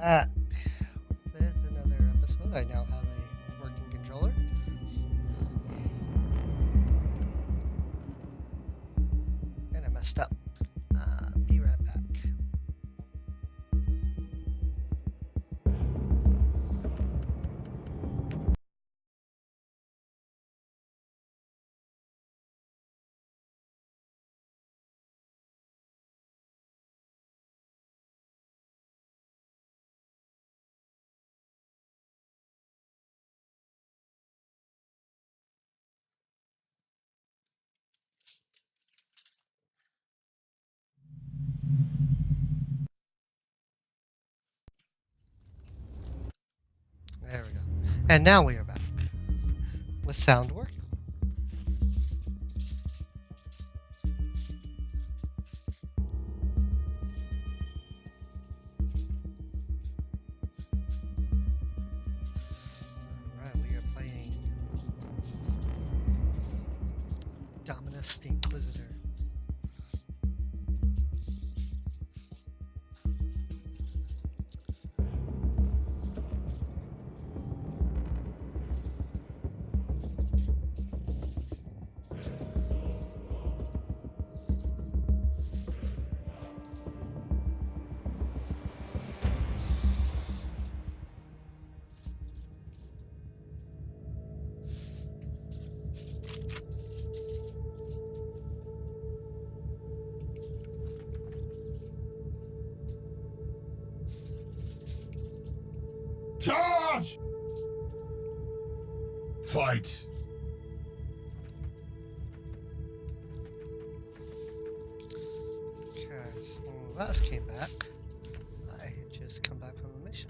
back with another episode. I now have a working controller. And I messed up. Be right back. There we go. And now we are back with sound working. Alright, we are playing Dominus the Inquisitor. Charge! Fight! Okay, so when we last came back, I had just come back from a mission.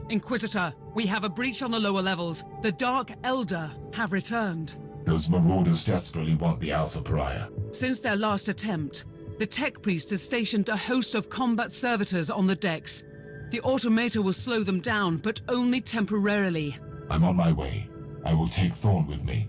Inquisitor, we have a breach on the lower levels. The Dark Elder have returned. Those marauders desperately want the Alpha Pariah. Since their last attempt, the Tech Priest has stationed a host of combat servitors on the decks. The Automator will slow them down, but only temporarily. I'm on my way. I will take Thorn with me.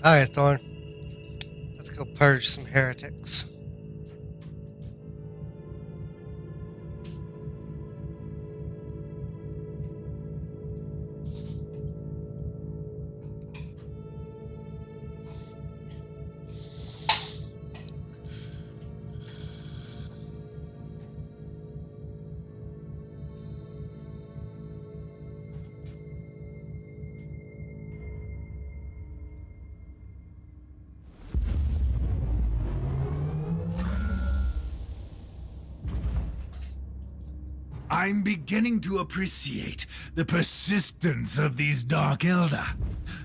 Alright, Thorn. Let's go purge some heretics. I'm beginning to appreciate the persistence of these Dark Elder.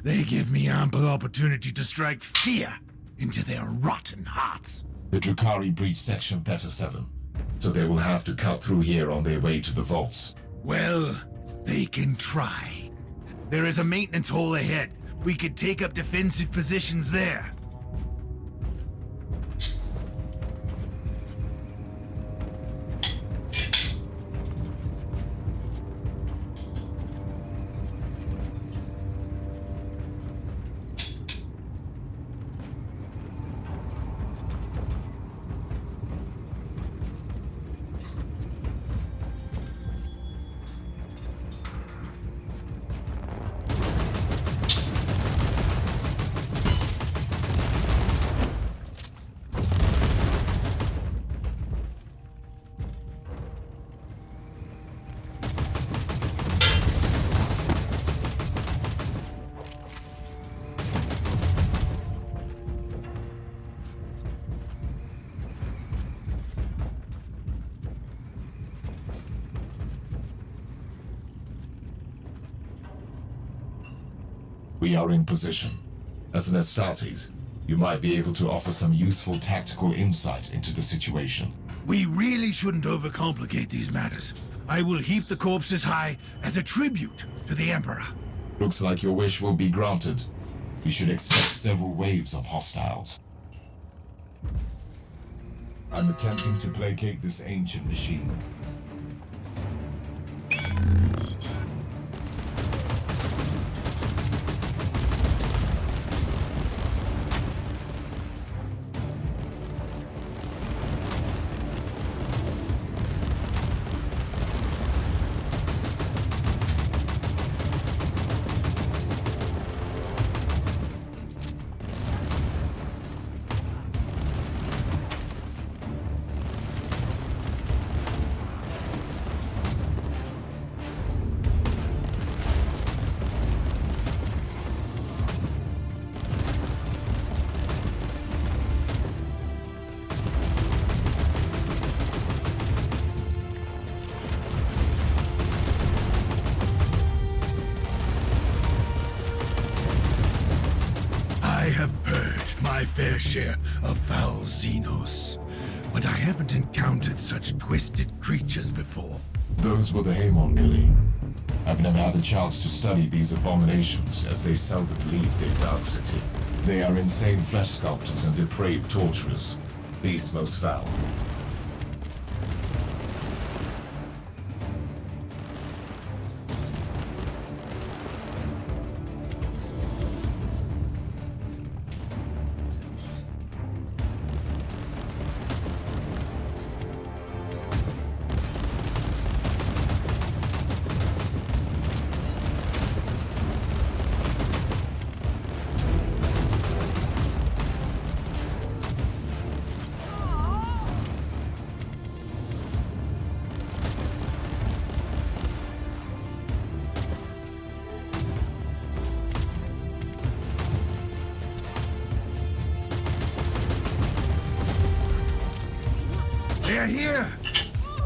They give me ample opportunity to strike fear into their rotten hearts. The Jakari Breach section Theta 7, so they will have to cut through here on their way to the vaults. Well, they can try. There is a maintenance hole ahead. We could take up defensive positions there. We are in position. As an Astartes, you might be able to offer some useful tactical insight into the situation. We really shouldn't overcomplicate these matters. I will heap the corpses high as a tribute to the Emperor. Looks like your wish will be granted. We should expect several waves of hostiles. I'm attempting to placate this ancient machine. My fair share of foul Xenos, but I haven't encountered such twisted creatures before. Those were the Homunculi. I've never had the chance to study these abominations, as they seldom leave their dark city. They are insane flesh sculptors and depraved torturers, beasts most foul. They're here!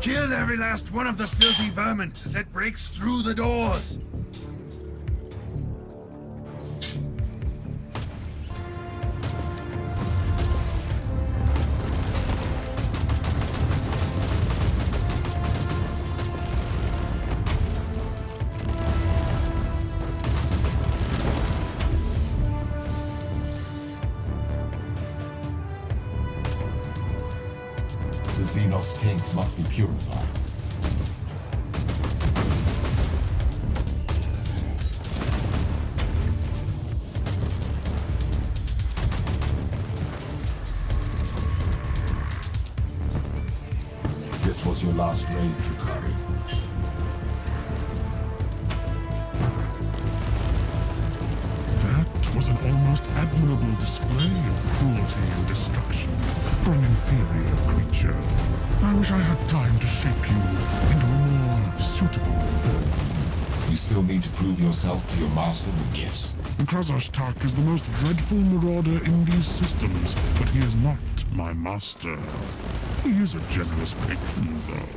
Kill every last one of the filthy vermin that breaks through the doors! The Xenos taint must be purified. This was your last raid, Jakari. That was an almost admirable display of cruelty and destruction for an inferior creature. I wish I had time to shape you into a more suitable form. You still need to prove yourself to your master with gifts. Krasashtak is the most dreadful marauder in these systems, but he is not my master. He is a generous patron, though.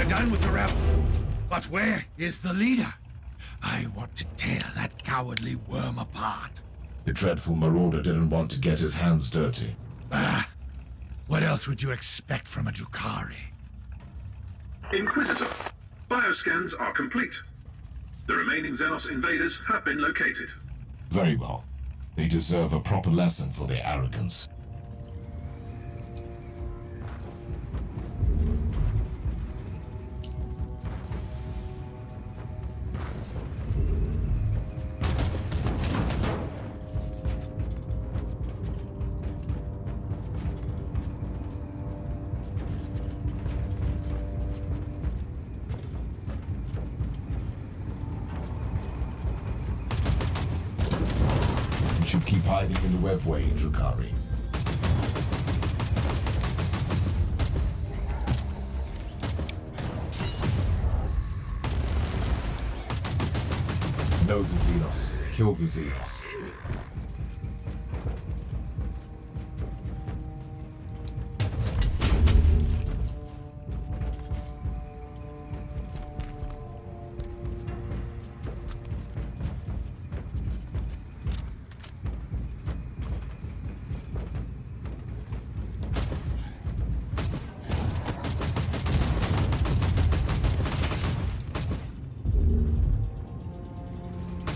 Done with the rebel. But where is the leader? I want to tear that cowardly worm apart. The dreadful marauder didn't want to get his hands dirty. What else would you expect from a Jakari? Inquisitor, bioscans are complete. The remaining Xenos invaders have been located. Very well. They deserve a proper lesson for their arrogance. You should keep hiding in the webway, Jakari. Know the Xenos. Kill the Xenos.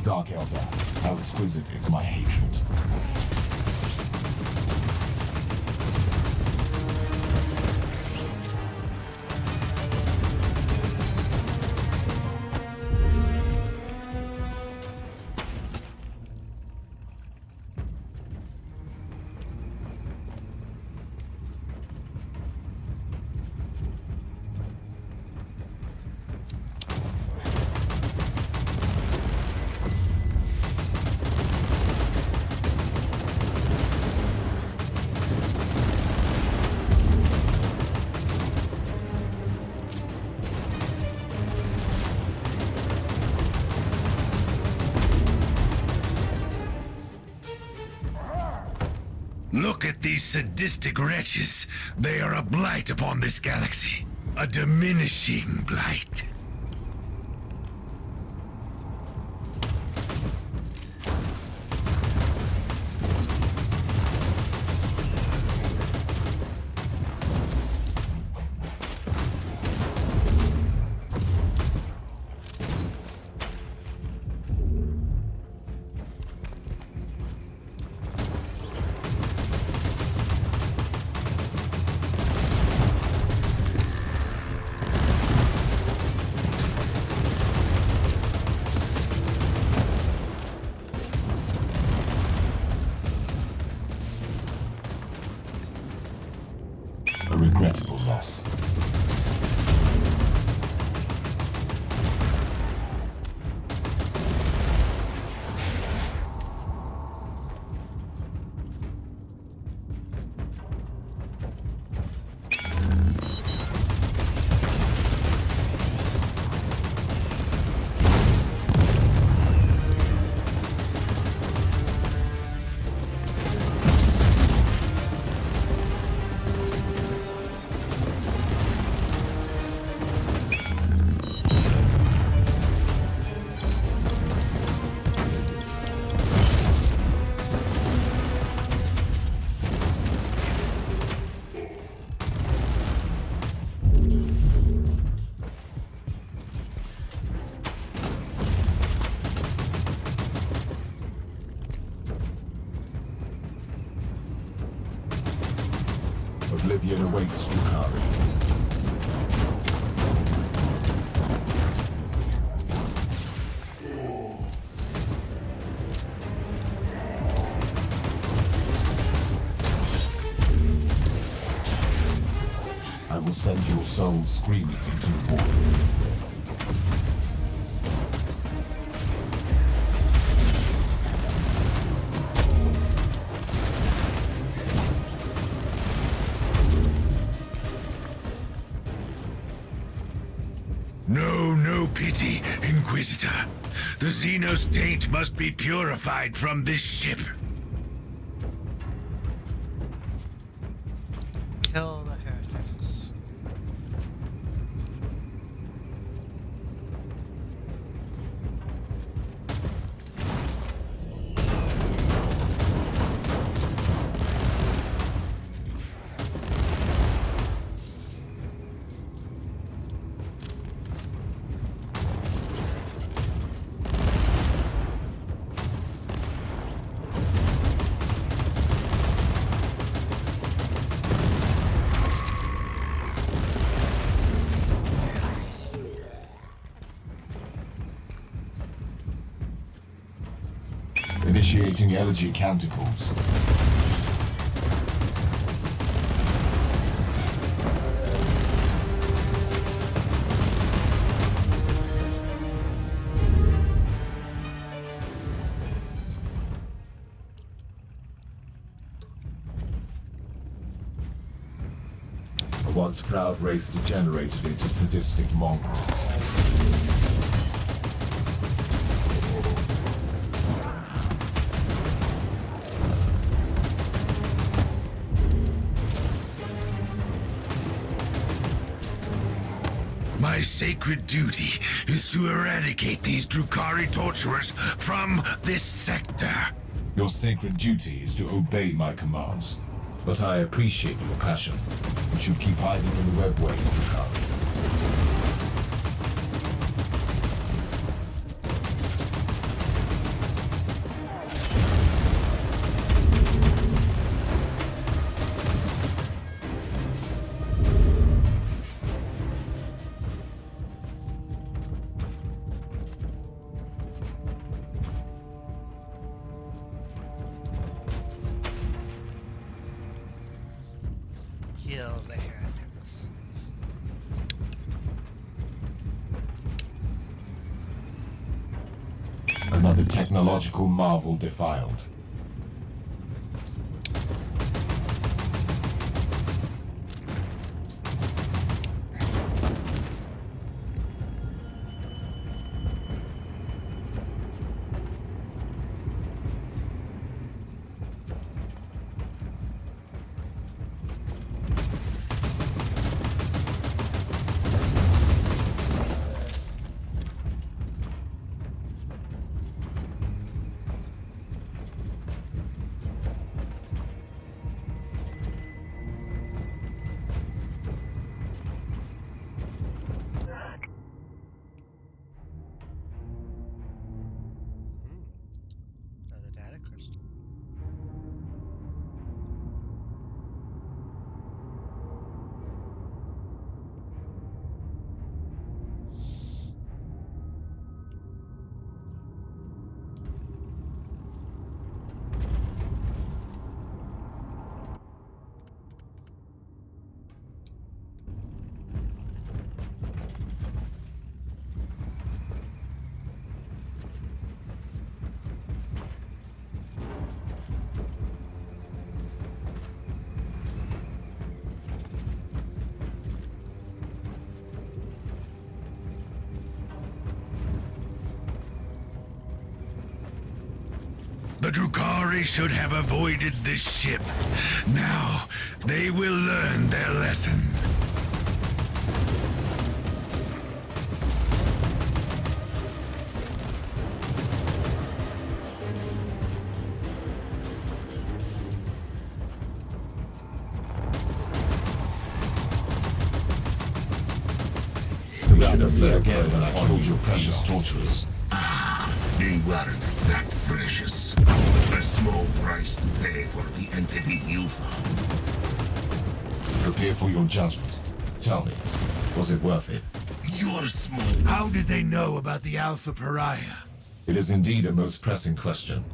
Dark Elder, how exquisite is my hatred. Look at these sadistic wretches. They are a blight upon this galaxy. A diminishing blight. regrettable loss. Oblivion awaits Jakari. I will send your soul screaming into the void. No pity, Inquisitor. The Xenos taint must be purified from this ship. Kill the heretics. Initiating elegy canticles. A once proud race degenerated into sadistic mongrels. My sacred duty is to eradicate these Jakari torturers from this sector. Your sacred duty is to obey my commands. But I appreciate your passion. You should keep hiding in the webway, Jakari. Kill the heretics. Another technological marvel defiled. The Jakari should have avoided this ship. Now, they will learn their lesson. You should have fled again when I killed your precious torturers. They weren't that precious. A small price to pay for the entity you found. Prepare for your judgment. Tell me, was it worth it? You're small. How did they know about the Alpha Pariah? It is indeed a most pressing question.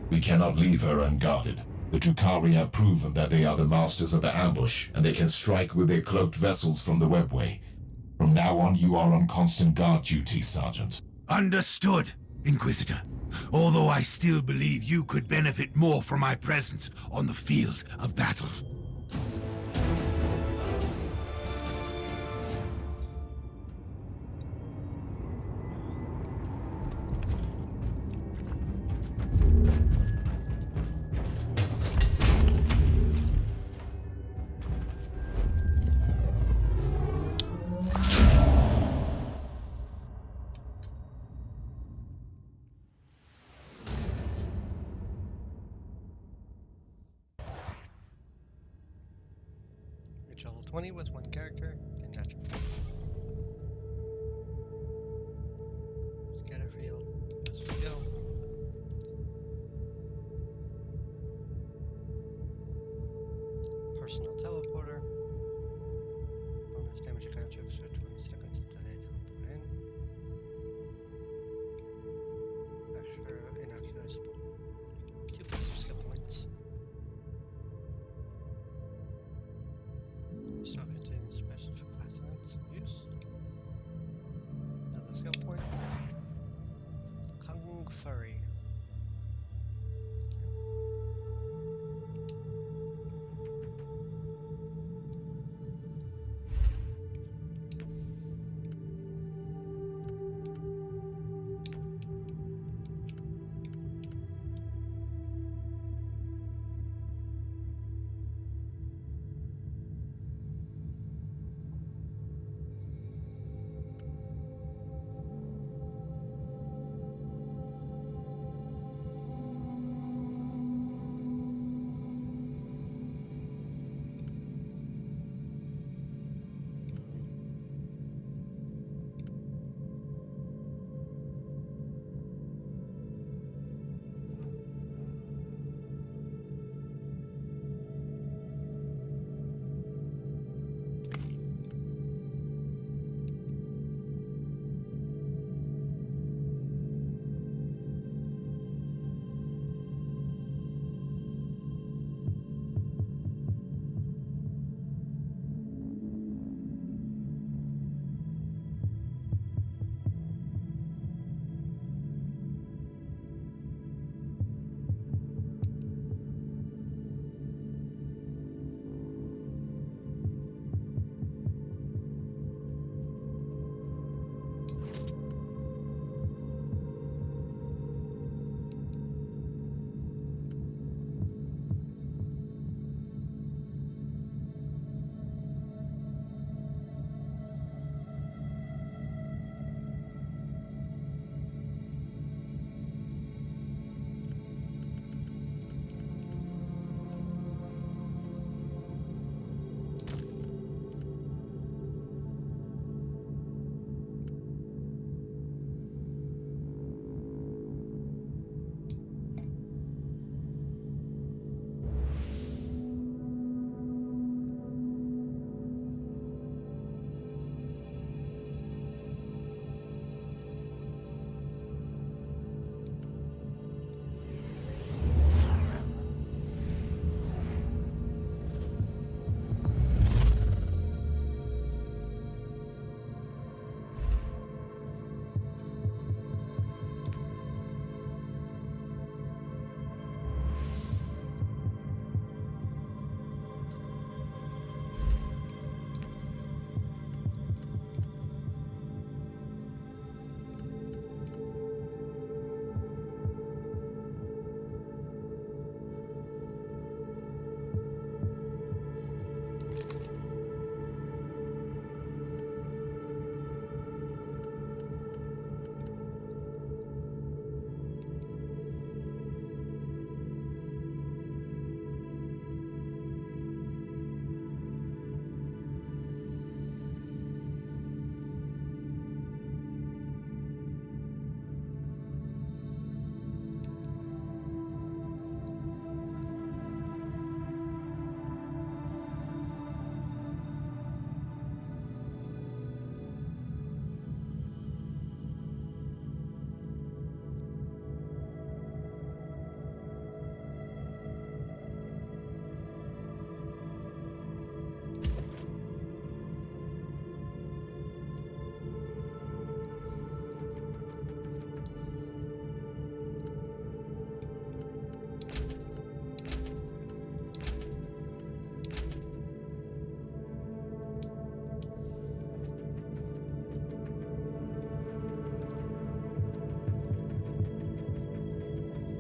We cannot leave her unguarded. The Jakari have proven that they are the masters of the ambush, and they can strike with their cloaked vessels from the webway. From now on, you are on constant guard duty, Sergeant. Understood, Inquisitor. Although I still believe you could benefit more from my presence on the field of battle. Reach level 20 with one character. Get natural. Scatter field. As we go. Personal teleporter. Bonus damage contracts for 20 seconds until they teleport in. Extra inocularizable. 2 passive skill points. Stock contains special for 5 seconds. Use. Another skill point. Conclave.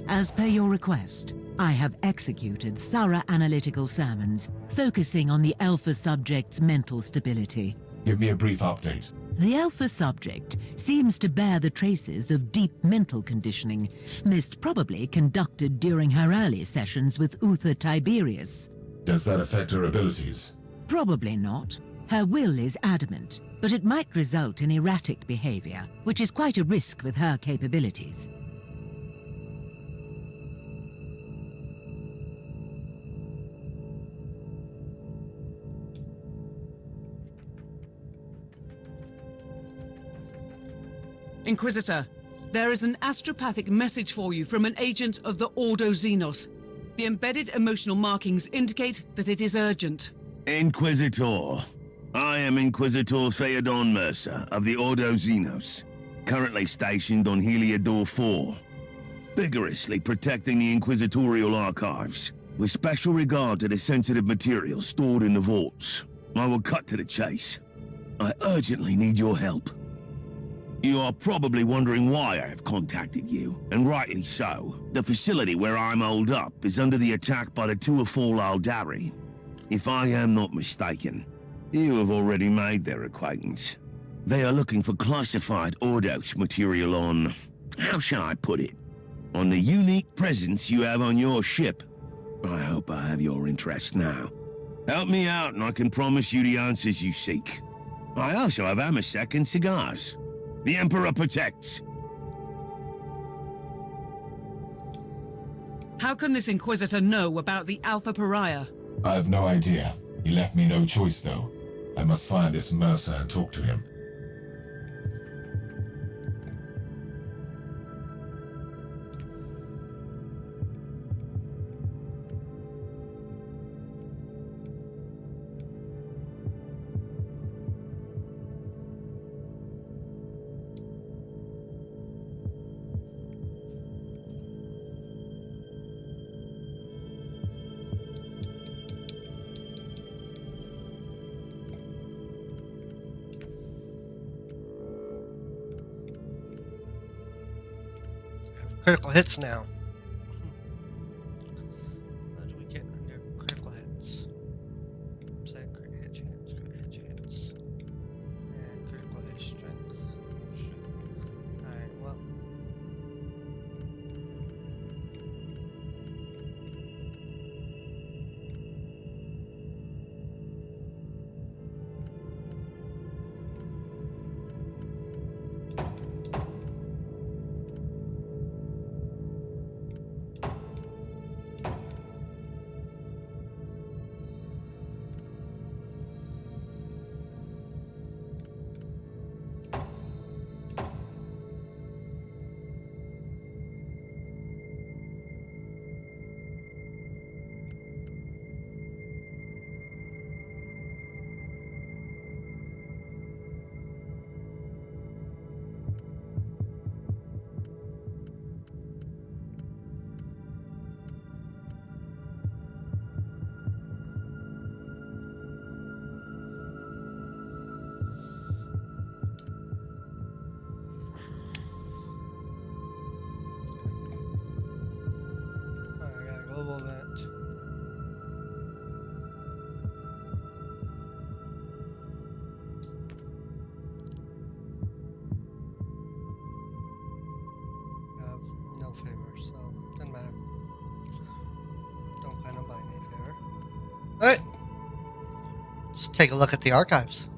As per your request, I have executed thorough analytical sermons, focusing on the Alpha subject's mental stability. Give me a brief update. The Alpha subject seems to bear the traces of deep mental conditioning, most probably conducted during her early sessions with Uther Tiberius. Does that affect her abilities? Probably not. Her will is adamant, but it might result in erratic behavior, which is quite a risk with her capabilities. Inquisitor, there is an astropathic message for you from an agent of the Ordo Xenos. The embedded emotional markings indicate that it is urgent. Inquisitor. I am Inquisitor Theodon Mercer of the Ordo Xenos, currently stationed on Heliodor 4, vigorously protecting the Inquisitorial archives, with special regard to the sensitive materials stored in the vaults. I will cut to the chase. I urgently need your help. You are probably wondering why I have contacted you, and rightly so. The facility where I'm holed up is under the attack by the Tuatfall Aldari. If I am not mistaken, you have already made their acquaintance. They are looking for classified Ordos material on... how shall I put it? On the unique presence you have on your ship. I hope I have your interest now. Help me out and I can promise you the answers you seek. I also have Amasek and cigars. The Emperor protects. How can this Inquisitor know about the Alpha Pariah? I have no idea. He left me no choice, though. I must find this Mercer and talk to him. Critical hits now. What do we get under critical hits? Set crit hit chance, and critical hit strength. Alright, well. I got a global event. I have no favor, so doesn't matter. Don't plan on buying any favor. Alright! Let's take a look at the archives.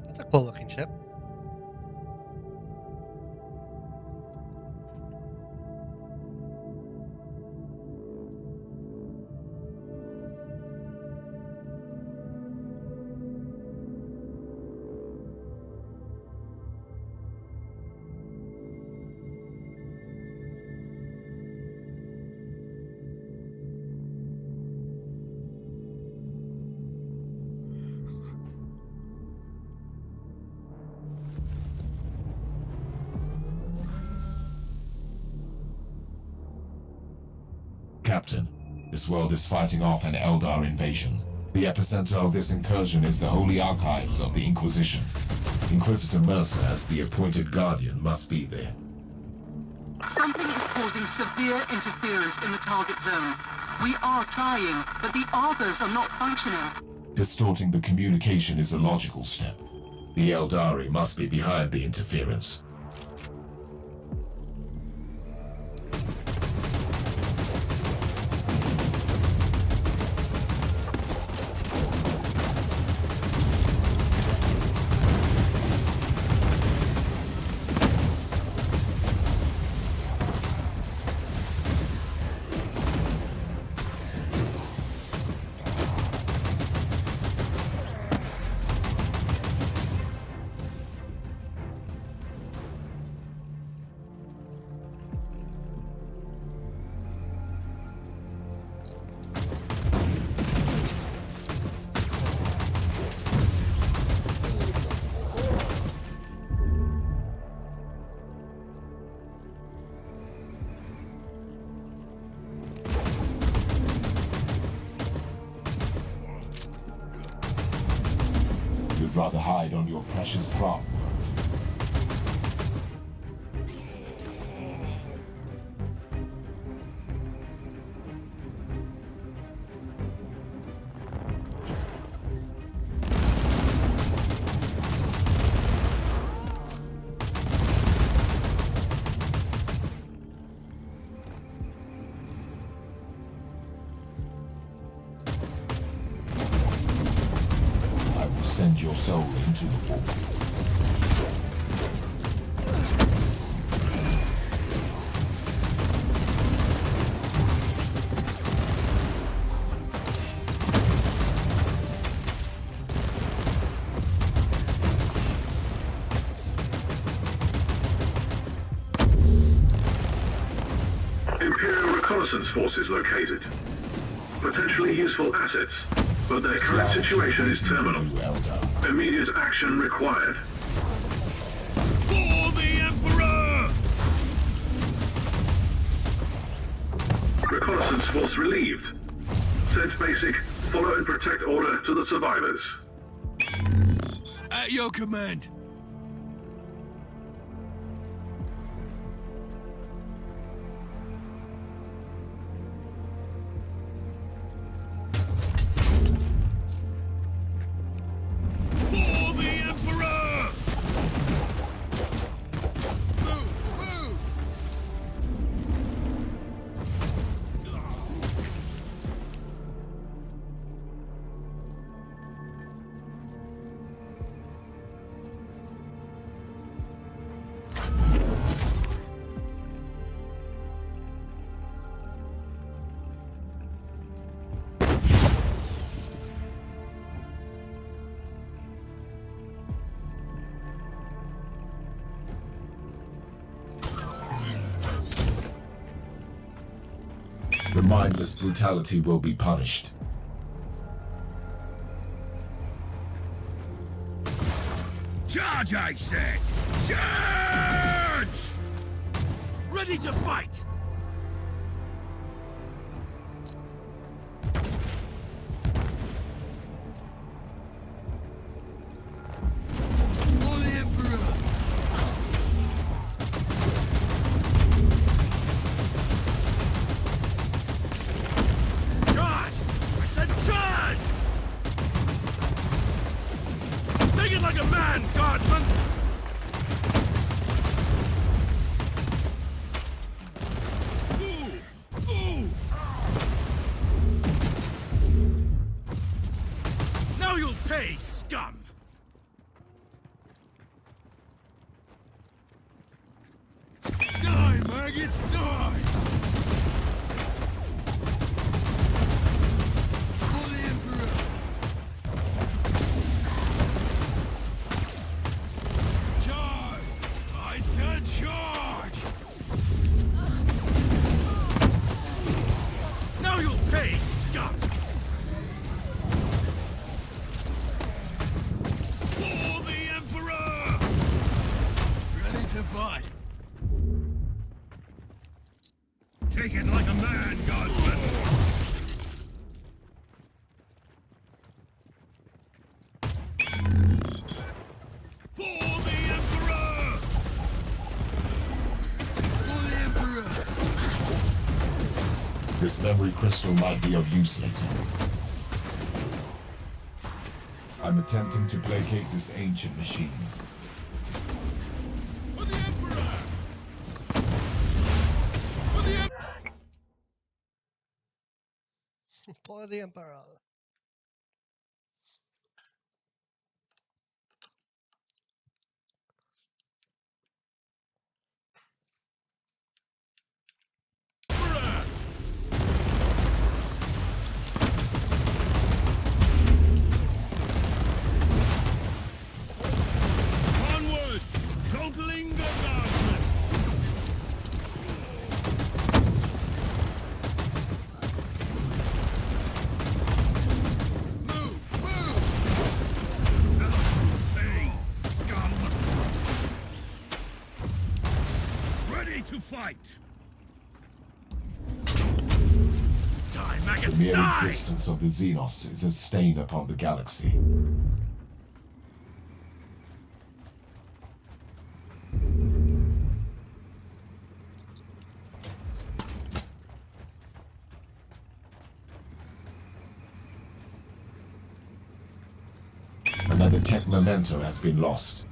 That's a cool looking ship. Captain. This world is fighting off an Eldar invasion. The epicenter of this incursion is the Holy Archives of the Inquisition. Inquisitor Mercer, as the appointed guardian, must be there. Something is causing severe interference in the target zone. We are trying, but the Arbors are not functioning. Distorting the communication is a logical step. The Eldari must be behind the interference. You'd rather hide on your precious craft. Send your soul into the war. Imperial reconnaissance forces located. Potentially useful assets, but their current situation is terminal. Immediate action required. For the Emperor! Reconnaissance force relieved. Send basic, follow and protect order to the survivors. At your command. The mindless brutality will be punished. Charge, I said! Charge! Ready to fight! For the Emperor! Charge! I said charge! Make it like a man, guardsman! Ooh! Ooh! Now you'll pay, scum! Die, maggots, die! For the Emperor! Charge! I said charge! Now you'll pay, scum! This memory crystal might be of use later. I'm attempting to placate this ancient machine. For the Emperor! For the Emperor! For the Emperor. Fight! The mere existence of the Xenos is a stain upon the galaxy. Another tech memento has been lost.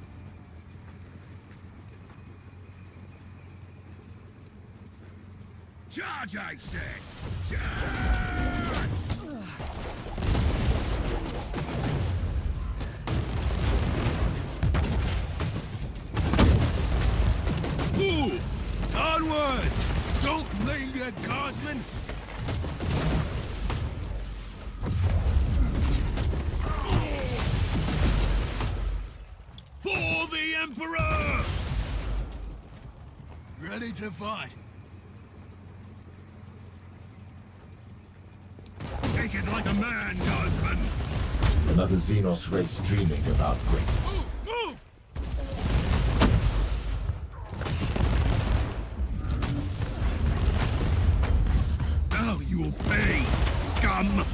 Charge, I said! Charge! Move! Onwards! Don't linger, guardsmen! For the Emperor! Ready to fight! Take it like a man, guardsman! Another Xenos race dreaming about greatness. Move! Now you will pay, scum!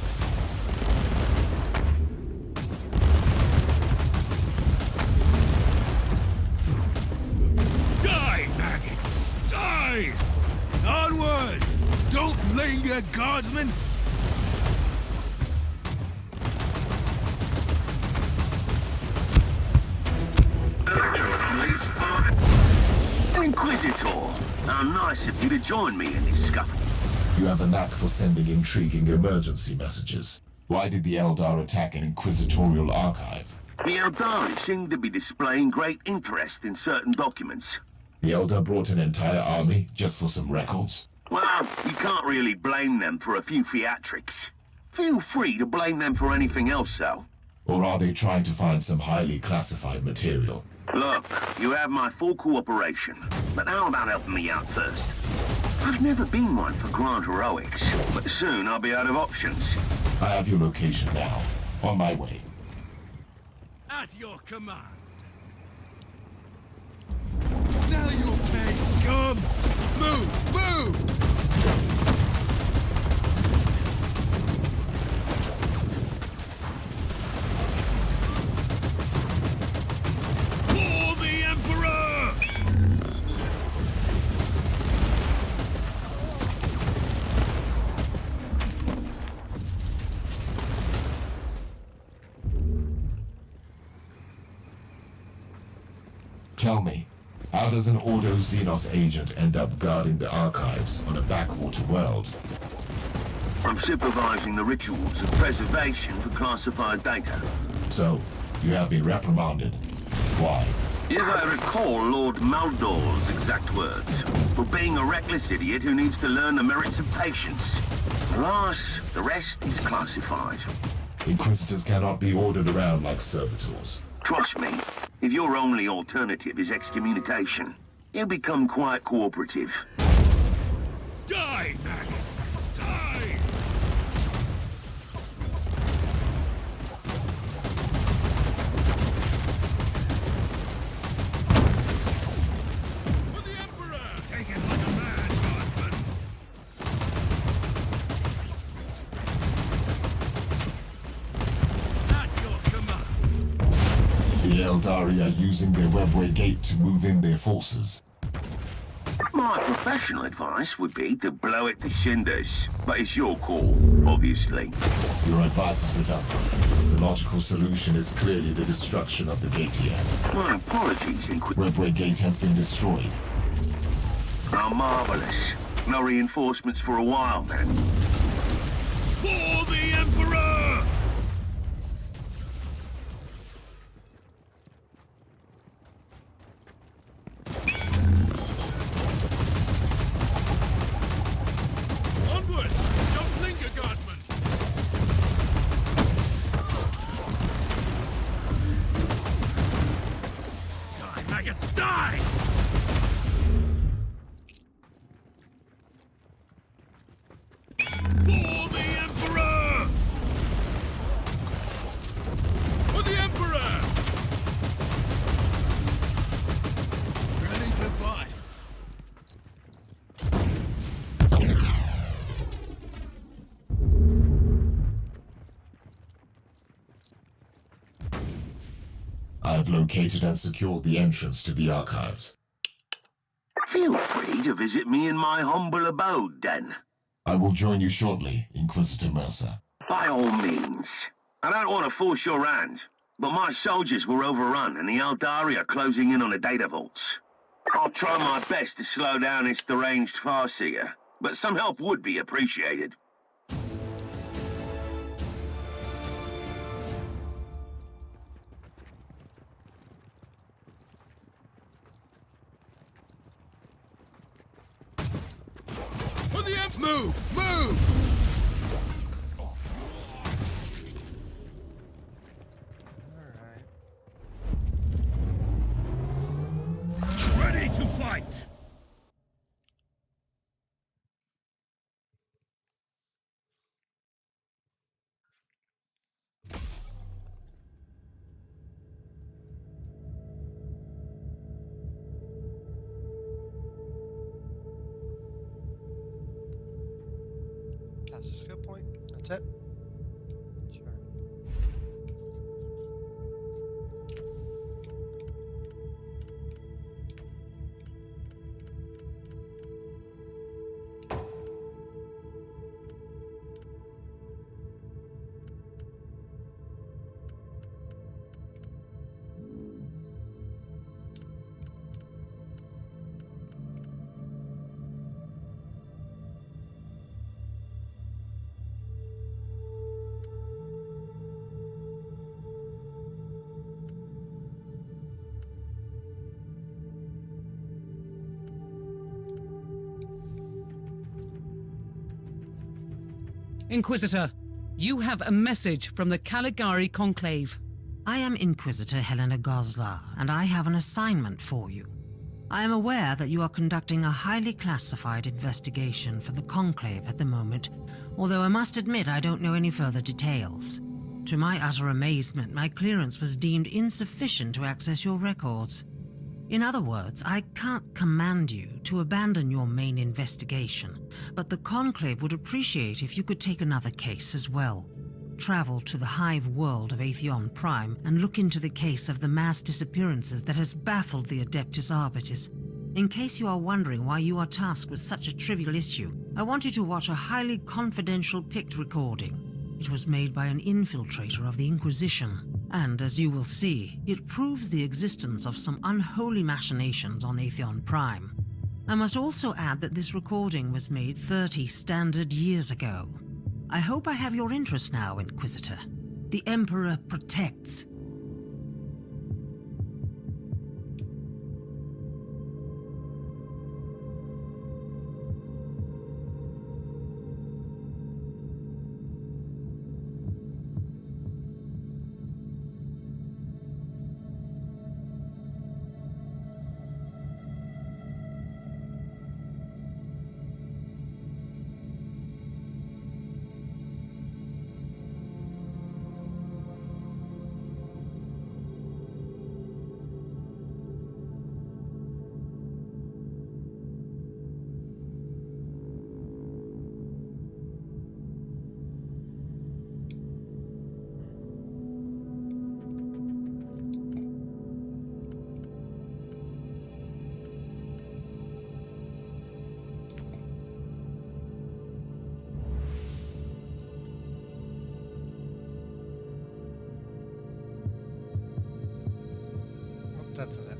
Die, maggots! Die! Onwards! Don't linger, guardsmen! Iquisitor, how nice of you to join me in this scuffle. You have a knack for sending intriguing emergency messages. Why did the Eldar attack an inquisitorial archive? The Eldari seem to be displaying great interest in certain documents. The Eldar brought an entire army just for some records? Well, you can't really blame them for a few theatrics. Feel free to blame them for anything else, though. Or are they trying to find some highly classified material? Look, you have my full cooperation, but how about helping me out first? I've never been one for grand heroics, but soon I'll be out of options. I have your location now. On my way. At your command. Now you'll pay, scum! Move! Move! For the Emperor! Tell me, how does an Ordo Xenos agent end up guarding the archives on a backwater world? I'm supervising the rituals of preservation for classified data. So, you have been reprimanded. Why? If I recall Lord Maldor's exact words, for being a reckless idiot who needs to learn the merits of patience. Alas, the rest is classified. Inquisitors cannot be ordered around like servitors. Trust me, if your only alternative is excommunication, you'll become quite cooperative. Die, maggots! Die! For the Emperor! Take it like a man, guardsman! At your command! The Eldari are using their webway gate to move in their forces. My professional advice would be to blow it to cinders, but it's your call, obviously. Your advice is redundant. The logical solution is clearly the destruction of the gate here. My apologies, Webway gate has been destroyed. Oh, marvelous. No reinforcements for a while, then. For the Emperor! Onwards! Jump Linger Guardsman! Die, maggots, die! For the Emperor! For the Emperor! Ready to fight. I have located and secured the entrance to the archives. Feel free to visit me in my humble abode, then. I will join you shortly, Inquisitor Mercer. By all means. I don't want to force your hand, but my soldiers were overrun and the Eldari are closing in on the data vaults. I'll try my best to slow down this deranged Farseer, but some help would be appreciated. For the Emperor! Move! Move! Alright. Ready to fight! That's a skill point. That's it. Sure. Inquisitor, you have a message from the Caligari Conclave. I am Inquisitor Helena Goslar, and I have an assignment for you. I am aware that you are conducting a highly classified investigation for the Conclave at the moment, although I must admit I don't know any further details. To my utter amazement, my clearance was deemed insufficient to access your records. In other words, I can't command you to abandon your main investigation, but the Conclave would appreciate if you could take another case as well. Travel to the hive world of Atheon Prime and look into the case of the mass disappearances that has baffled the Adeptus Arbitis. In case you are wondering why you are tasked with such a trivial issue, I want you to watch a highly confidential picked recording. It was made by an infiltrator of the Inquisition, and as you will see, it proves the existence of some unholy machinations on Atheon Prime. I must also add that this recording was made 30 standard years ago. I hope I have your interest now, Inquisitor. The Emperor protects. klättra där.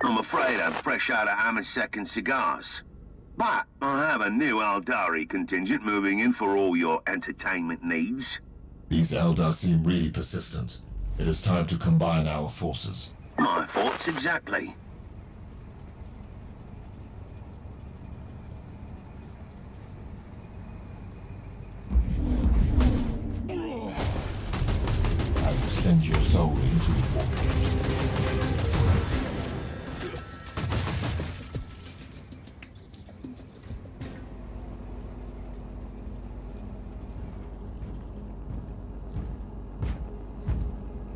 I'm afraid I'm fresh out of Amasek and cigars. But I have a new Aldari contingent moving in for all your entertainment needs. These Eldar seem really persistent. It is time to combine our forces. My thoughts exactly. I will send your soul into the void.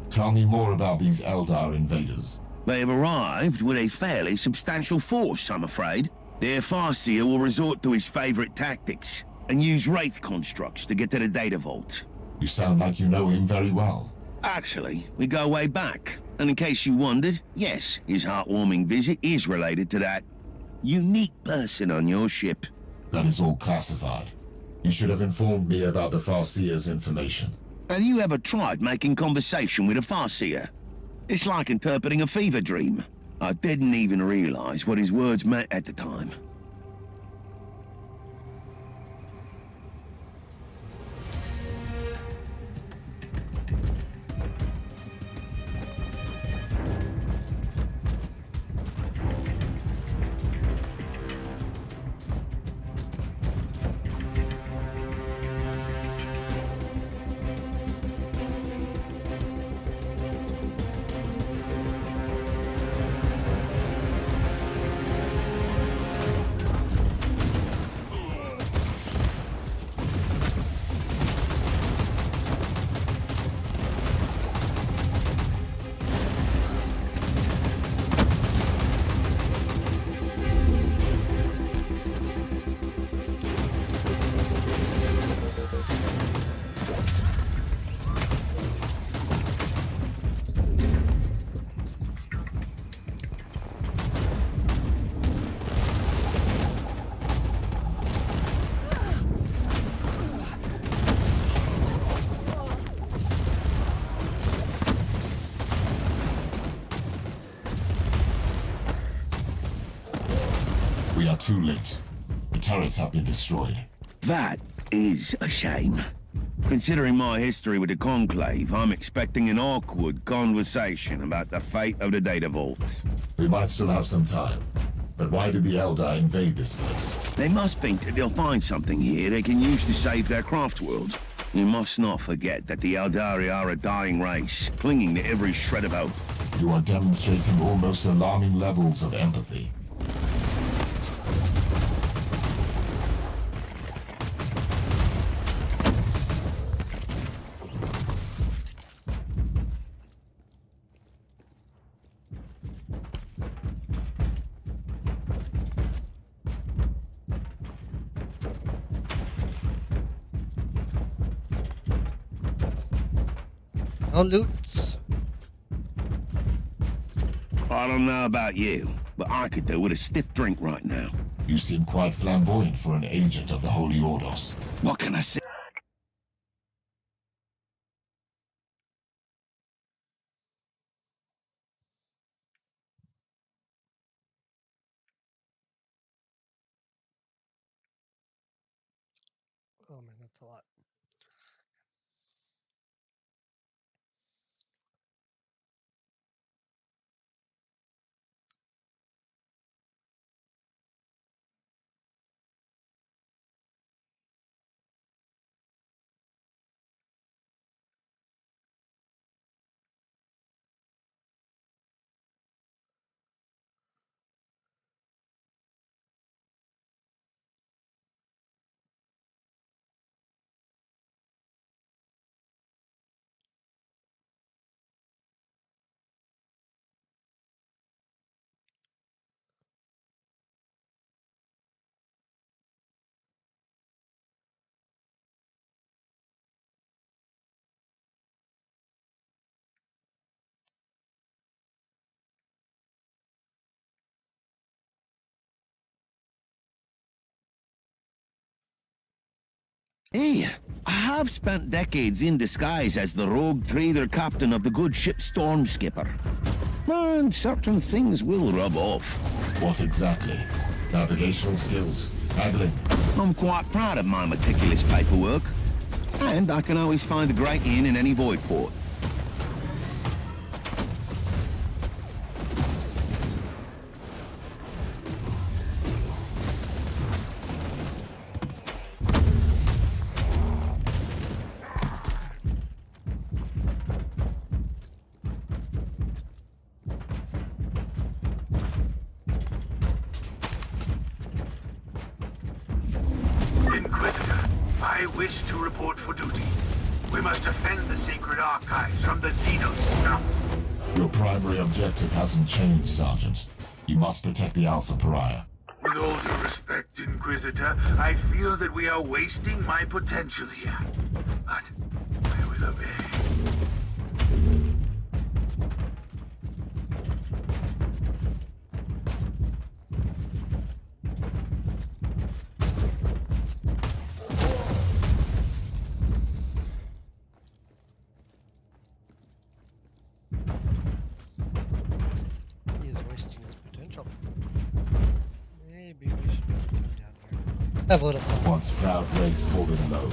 Tell me more about these Eldar invaders. They have arrived with a fairly substantial force, I'm afraid. Their Farseer will resort to his favorite tactics and use Wraith constructs to get to the data vault. You sound like you know him very well. Actually, we go way back. And in case you wondered, yes, his heartwarming visit is related to that unique person on your ship. That is all classified. You should have informed me about the Farseer's information. Have you ever tried making conversation with a Farseer? It's like interpreting a fever dream. I didn't even realize what his words meant at the time. We are too late. The turrets have been destroyed. That is a shame. Considering my history with the Conclave, I'm expecting an awkward conversation about the fate of the data vault. We might still have some time. But why did the Eldar invade this place? They must think that they'll find something here they can use to save their craft world. You must not forget that the Eldari are a dying race, clinging to every shred of hope. You are demonstrating almost alarming levels of empathy. No loot. I don't know about you, but I could do with a stiff drink right now. You seem quite flamboyant for an agent of the Holy Ordos. What can I say? Oh man, that's a lot. Hey, I have spent decades in disguise as the rogue trader captain of the good ship Stormskipper. And certain things will rub off. What exactly? Navigational skills? Haggling? I'm quite proud of my meticulous paperwork. And I can always find the great inn in any void port. Inquisitor, I wish to report for duty. We must defend the sacred archives from the Xenos scum. Your primary objective hasn't changed, Sergeant. You must protect the Alpha Pariah. With all due respect, Inquisitor, I feel that we are wasting my potential here. But I will obey. He is wasting his potential. Maybe we should let him come down here. Have a little fun. Once proud race fallen low.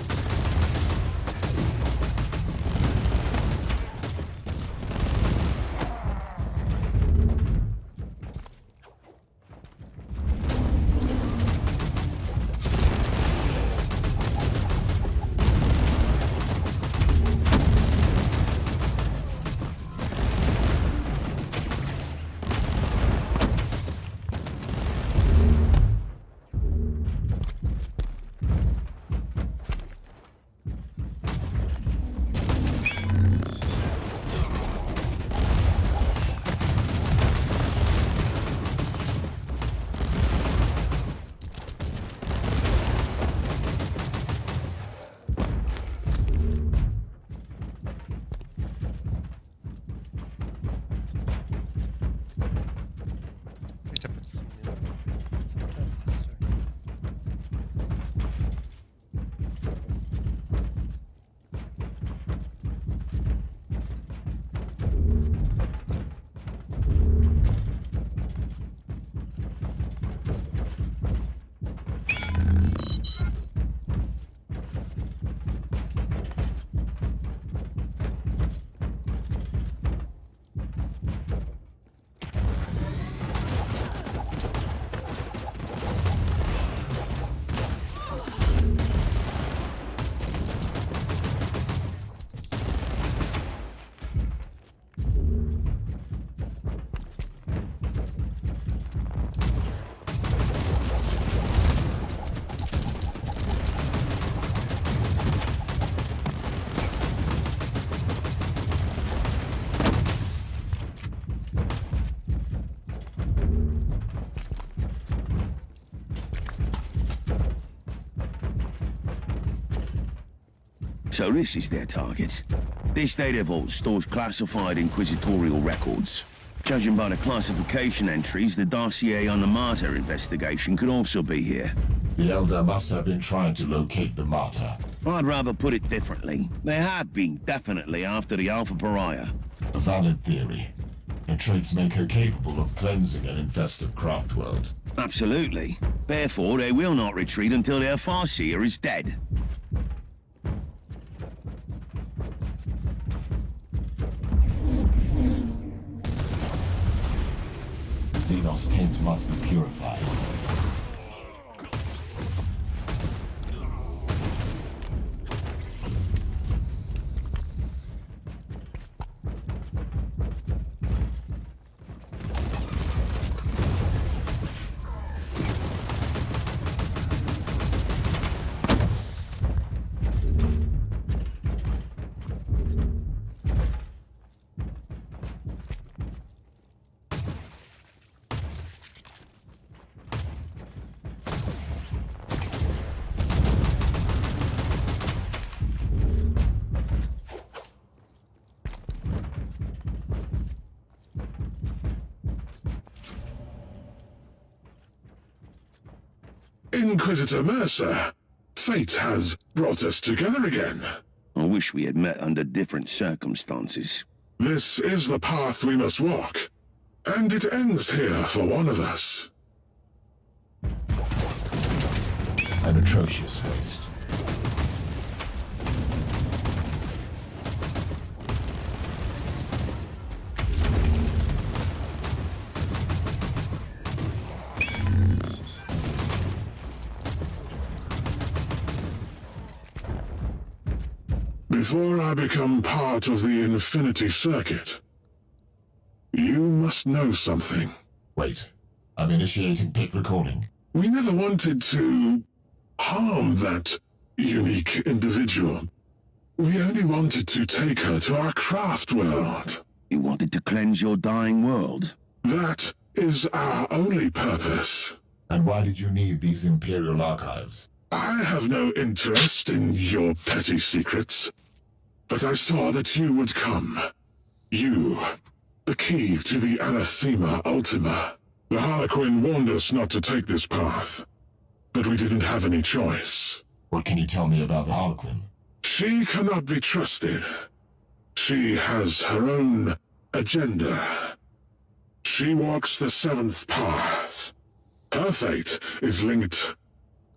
Picked up its photon blaster. So this is their target. This data vault stores classified inquisitorial records. Judging by the classification entries, the dossier on the Martyr investigation could also be here. The Elder must have been trying to locate the Martyr. I'd rather put it differently. They have been, definitely, after the Alpha Pariah. A valid theory. Her traits make her capable of cleansing an infested craft world. Absolutely. Therefore, they will not retreat until their Farseer is dead. Xenos taint must be purified. Inquisitor Mercer, fate has brought us together again. I wish we had met under different circumstances. This is the path we must walk, and it ends here for one of us. An atrocious waste. Before I become part of the Infinity Circuit, you must know something. Wait, I'm initiating pit recording. We never wanted to harm that unique individual. We only wanted to take her to our craft world. You wanted to cleanse your dying world? That is our only purpose. And why did you need these Imperial archives? I have no interest in your petty secrets, but I saw that you would come. You, the key to the Anathema Ultima. The Harlequin warned us not to take this path, but we didn't have any choice. What can you tell me about the Harlequin? She cannot be trusted. She has her own agenda. She walks the seventh path. Her fate is linked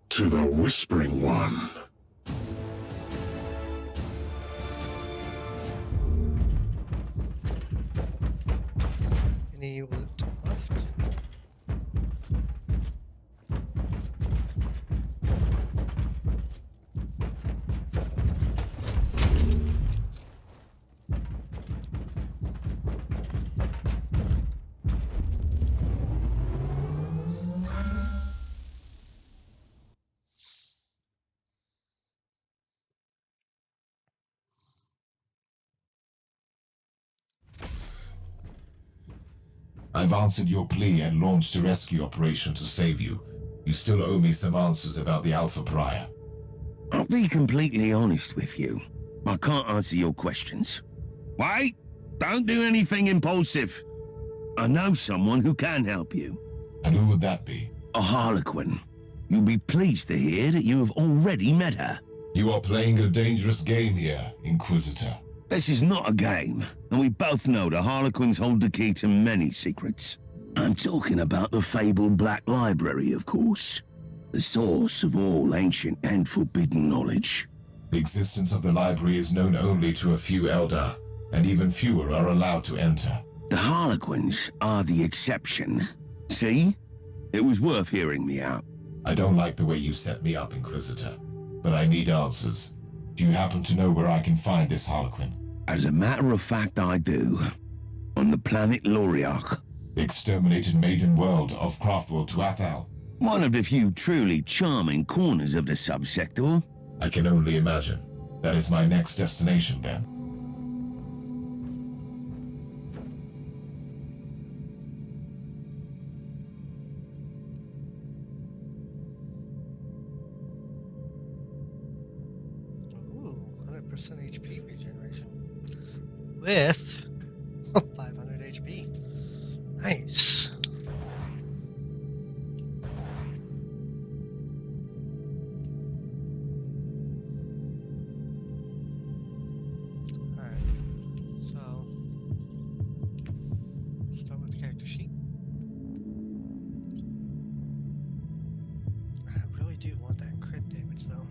to the Whispering One. Any loot left? I've answered your plea and launched a rescue operation to save you. You still owe me some answers about the Alpha Prior. I'll be completely honest with you. I can't answer your questions. Wait! Don't do anything impulsive. I know someone who can help you. And who would that be? A Harlequin. You'll be pleased to hear that you have already met her. You are playing a dangerous game here, Inquisitor. This is not a game, and we both know the Harlequins hold the key to many secrets. I'm talking about the fabled Black Library, of course. The source of all ancient and forbidden knowledge. The existence of the library is known only to a few Eldar, and even fewer are allowed to enter. The Harlequins are the exception. See? It was worth hearing me out. I don't like the way you set me up, Inquisitor, but I need answers. Do you happen to know where I can find this Harlequin? As a matter of fact, I do. On the planet Loriach. The exterminated maiden world of Craftworld to Athal. One of the few truly charming corners of the subsector. I can only imagine. That is my next destination, then. Ooh, 100% HP regeneration. With 500 HP. Nice. Alright. So, let's start with the character sheet. I really do want that crit damage though.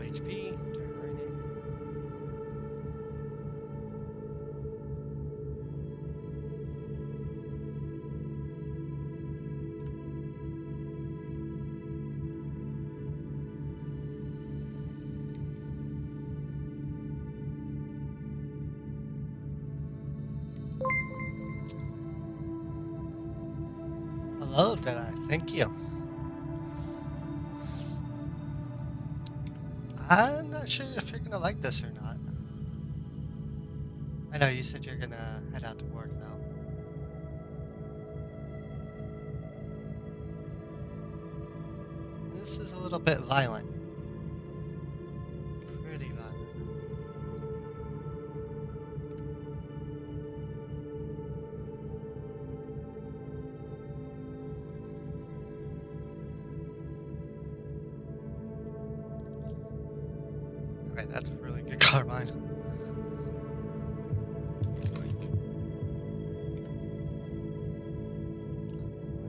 HP. Turn it. Hello, Deadeye. Thank you. I'm not sure if you're gonna like this or not. I know you said you're gonna head out to work though. This is a little bit violent. Pretty violent. Okay, that's a really good carbine.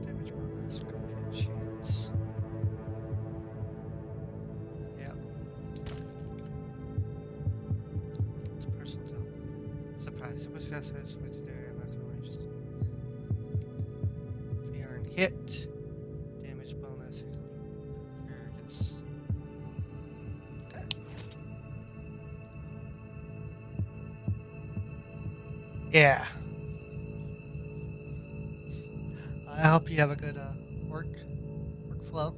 Damage bonus, crit chance. Yep. It's personal though. Surprise. Supposed to cast his with their maximum range. Fear and hit. Damage bonus. Fear gets. Yeah. I hope you have a good workflow.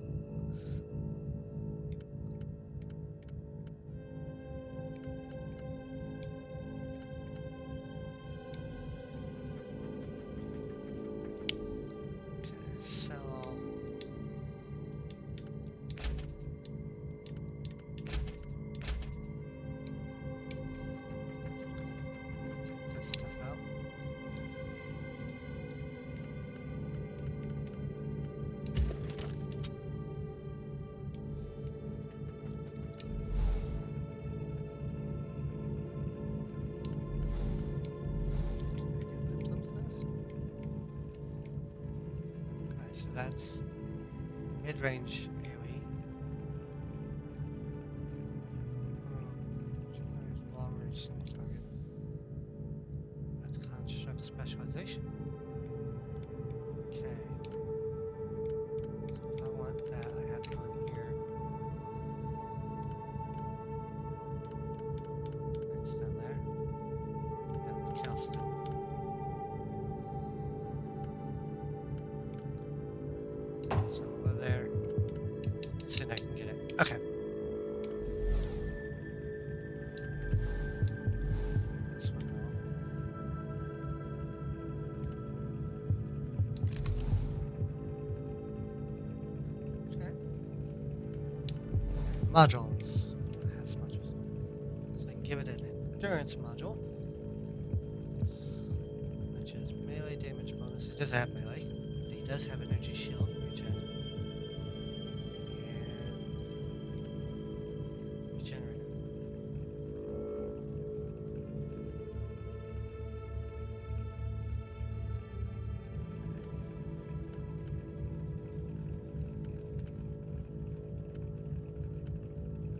Okay, sell. Take this stuff out. Okay, so that's mid-range AoE. Long range single target. That's construct specialization. Okay. If I want that, I have to go in here. It's down there. Yep, Kelston. So over there. Let's see if I can get it. Okay. This one now. Okay. Modules. It has modules. So I can give it an endurance module. Which is melee damage bonus. It does have melee. It does have energy shield. Regen. And regenerative.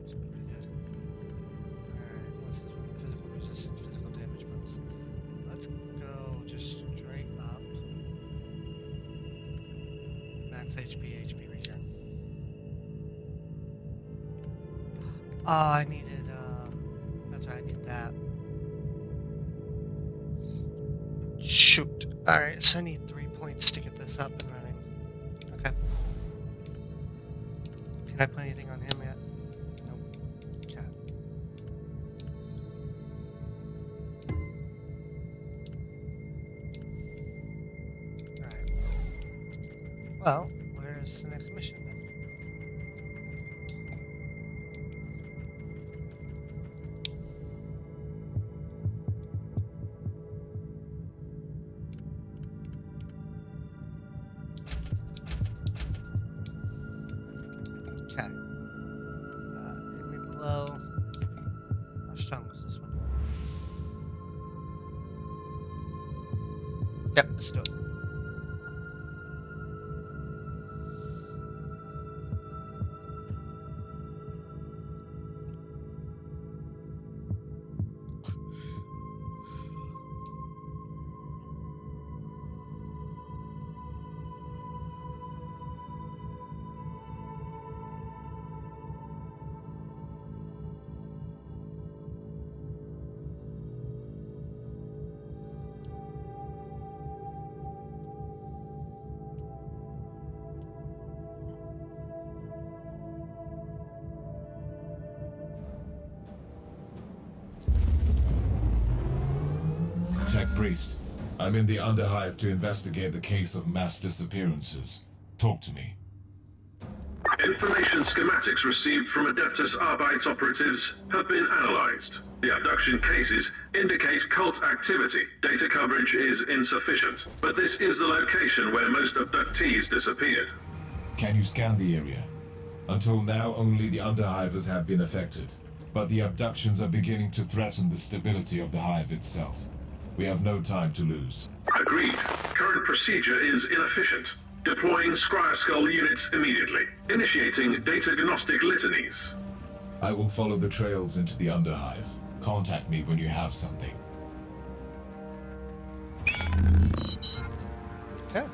It's pretty good. Alright, what's this one? Physical resistance, physical damage bonus. Let's go just straight up. Max HP regen. Oh, I needed, that's right, I need that. Shoot. Alright, so I need 3 points to get this up and running. Okay. Can I put anything on him yet? Nope. Okay. Alright. Well, where's the next mission then? Okay. Enemy below. How strong was this one? Yep, let's do it. Priest, I'm in the Underhive to investigate the case of mass disappearances. Talk to me. Information schematics received from Adeptus Arbites operatives have been analyzed. The abduction cases indicate cult activity. Data coverage is insufficient, but this is the location where most abductees disappeared. Can you scan the area? Until now, only the Underhivers have been affected, but the abductions are beginning to threaten the stability of the Hive itself. We have no time to lose. Agreed. Current procedure is inefficient. Deploying Scryer Skull units immediately. Initiating data gnostic litanies. I will follow the trails into the Underhive. Contact me when you have something. Okay.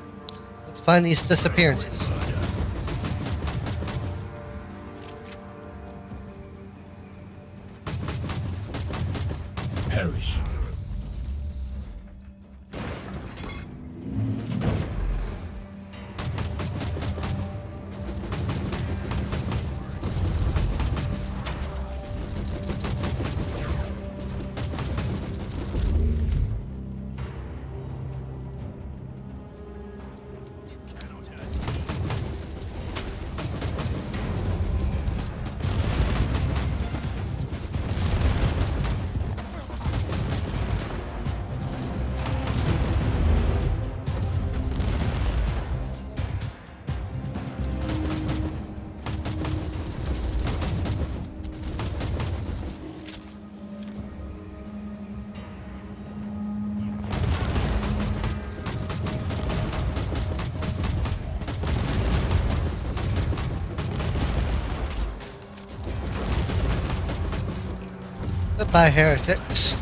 Let's find these disappearances. Perish. Goodbye, heretics.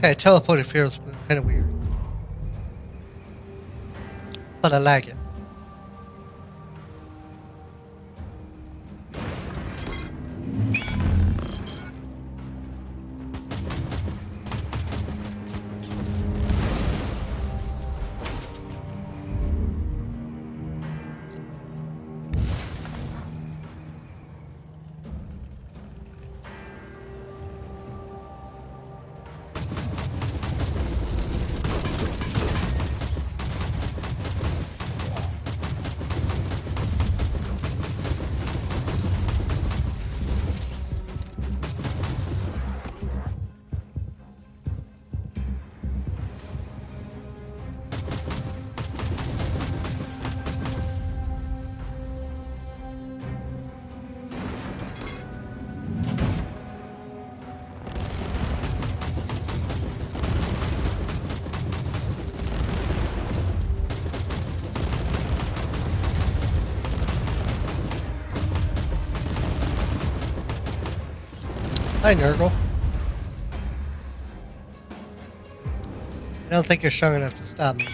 Okay, teleporting feels kind of weird. But I like it. Hi, Nurgle. I don't think you're strong enough to stop me.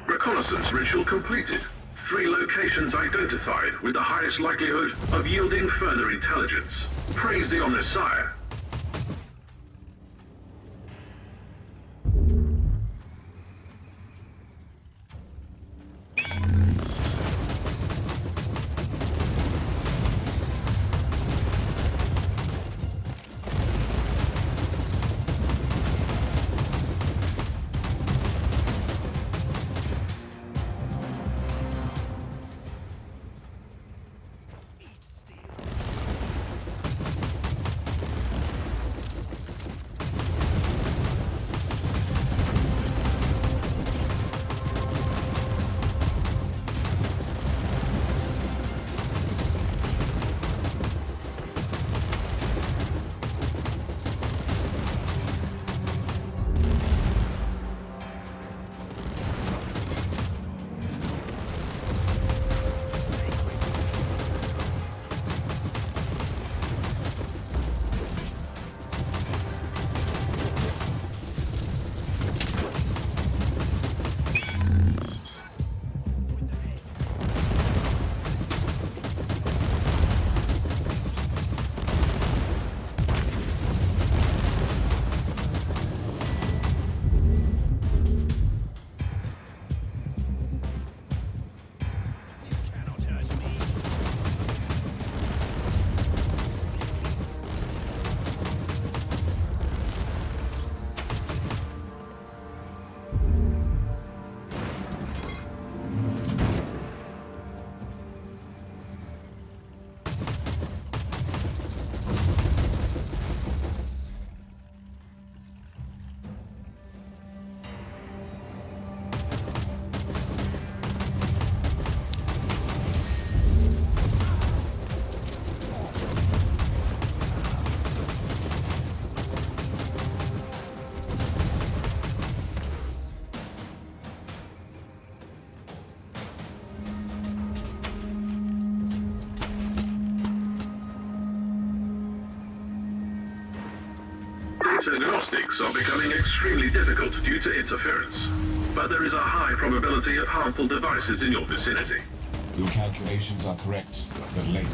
Reconnaissance ritual completed. 3 locations identified with the highest likelihood of yielding further intelligence. Praise the Omnissiah. data gnostics are becoming extremely difficult due to interference. But there is a high probability of harmful devices in your vicinity. Your calculations are correct, but late.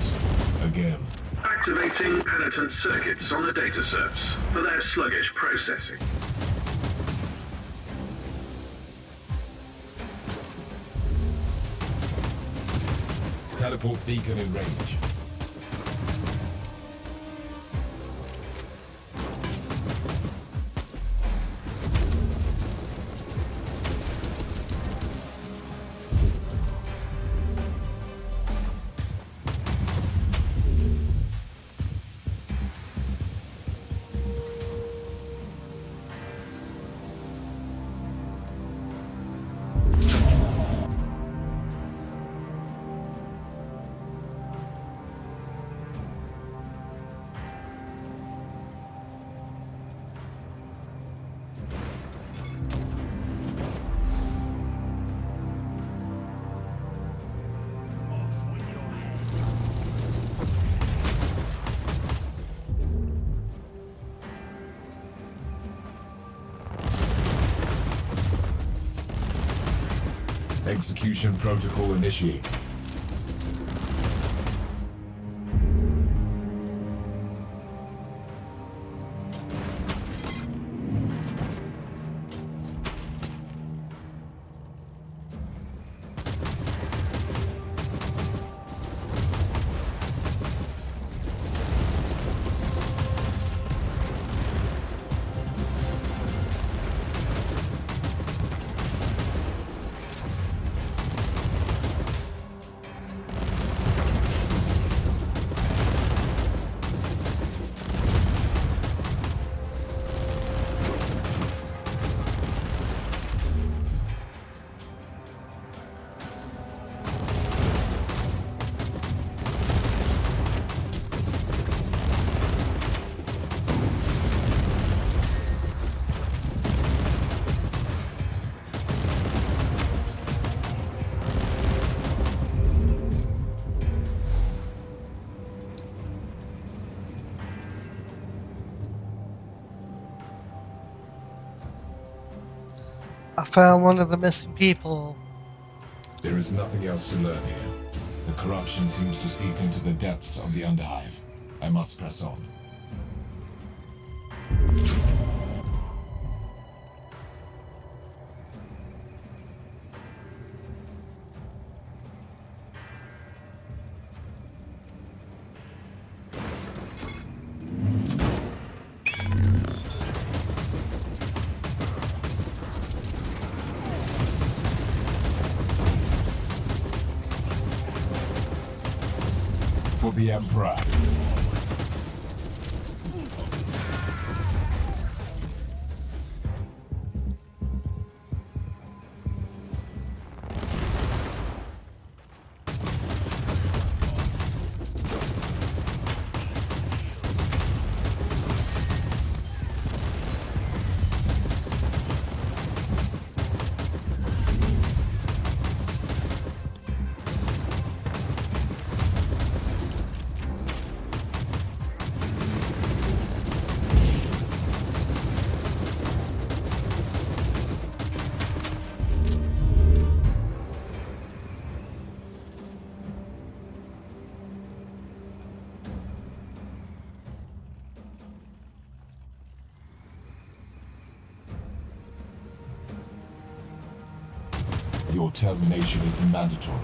Again. Activating penitent circuits on the data serves for their sluggish processing. Teleport beacon in range. Execution protocol initiate. I found one of the missing people. There is nothing else to learn here. The corruption seems to seep into the depths of the Underhive. I must press on. For the Emperor. Your termination is mandatory.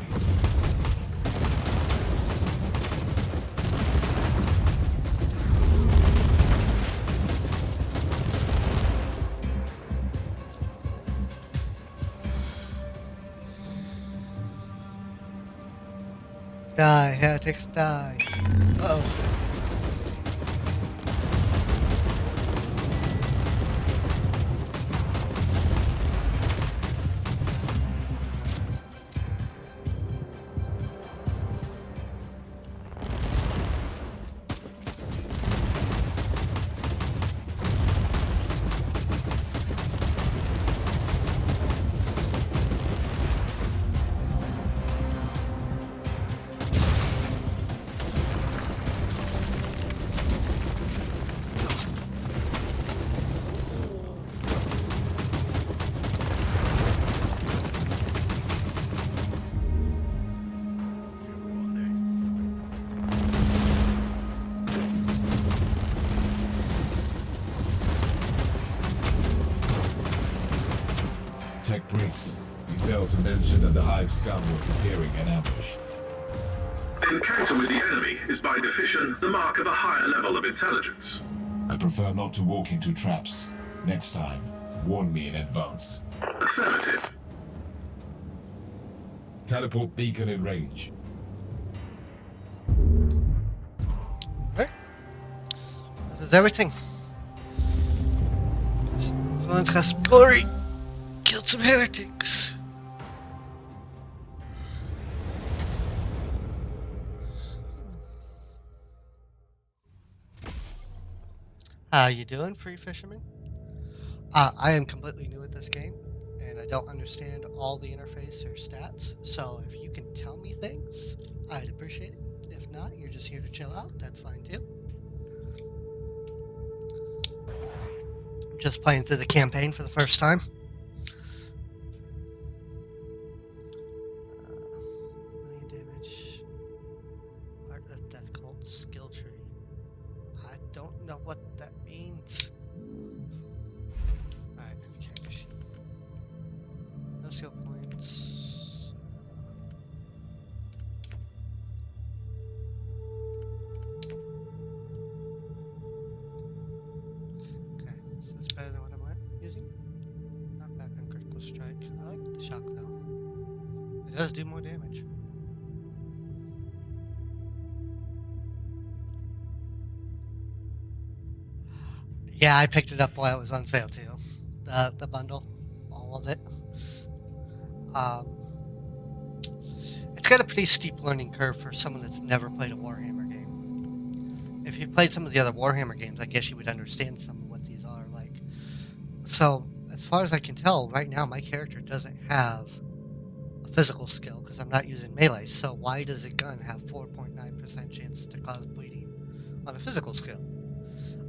Die, heretics, die. Uh-oh. Tech Priest, you failed to mention that the Hive scum were preparing an ambush. Encounter with the enemy is by definition the mark of a higher level of intelligence. I prefer not to walk into traps. Next time, warn me in advance. Affirmative. Teleport beacon in range. Alright. That is everything. Everyone's got some glory. Killed some heretics. How you doing, free fisherman? I am completely new at this game, and I don't understand all the interface or stats, so if you can tell me things, I'd appreciate it. If not, you're just here to chill out, that's fine too. I'm just playing through the campaign for the first time. Million damage. Art of Death Cult skill tree. I don't know what that means. Alright, character sheet. No skill points. Okay, this is better than what I'm using. Not bad on critical strike. I like the shock though. It does do more damage. Yeah, I picked it up while it was on sale too. The bundle, all of it. It's got a pretty steep learning curve for someone that's never played a Warhammer game. If you played some of the other Warhammer games, I guess you would understand some of what these are like. So, as far as I can tell, right now my character doesn't have a physical skill because I'm not using melee. So why does a gun have 4.9% chance to cause bleeding on a physical skill?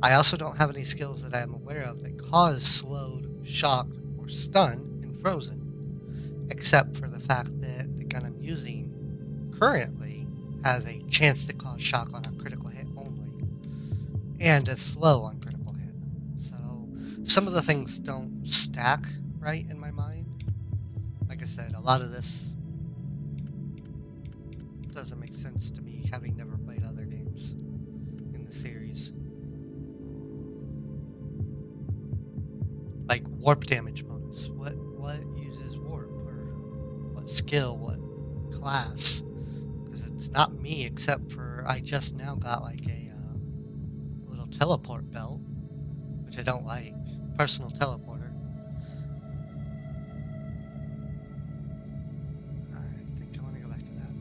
I also don't have any skills that I am aware of that cause slowed, shocked, or stunned and frozen, except for the fact that the gun I'm using currently has a chance to cause shock on a critical hit only, and is slow on critical hit. So some of the things don't stack right in my mind. Like I said, a lot of this doesn't make sense to me, having never played other games in the series. Like warp damage bonus. What uses warp, or what skill, what class? Because it's not me, except for I just now got like a little teleport belt, which I don't like. Personal teleporter. I think I want to go back to that.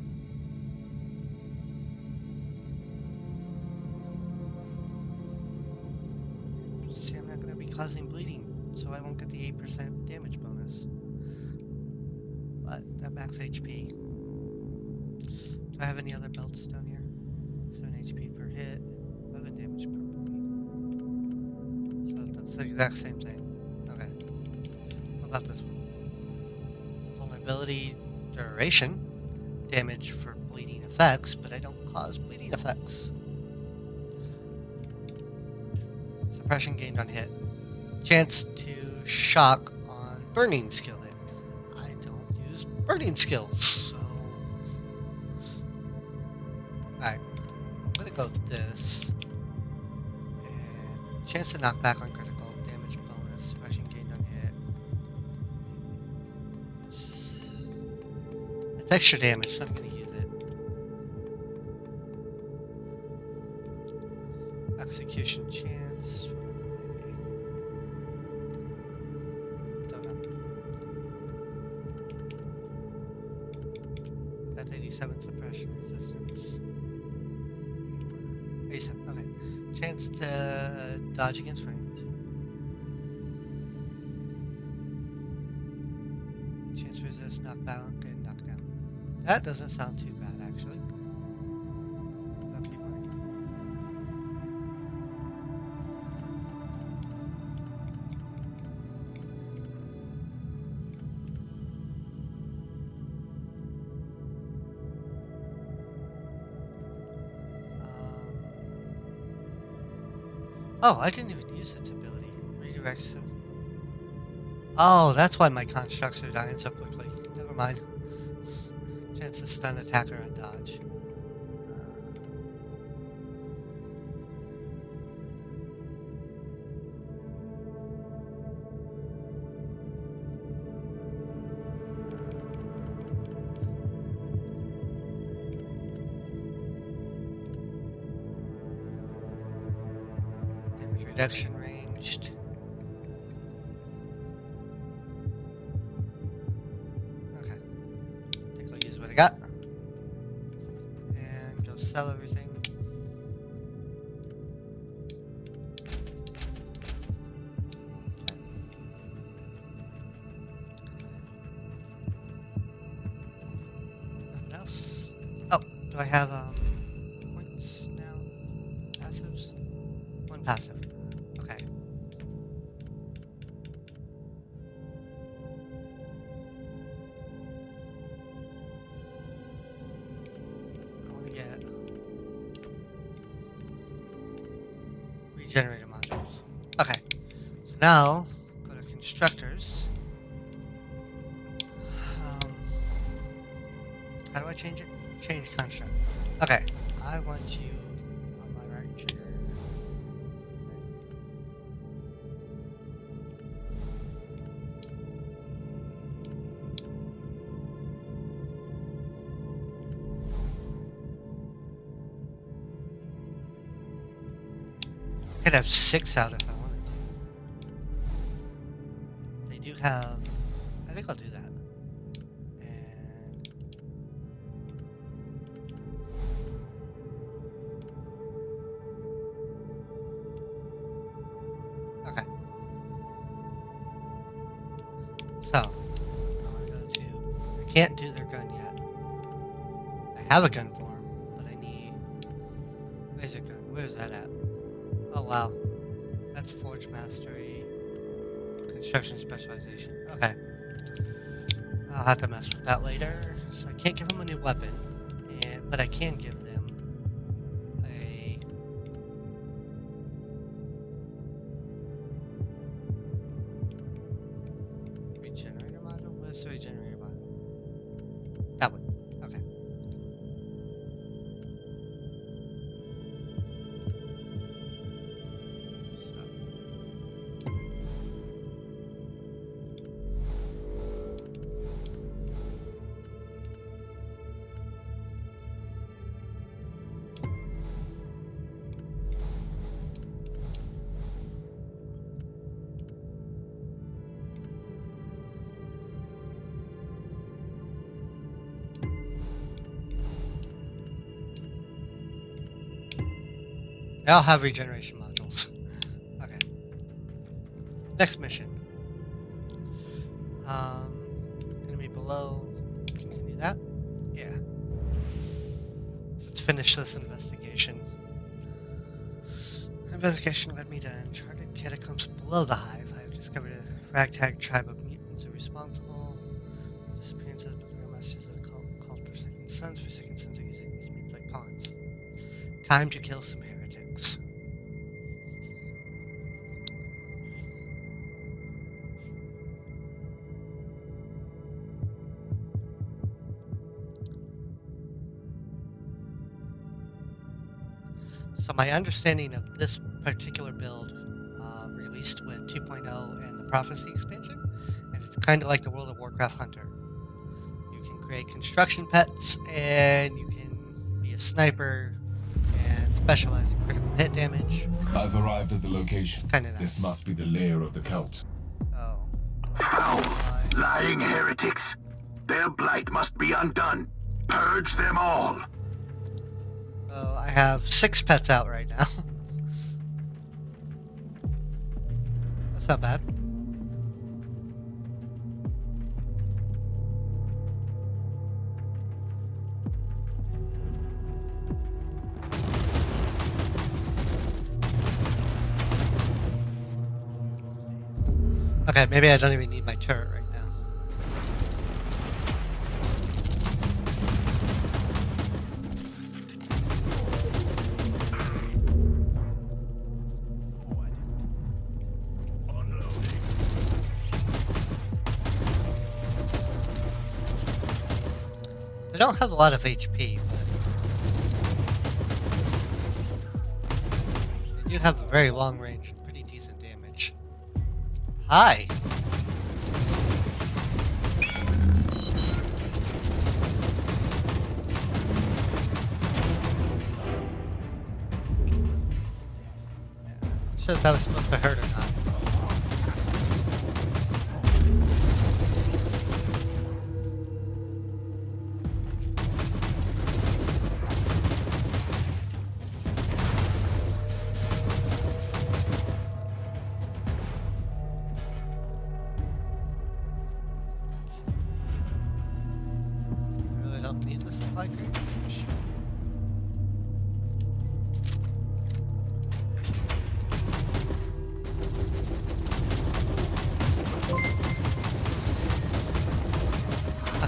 See, I'm not going to be causing bleeding, so I won't get the 8% damage bonus. But that max HP. Do I have any other belts down here? 7 HP per hit, 11 damage per bleed. So that's the exact same thing. Okay. What about this one? Vulnerability duration. Damage for bleeding effects, but I don't cause bleeding effects. Suppression gained on hit. Chance to shock on burning skill hit. I don't use burning skills, so... Alright, I'm gonna go this. And chance to knock back on critical, damage bonus, suppression gained on hit. It's extra damage, so I'm gonna use it. Execution chance. Don't know. That's 87 suppression resistance. 87, okay. Chance to dodge against range. Chance to resist knockback and knockdown. That doesn't sound too bad, actually. I'll keep going. Oh, I didn't even use its ability. Redirects to... Oh, that's why my constructs are dying so quickly. Never mind. Chance to stun attacker and dodge. Damage reduction ranged. Okay. Think I'll use what I got. And go sell everything. Nothing else. Oh, do I have points now? Passives? One passive. Okay. I want to get regenerator modules. Okay. So now go to constructors. How do I change it? Change construct. Okay. I want you on my right trigger. I could have 6 out if I wanted to. They do have. I think I'll do that. And okay. So I want to go to. I can't do their gun yet. I have a gun for them, but I need. Where's their gun? Where's that at? Oh wow, that's Forge Mastery, Construction Specialization. Okay, I'll have to mess with that later. So I can't give them a new weapon, but I can give them a regenerator module. Where's the regenerator module? That one. Okay. They all have regeneration modules. Okay. Next mission. Enemy below. Continue that. Yeah. Let's finish this investigation. Investigation led me to uncharted catacombs below the hive. I have discovered a ragtag tribe of mutants are responsible for disappearances, but the real masters of the cult called Forsaken Sons. Forsaken Sons are using these mutants like pawns. Time to kill some heretics. So my understanding of this particular build released with 2.0 and the Prophecy expansion, and it's kind of like the World of Warcraft Hunter. You can create construction pets, and you can be a sniper and specialize in critical hit damage. I've arrived at the location. Kinda nice. This must be the lair of the cult. Oh. Foul, lying heretics. Their blight must be undone. Purge them all. Oh, I have 6 pets out right now. That's not bad. Okay, maybe I don't even need my turret right now. They don't have a lot of HP, but they do have a very long range and pretty decent damage. Hi! Not sure if that was supposed to hurt or not.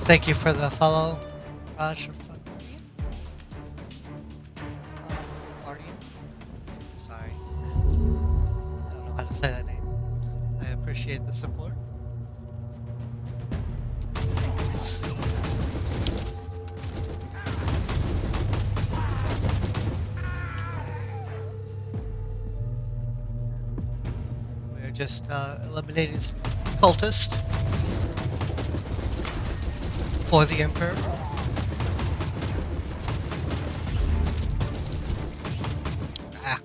Thank you for the follow, Raj. Guardian? Sorry. I don't know how to say that name. I appreciate the support. We're just eliminating cultists for the Emperor. Ah.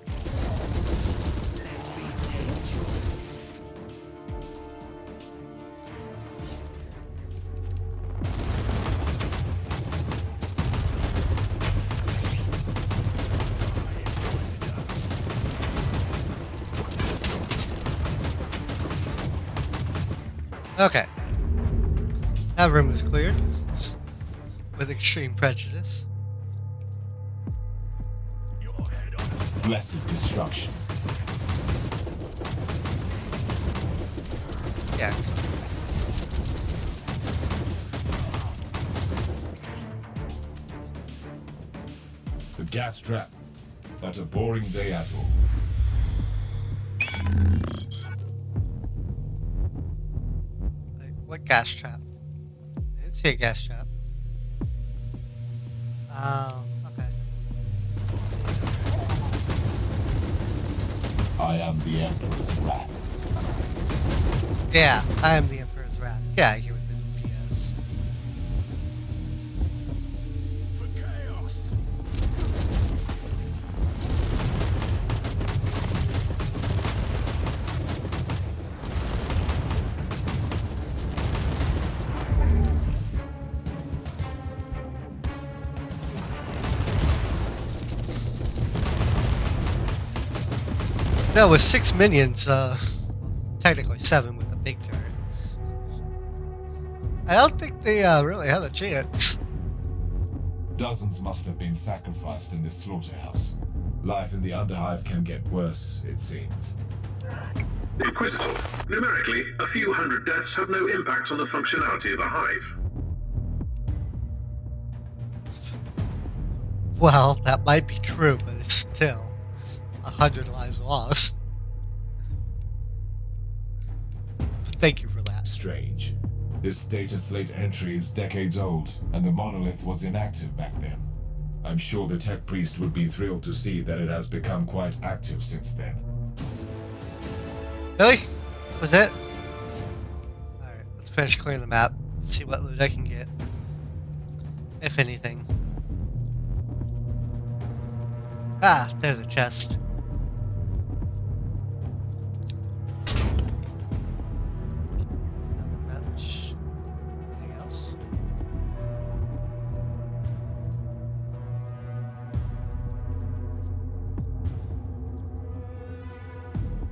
Okay. That room is cleared. With extreme prejudice. Blessed destruction. Yeah. The gas trap. Not a boring day at all. Like, what gas trap? I didn't see a gas trap. Okay. I am the Emperor's wrath. Yeah, I am the Emperor's wrath. Yeah, you would be the PS. For chaos. No, with 6 minions, technically 7 with the big turret. I don't think they really have a chance. Dozens must have been sacrificed in this slaughterhouse. Life in the Underhive can get worse, it seems. Iquisitor. Numerically, a few hundred deaths have no impact on the functionality of a hive. Well, that might be true, but it's still 100 lives lost. Thank you for that. Strange. This data slate entry is decades old, and the monolith was inactive back then. I'm sure the tech priest would be thrilled to see that it has become quite active since then. Really? Was it? Alright, let's finish clearing the map. See what loot I can get. If anything. Ah, there's a chest. Nothing much. Anything else?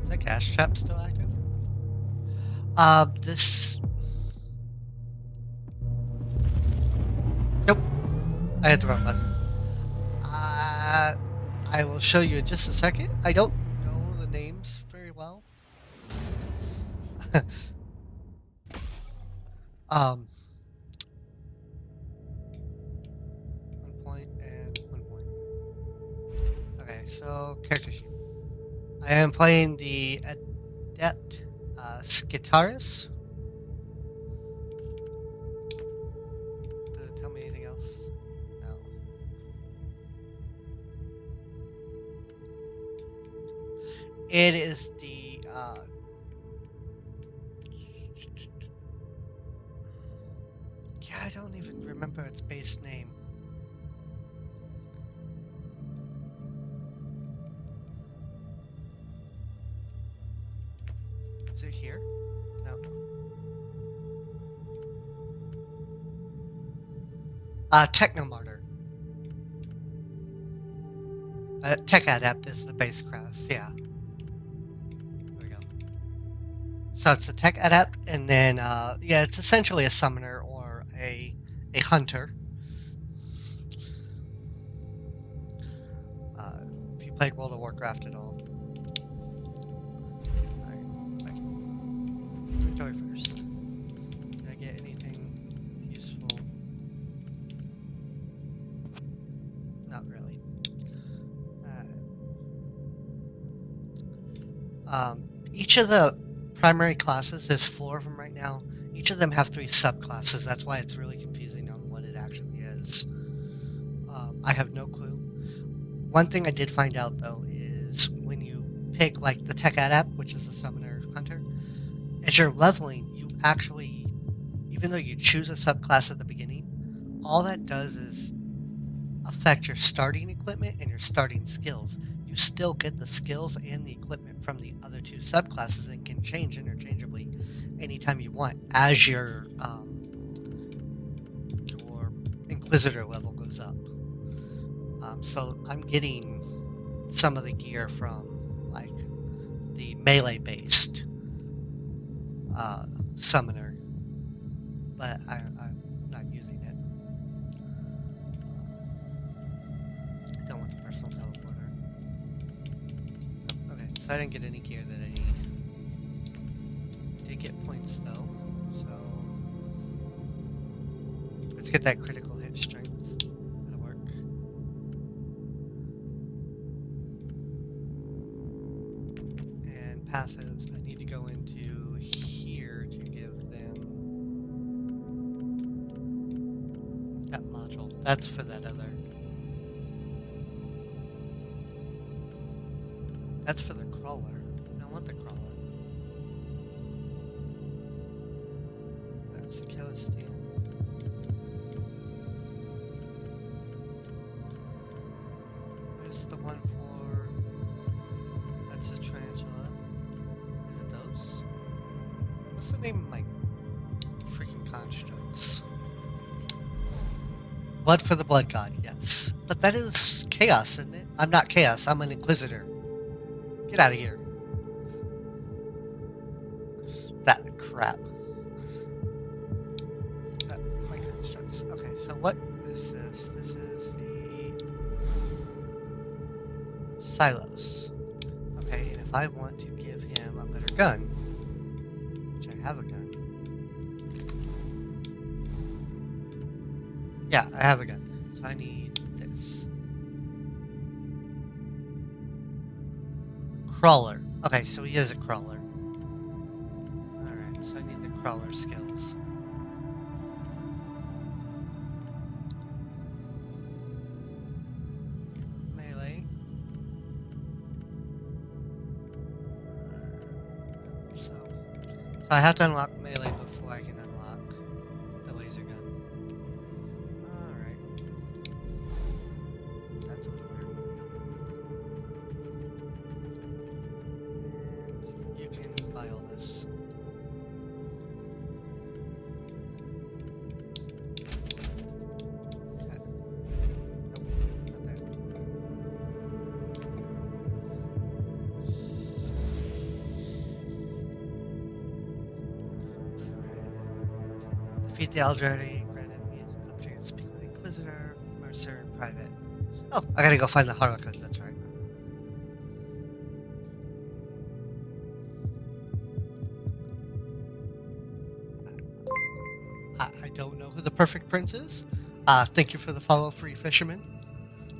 Is that gas trap still active? This... Nope. I hit the wrong button. I will show you in just a second. I don't know the names very well. One point and 1 point. Okay, so character sheet. I am playing the Adept Skitaris. Does it tell me anything else? It is the yeah, I don't even remember its base name. Is it here? No. Techno Martyr. Tech Adept is the base class, yeah. There we go. So it's the Tech Adept, and then, yeah, it's essentially a summoner or a hunter. If you played World of Warcraft at all. Alright, back. Inventory first. Did I get anything useful? Not really. Each of the primary classes, there's 4 of them right now. Each of them have 3 subclasses. That's why it's really confusing on what it actually is. I have no clue. One thing I did find out, though, is when you pick, like, the Tech Adept, which is the Summoner Hunter, as you're leveling, you actually, even though you choose a subclass at the beginning, all that does is affect your starting equipment and your starting skills. You still get the skills and the equipment from the other 2 subclasses and can change interchangeably anytime you want as your Inquisitor level goes up. So I'm getting some of the gear from like the melee based summoner, but I'm not using it. I don't want the personal teleporter. Okay, so I didn't get any gear that I need. Did get points though, so let's get that critical hit strength. That'll work. And passives, I need to go into here to give them that module. That's for that other. That's for the crawler. I don't want the crawler. That's the Celestian. Where's the one for... That's a tarantula. Is it those? What's the name of my freaking constructs? Blood for the Blood God, yes. But that is Chaos, isn't it? I'm not Chaos, I'm an Inquisitor. Get out of here. That crap. My constructs. Okay, so what is this? This is the silos. Okay, and if I want to give him a better gun, which I have a gun. Yeah, I have a gun. So I need this. Crawler. Okay, so he is a crawler. Alright, so I need the crawler skills. Melee. So I have to unlock melee before I can unlock the laser gun. Alright. That's a little weird. And you can buy all this. Okay. Nope, not that. Defeat the Aldradi, granted me an opportunity to speak with the Inquisitor, Mercer, in private. Oh, I gotta go find the Harlequin, that's right. I don't know who the perfect prince is. Thank you for the follow, Free Fisherman.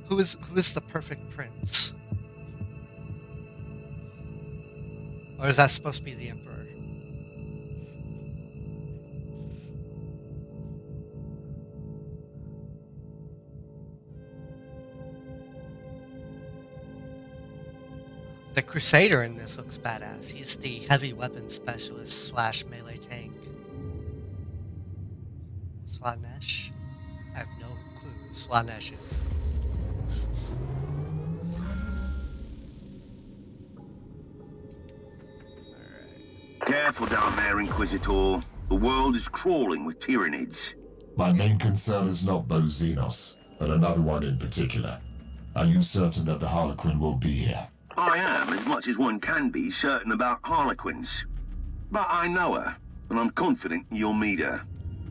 Who is the perfect prince? Or is that supposed to be the Emperor? The Crusader in this looks badass. He's the heavy weapon specialist / melee tank. Swanesh? I have no clue who Swanesh is. Careful down there, Inquisitor. The world is crawling with Tyranids. My main concern is not both Xenos, but another one in particular. Are you certain that the Harlequin will be here? I am, as much as one can be, certain about Harlequins. But I know her, and I'm confident you'll meet her.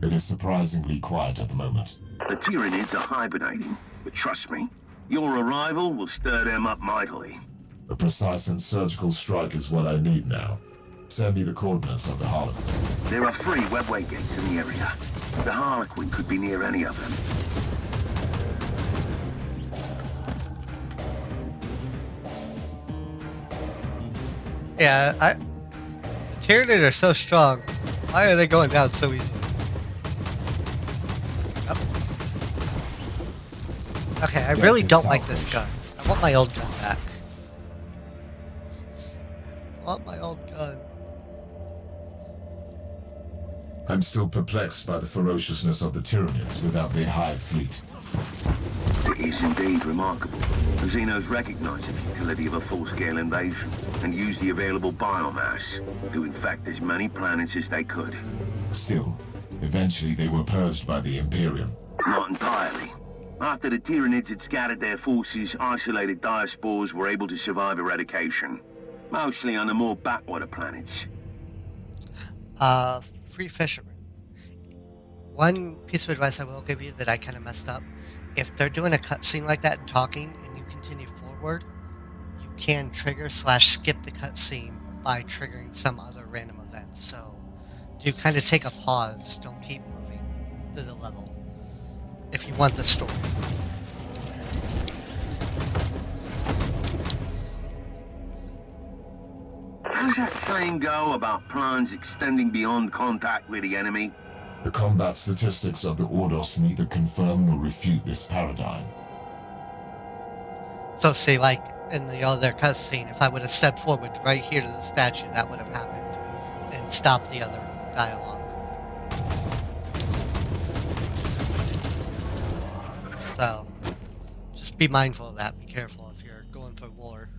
It is surprisingly quiet at the moment. The Tyranids are hibernating, but trust me, your arrival will stir them up mightily. A precise and surgical strike is what I need now. Send me the coordinates of the Harlequin. There are 3 webway gates in the area. The Harlequin could be near any of them. Yeah, the Tyranids are so strong. Why are they going down so easy? Oh. Okay, I really don't like this gun. I want my old gun back. I want my old gun. I'm still perplexed by the ferociousness of the Tyranids without their hive fleet. It is indeed remarkable. The Xenos recognize the futility of a full-scale invasion and use the available biomass to infect as many planets as they could. Still, eventually they were purged by the Imperium. Not entirely. After the Tyranids had scattered their forces, isolated diaspores were able to survive eradication. Mostly on the more backwater planets. Free fisherman. One piece of advice I will give you that I kind of messed up. If they're doing a cutscene like that and talking, and you continue forward, you can trigger / skip the cutscene by triggering some other random event. So, do kind of take a pause. Don't keep moving through the level if you want the story. How's that saying go about plans extending beyond contact with the enemy? The combat statistics of the Ordos neither confirm nor refute this paradigm. So, see, like in the other cutscene, if I would have stepped forward right here to the statue, that would have happened and stopped the other dialogue. So, just be mindful of that. Be careful if you're going for war.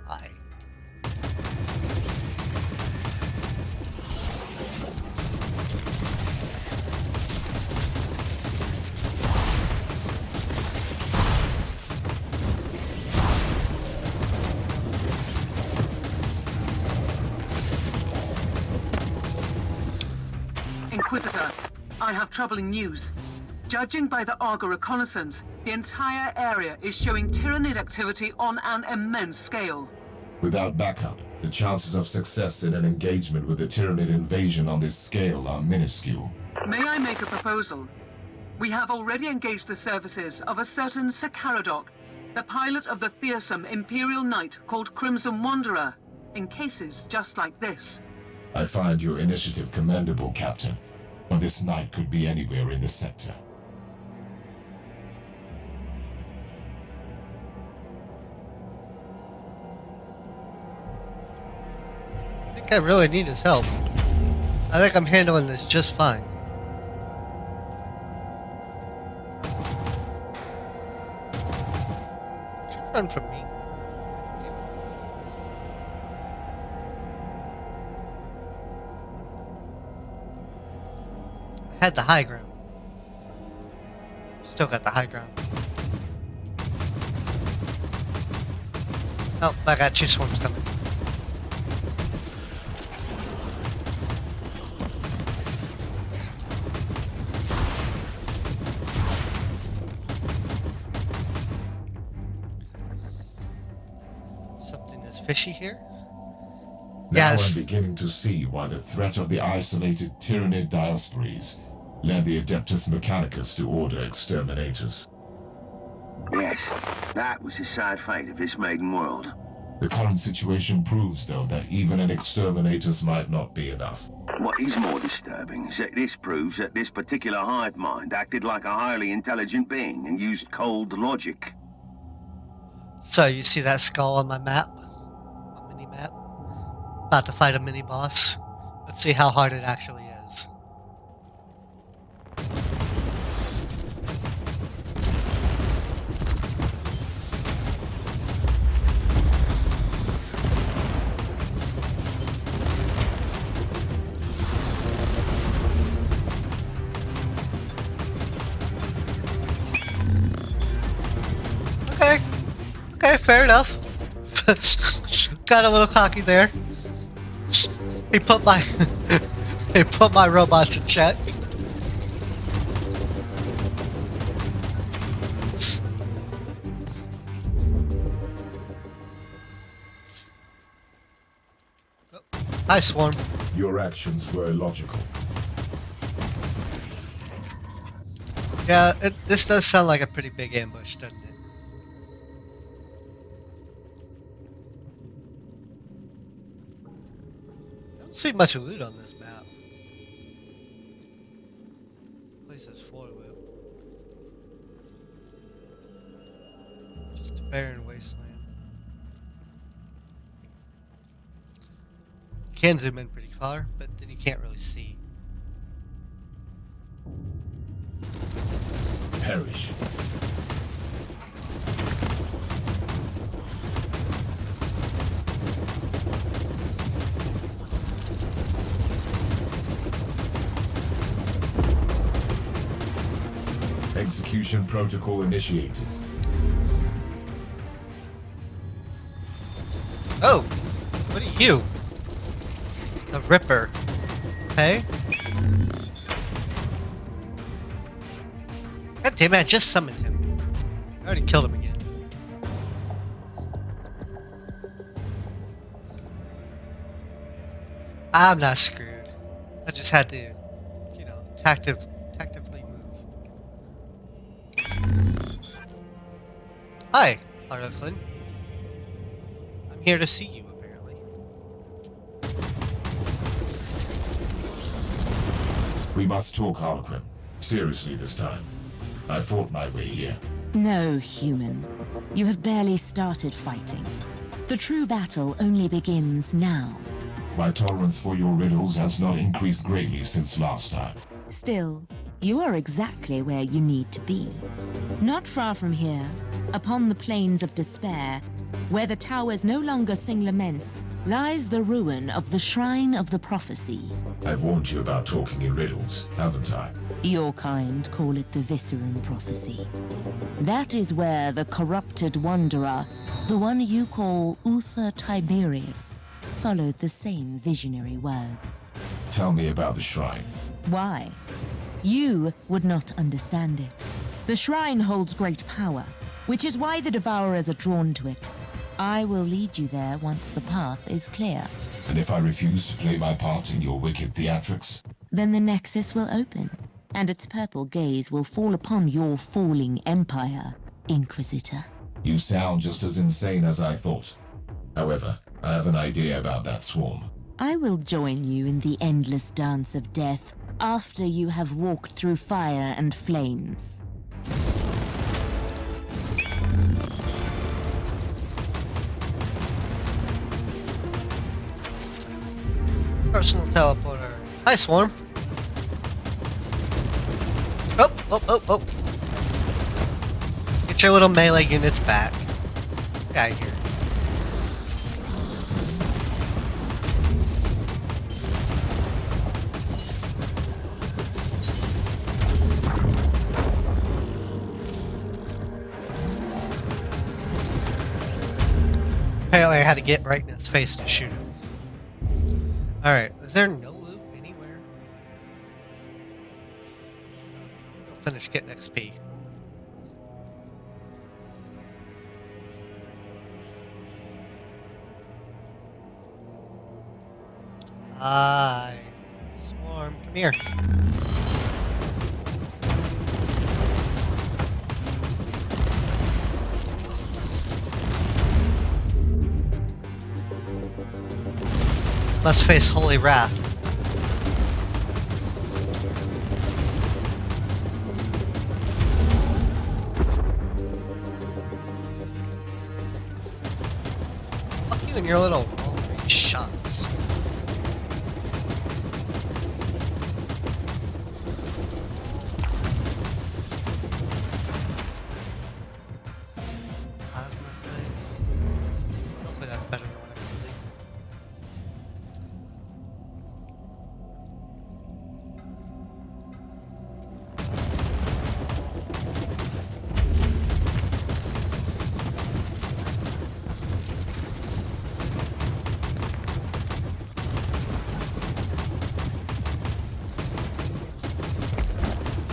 Hi. Inquisitor, I have troubling news. Judging by the Argo reconnaissance, the entire area is showing Tyranid activity on an immense scale. Without backup, the chances of success in an engagement with a Tyranid invasion on this scale are minuscule. May I make a proposal? We have already engaged the services of a certain Sakaradok, the pilot of the fearsome Imperial Knight called Crimson Wanderer, in cases just like this. I find your initiative commendable, Captain, but this knight could be anywhere in the sector. I think I really need his help. I think I'm handling this just fine. Don't you run from me. I had the high ground. Still got the high ground. Oh, I got 2 swarms coming. Something is fishy here. Now Yes. I'm beginning to see why the threat of the isolated Tyranid diaspores led the Adeptus Mechanicus to order exterminators. Yes, that was the sad fate of this maiden world. The current situation proves, though, that even an exterminators might not be enough. What is more disturbing is that this proves that this particular hive mind acted like a highly intelligent being and used cold logic. So you see that skull on my map? My mini map? About to fight a mini boss. Let's see how hard it actually is. Okay, fair enough. Got a little cocky there. He put my he put my robot to check. Hi, Swarm. Your actions were illogical. Yeah, this does sound like a pretty big ambush, doesn't it? Don't see much loot on this map. Place is full of loot. Just a barren wasteland. You can zoom in pretty far, but then you can't really see. Perish. Execution protocol initiated. Oh! What are you? The Ripper. Hey? God damn it, I just summoned him. I already killed him again. I'm not screwed. I just had to, you know, tactically move. Hi, Harlequin. I'm here to see you, apparently. We must talk, Harlequin. Seriously this time. I fought my way here. No, human. You have barely started fighting. The true battle only begins now. My tolerance for your riddles has not increased greatly since last time. Still, you are exactly where you need to be. Not far from here, upon the plains of despair, where the towers no longer sing laments, lies the ruin of the Shrine of the Prophecy. I've warned you about talking in riddles, haven't I? Your kind call it the Viscerum Prophecy. That is where the corrupted wanderer, the one you call Uther Tiberius, followed the same visionary words. Tell me about the shrine. Why? You would not understand it. The shrine holds great power, which is why the Devourers are drawn to it. I will lead you there once the path is clear. And if I refuse to play my part in your wicked theatrics? Then the Nexus will open, and its purple gaze will fall upon your falling empire, Inquisitor. You sound just as insane as I thought. However, I have an idea about that swarm. I will join you in the endless dance of death after you have walked through fire and flames. Personal teleporter. Hi, Swarm. Oh. Get your little melee units back. Get out of here. Apparently I had to get right in his face to shoot him. Alright, is there no loot anywhere? Go finish getting XP. Hi. Swarm, come here. Must face holy wrath. You and your little long-range shots. Plasma thing. Hopefully that's better than what I'm using.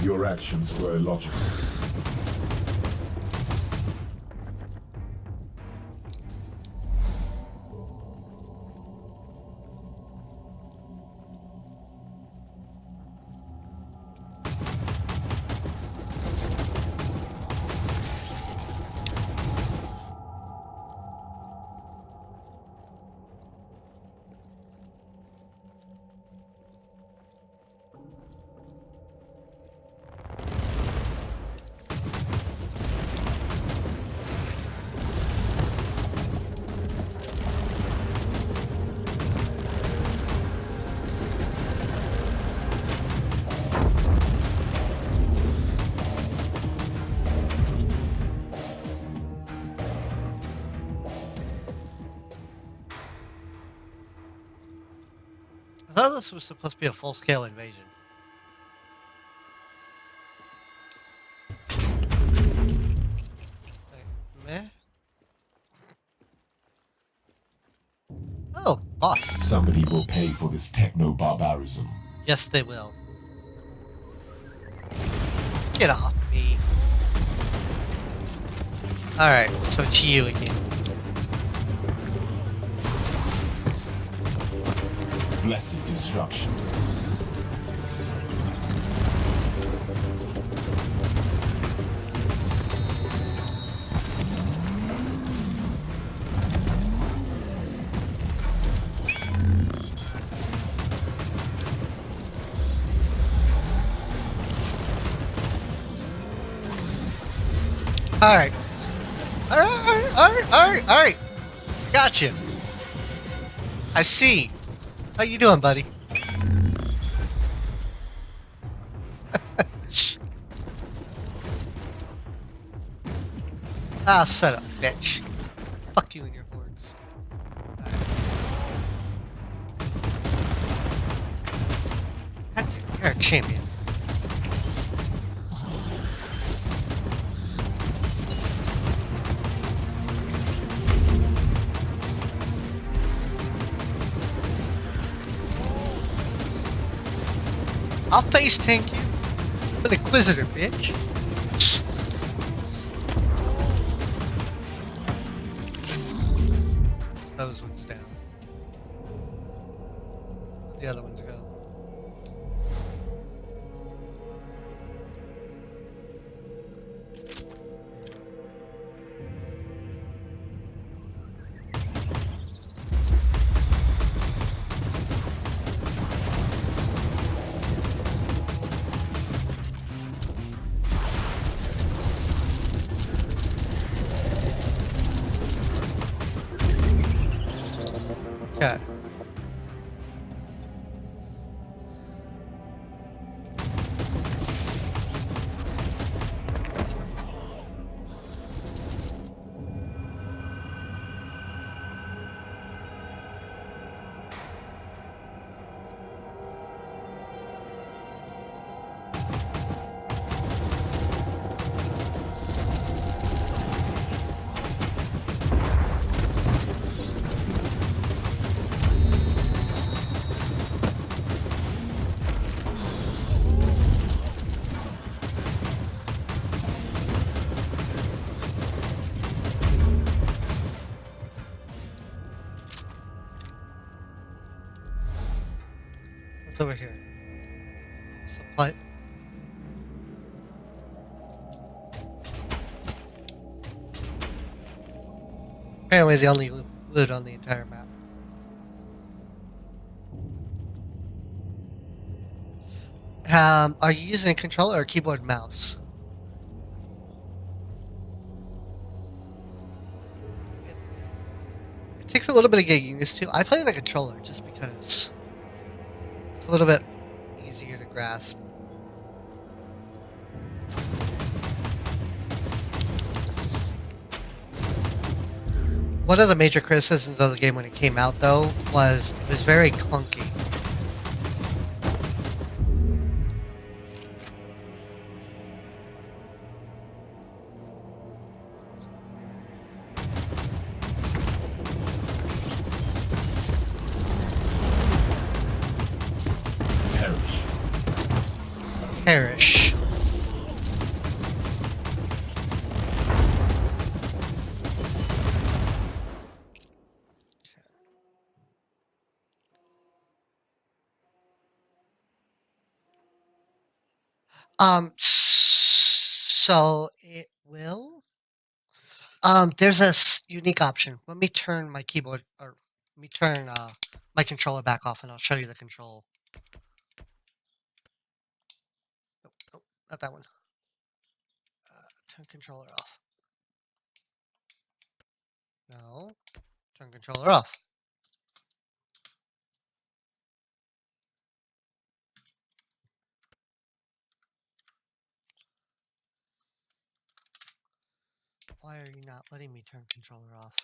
Your actions were illogical. I thought this was supposed to be a full-scale invasion. Like, meh? Oh, boss. Somebody will pay for this techno-barbarism. Yes, they will. Get off me. Alright, so it's you again. Blessed destruction. Alright. Alright. I got you. I see. How you doing, buddy? Ah, set up, bitch. Fuck you and your hordes. Right. You're a champion. I'll face tank you. I'm an Iquisitor, bitch. Those ones down. The other ones go. Okay. What's over here? Supply. Apparently the only loot on the entire map. Are you using a controller or keyboard and mouse? takes a little bit of getting used to. I play the controller just because it's a little bit easier to grasp. One of the major criticisms of the game when it came out, though, was it was very clunky. Perish. So it will. There's a unique option. Let me turn my keyboard, or let me turn my controller back off, and I'll show you the control. Oh, not that one. Turn controller off. No. Turn controller off. Why are you not letting me turn controller off?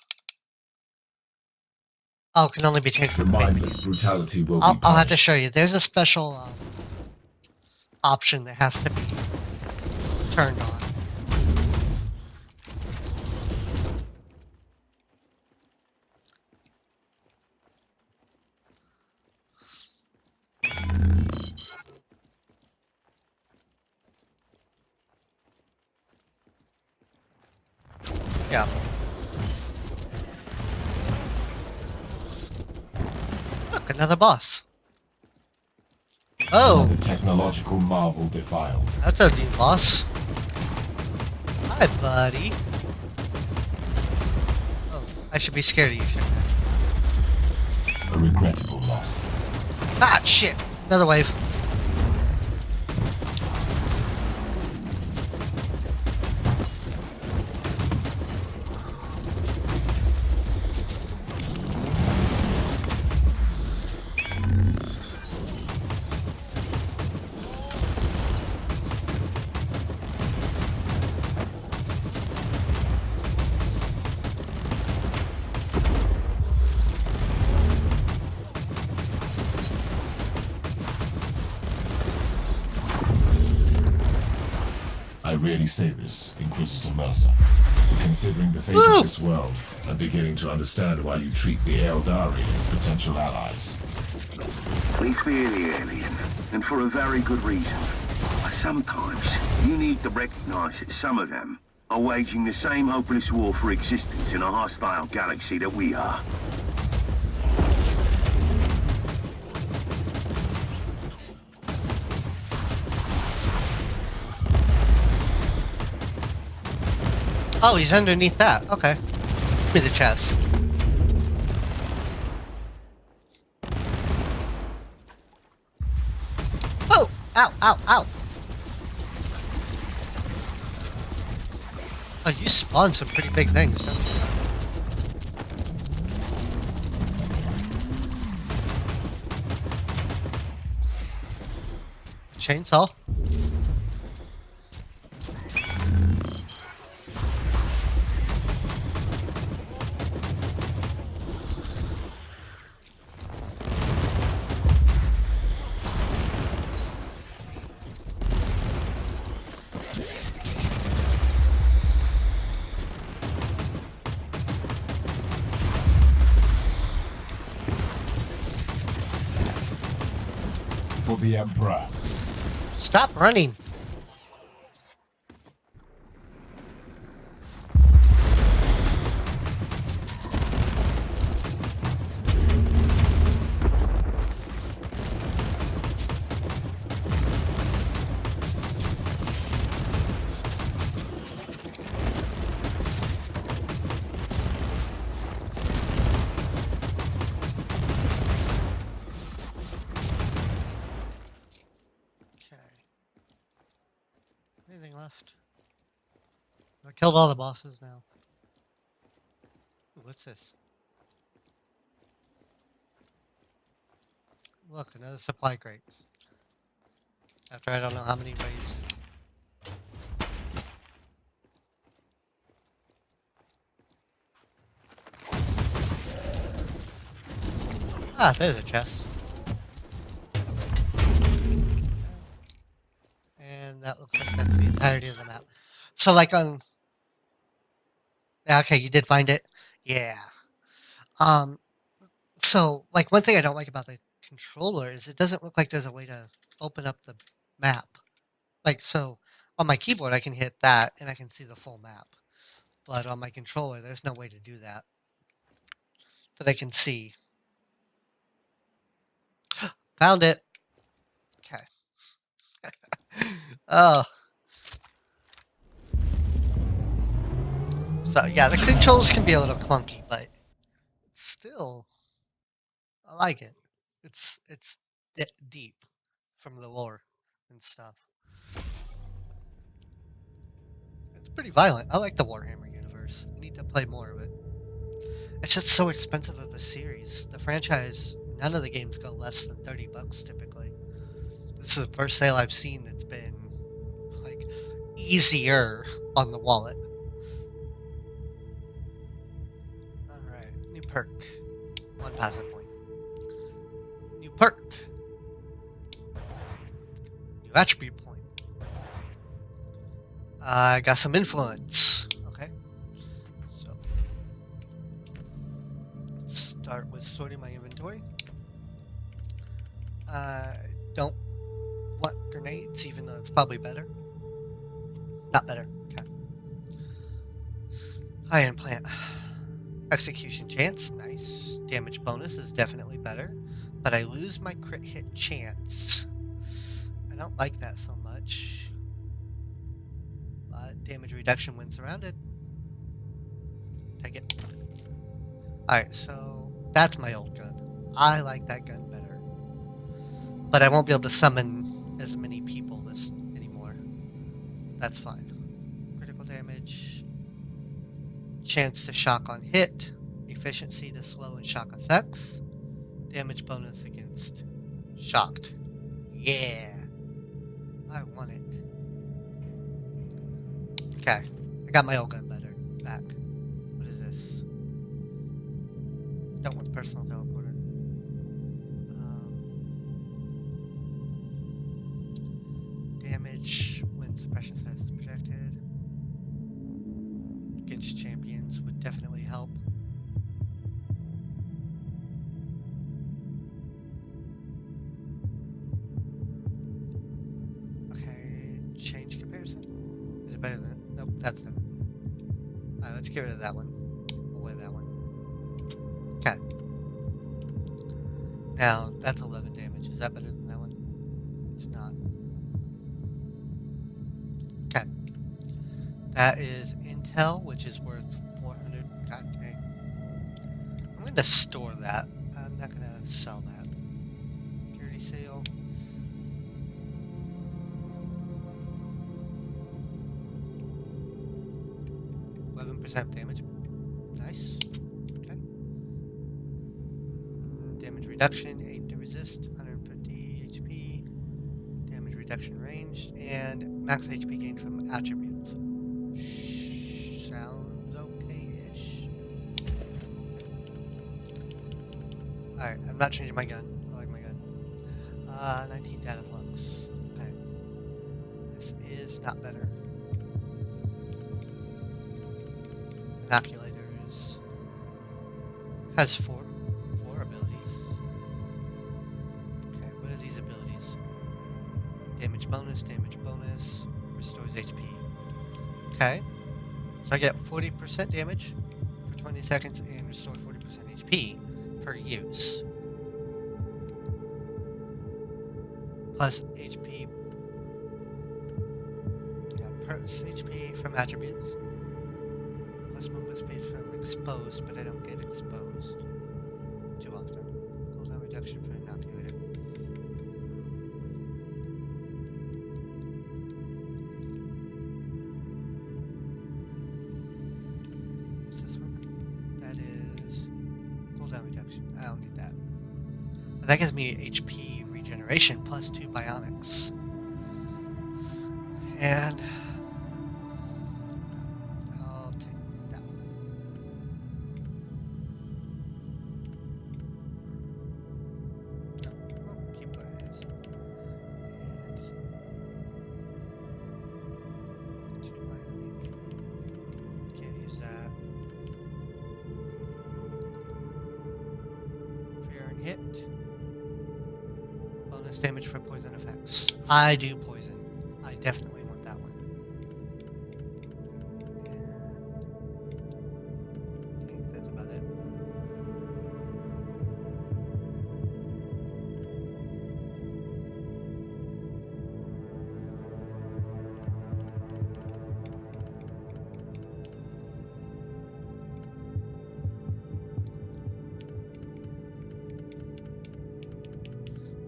Oh, it can only be changed The from the main mindless menu. brutality will be I'll have to punished. show you. There's a special option that has to be turned on. Yeah. Look, another boss. Oh, Another technological marvel defiled. that's a new boss. Hi, buddy. Oh, I should be scared of you, shouldn't I? A regrettable loss. Ah, shit! Another wave. I rarely say this, Inquisitor Mercer. But considering the fate of this world, I'm beginning to understand why you treat the Eldari as potential allies. We fear the alien, and for a very good reason. But sometimes, you need to recognize that some of them are waging the same hopeless war for existence in a hostile galaxy that we are. Oh, he's underneath that. Okay. Give me the chest. Oh! Ow, ow, ow! Oh, you spawn some pretty big things, don't you? Chainsaw? For the Emperor. Stop running! Anything left? I killed all the bosses now. Ooh, what's this? Look, another supply crate. After I don't know how many waves. Ah, there's a chest. And that looks like that's the entirety of the map. So like on... Yeah, okay, you did find it? Yeah. So, like, one thing I don't like about the controller is it doesn't look like there's a way to open up the map. Like, so on my keyboard, I can hit that and I can see the full map. But on my controller, there's no way to do that. That I can see. Found it. Okay. Oh. So, yeah, the controls can be a little clunky, but still, I like it. It's deep from the lore and stuff. It's pretty violent. I like the Warhammer universe. I need to play more of it. It's just so expensive of a series. The franchise, none of the games go less than $30 typically. This is the first sale I've seen that's been like easier on the wallet. Alright, new perk. 1 passive point. New perk. New attribute point. I got some influence. Okay. So let's start with sorting my inventory. I don't want grenades, even though it's probably better. Not better. Okay. High-end plant. Execution chance. Nice. Damage bonus is definitely better. But I lose my crit hit chance. I don't like that so much. But damage reduction when surrounded. Take it. Alright, so that's my old gun. I like that gun better. But I won't be able to summon as many people anymore. That's fine. Critical damage. Chance to shock on hit. Efficiency to slow and shock effects. Damage bonus against shocked. Yeah. I want it. Okay. I got my old gun better. Back. What is this? Don't want personal teleporter. Damage when suppression status is projected. Against champions would definitely help. Okay, change comparison? Is it better than it? Nope, that's it. Alright, let's get rid of that one. We'll wear that one. Okay. Now, that's 11 damage. Is that better than that one? It's not. Okay. That is intel, which is worth 400. God dang. I'm going to store that. I'm not going to sell that. Purity seal. % damage. Nice. Okay. Damage reduction, 8 to resist, 150 HP. Damage reduction ranged, and max HP gained from attributes. Sounds okay-ish. Alright, I'm not changing my gun. I like my gun. 19 data flux. Okay. This is not better. Binoculators. Has four abilities. Okay, what are these abilities? Damage bonus, restores HP. Okay. So I get 40% damage for 20 seconds and restore 40% HP per use. Plus HP. Yeah, plus HP from attributes. Plus movement speed from exposed, but I don't get exposed too often. Cooldown reduction for inoculated. What's this one? That is cooldown reduction. I don't need that. That gives me HP regeneration plus 2 bionics. And I'll take that one. No, we'll keep what it is. And 2 bionic. Can't use that. Fear and hit. Bonus damage for poison effects. I do poison. I definitely want that one. And I think that's about it.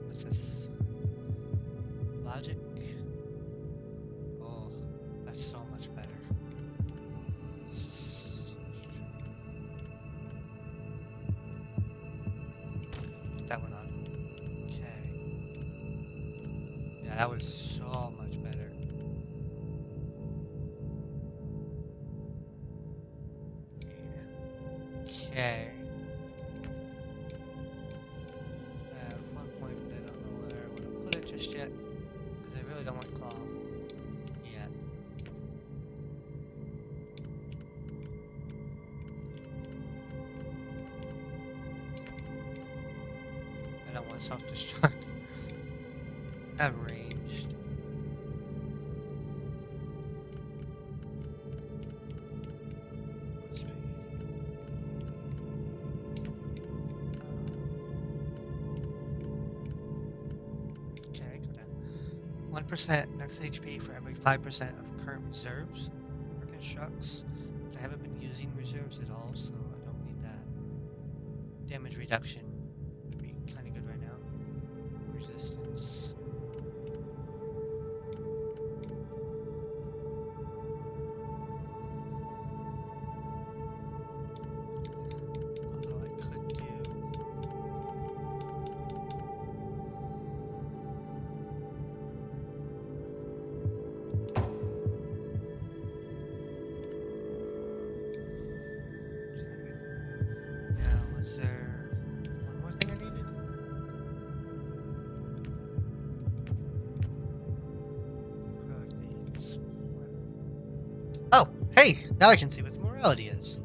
What's this? Logic. Oh, that's so much better. Put that one on. Okay. Yeah, that was so much better. Okay. I have 1 point, but I don't know where I want to put it just yet. Because I really don't want claw yet. I don't want self-destruct. I have ranged. Speed. Okay, go down. 1% max HP for every 5% of current reserves for constructs. I haven't been using reserves at all, so I don't need that. Damage reduction would be kind of good right now. Resistance. Although I could do. Now, was there one more thing I needed? Product needs. Oh, hey! Now I can see what the morality is.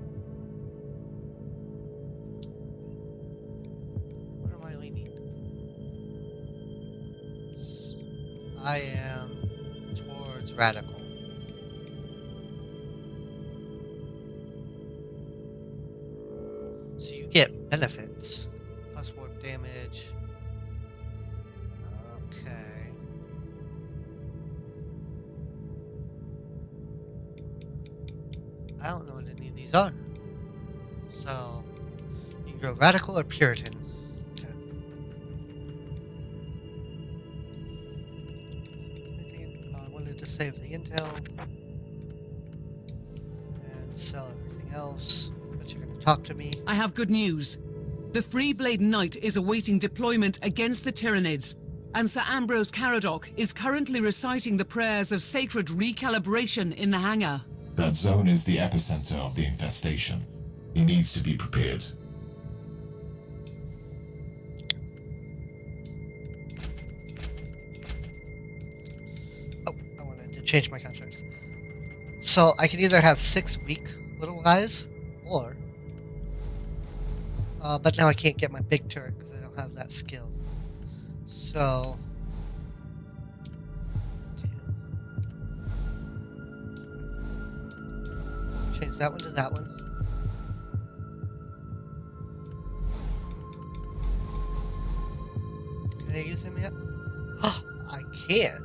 What am I leaning? I am towards radical. So you get benefits. Plus warp damage. Okay. I don't know what any of these are. So you can go radical or Puritan. Okay. I wanted to save the intel and sell everything else. But you're gonna talk to me. I have good news. The Freeblade Knight is awaiting deployment against the Tyranids, and Sir Ambrose Caradoc is currently reciting the prayers of sacred recalibration in the hangar. That zone is the epicenter of the infestation. He needs to be prepared. Oh, I wanted to change my contract. So I can either have 6 weak little guys, or but now I can't get my big turret because I don't have that skill. So change that one to that one. Can I use him yet? I can.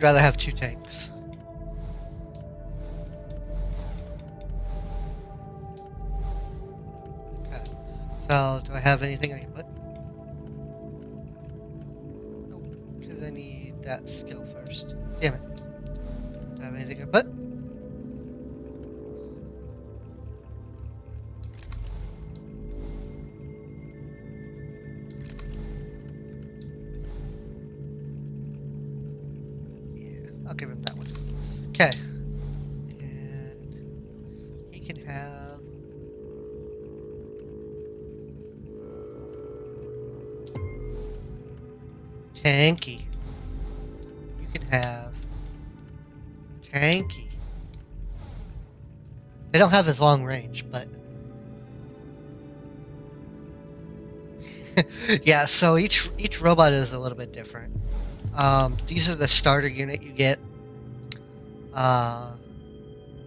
I'd rather have 2 tanks. Okay. So, do I have anything I can put? Nope, because I need that skill first. Damn it. Do I have anything I can put? I'll give him that one. Okay. And he can have... Tanky. You can have... Tanky. They don't have as long range, but... yeah, so each robot is a little bit different. These are the starter unit you get.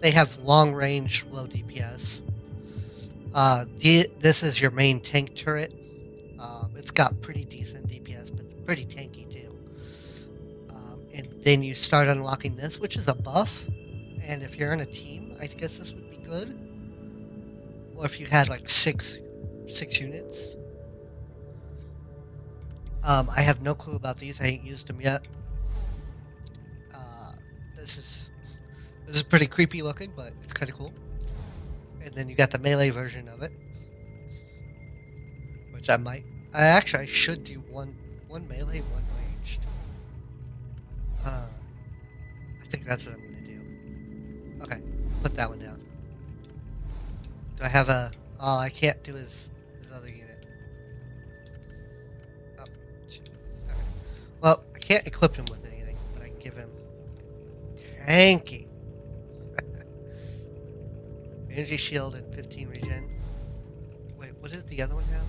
They have long range, low DPS. This is your main tank turret. It's got pretty decent DPS, but pretty tanky too. And then you start unlocking this, which is a buff. And if you're in a team, I guess this would be good. Or if you had like six units. I have no clue about these. I ain't used them yet. This is pretty creepy looking, but it's kind of cool. And then you got the melee version of it, which I should do one melee, one ranged. I think that's what I'm gonna do. Okay, put that one down. Do I have a? Oh, I can't do his other unit. Oh, shit. Okay. Well, I can't equip him with anything, but I can give him tanky. Energy shield and 15 regen. Wait, what did the other one have?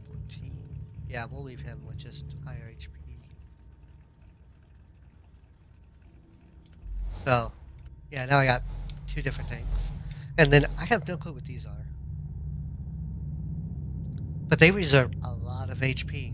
14. Yeah, we'll leave him with just higher HP. So, yeah, now I got 2 different tanks. And then I have no clue what these are. But they reserve a lot of HP.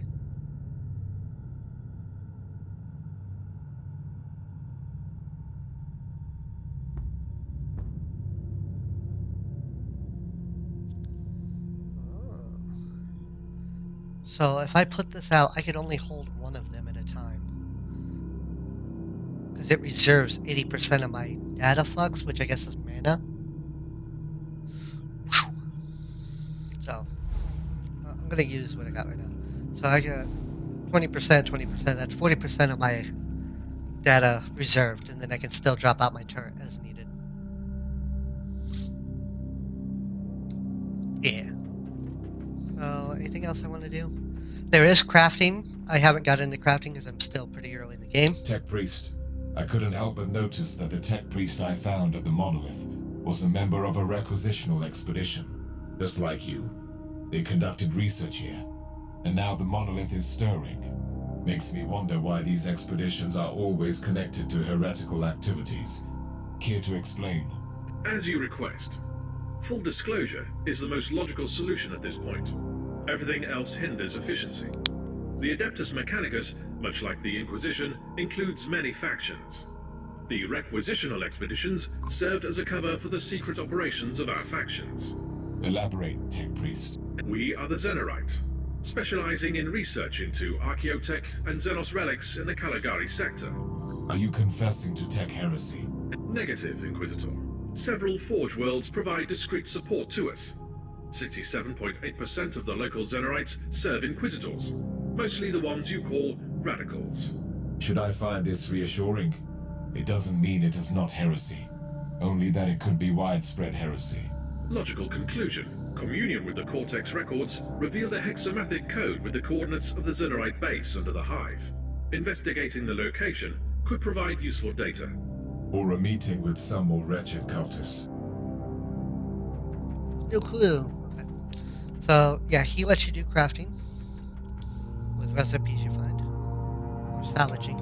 So if I put this out, I could only hold one of them at a time. Because it reserves 80% of my data flux, which I guess is mana. So, I'm going to use what I got right now. So I got 20%, that's 40% of my data reserved, and then I can still drop out my turret as needed. Yeah. So, anything else I want to do? There is crafting. I haven't got into crafting because I'm still pretty early in the game. Tech Priest. I couldn't help but notice that the Tech Priest I found at the Monolith was a member of a requisitional expedition. Just like you. They conducted research here, and now the Monolith is stirring. Makes me wonder why these expeditions are always connected to heretical activities. Care to explain? As you request. Full disclosure is the most logical solution at this point. Everything else hinders efficiency. The Adeptus Mechanicus, much like the Inquisition, includes many factions. The requisitional expeditions served as a cover for the secret operations of our factions. Elaborate, Tech Priest. We are the Zenorite, specializing in research into archaeotech and Xenos relics in the Caligari sector. Are you confessing to tech heresy? Negative, Inquisitor. Several Forge worlds provide discreet support to us. 67.8% of the local Xenorites serve Inquisitors, mostly the ones you call radicals. Should I find this reassuring? It doesn't mean it is not heresy, only that it could be widespread heresy. Logical conclusion. Communion with the Cortex records revealed a hexamathic code with the coordinates of the Xenorite base under the Hive. Investigating the location could provide useful data. Or a meeting with some more wretched cultists. No clue. Okay. So, yeah, he lets you do crafting with recipes you find, or salvaging.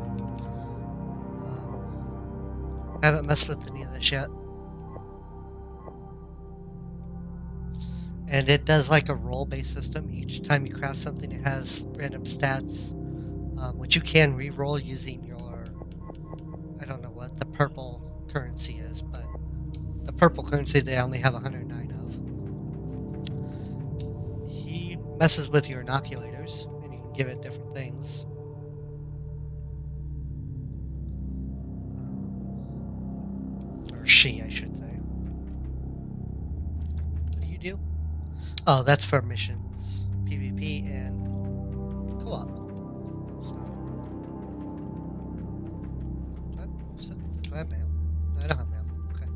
I haven't messed with any of this yet. And it does like a role-based system. Each time you craft something, it has random stats which you can re-roll using your, I don't know what the purple currency is, but the purple currency they only have 109 of. He messes with your inoculators, and you can give it different things. Or she, I should say. What do you do? Oh, that's for missions, PvP, and co-op. So, do I have mail? No, I don't have mail. Okay.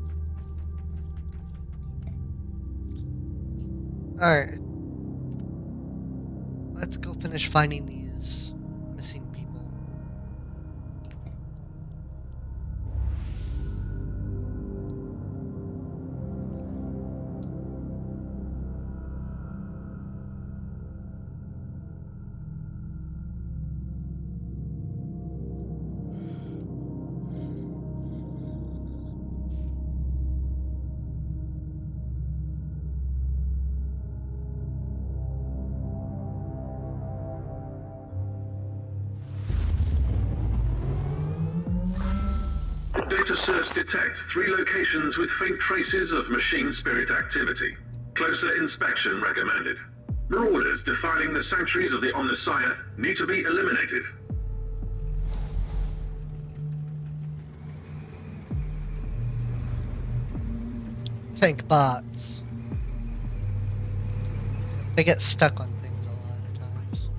Alright. Let's go finish finding these missing people. Data search detect 3 locations with faint traces of machine spirit activity. Closer inspection recommended. Marauders defiling the sanctuaries of the Omnissiah need to be eliminated. Tank bots. They get stuck on things a lot of times.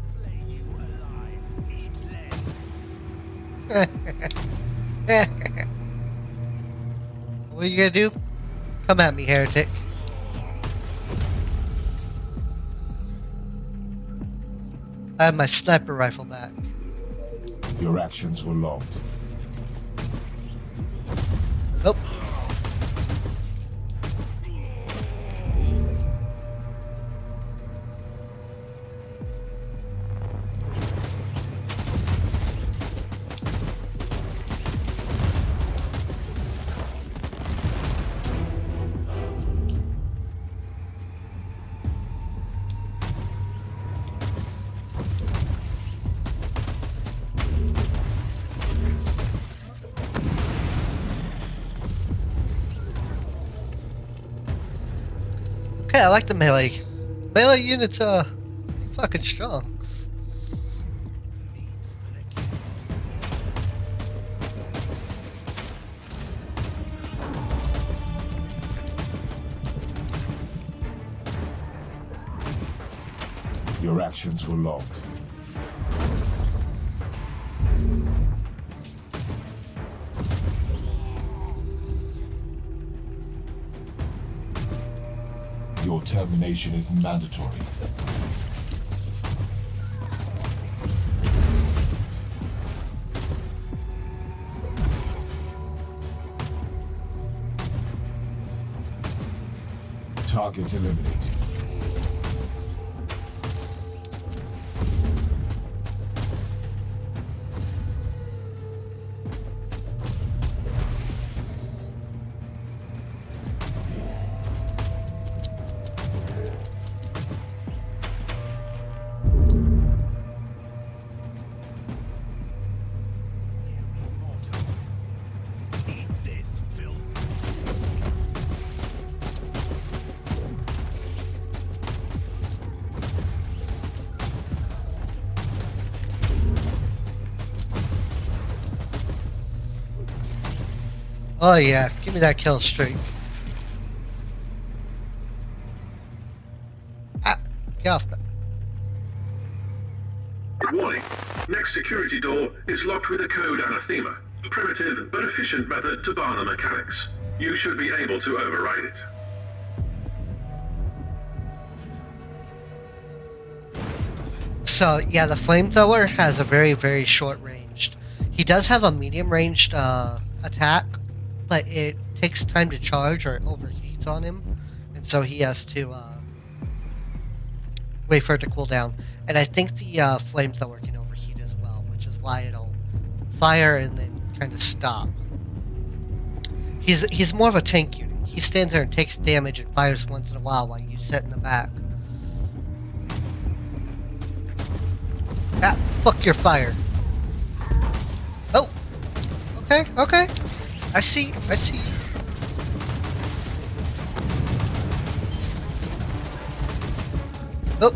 What are you gonna do? Come at me, heretic. I have my sniper rifle back. Your actions were logged. Oh. Okay, I like the melee. Melee units are pretty fucking strong. Your actions were logged. Your termination is mandatory. Target eliminated. Oh yeah, give me that kill streak. Ah, get off that. Warning. Next security door is locked with a code anathema. A primitive but efficient method to bar the mechanics. You should be able to override it. So yeah, the flamethrower has a very, very short ranged. He does have a medium ranged attack, but it takes time to charge or it overheats on him, and so he has to wait for it to cool down. And I think the flamethrower can overheat as well, which is why it'll fire and then kind of stop. He's more of a tank unit. He stands there and takes damage and fires once in a while you sit in the back. Ah, fuck your fire. Okay, okay. I see. Oh.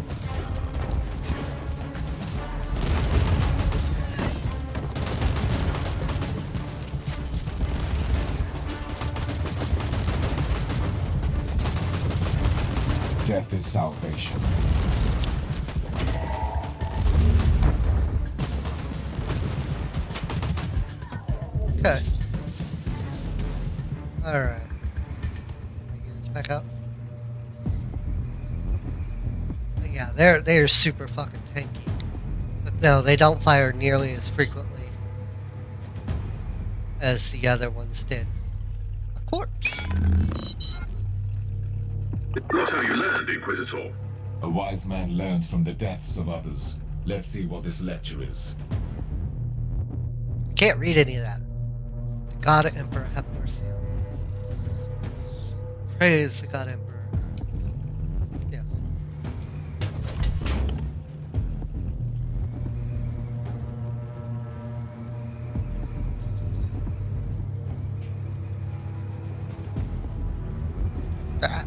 Death is salvation. Okay. Alright. Units back up. But yeah, they're super fucking tanky. But no, they don't fire nearly as frequently as the other ones did. A corpse. Not how you learned, Inquisitor. A wise man learns from the deaths of others. Let's see what this lecture is. I can't read any of that. The God Emperor have mercy on me. Praise the God Emperor. Yeah. Ah.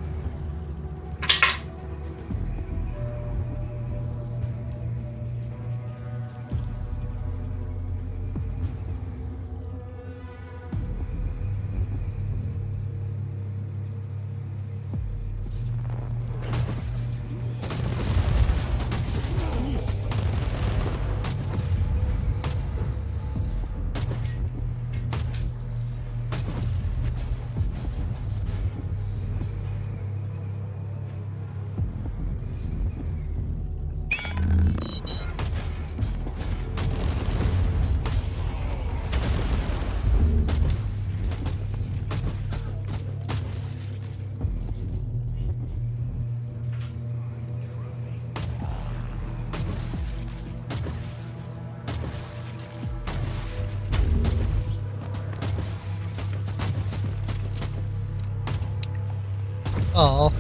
Oh.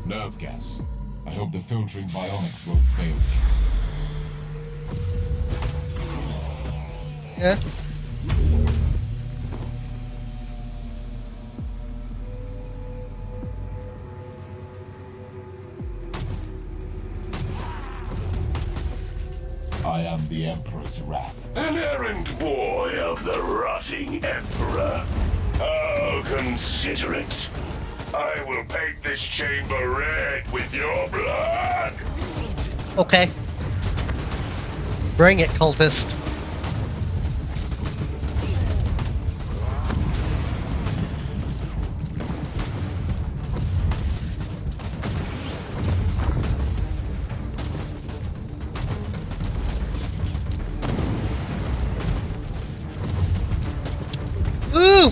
Nerve gas. I hope the filtering bionics won't fail me. Yeah. I am the Emperor's wrath. An errant boy of the rotting Emperor. How considerate. I will paint this chamber red with your blood. Okay. Bring it, cultist. Woo!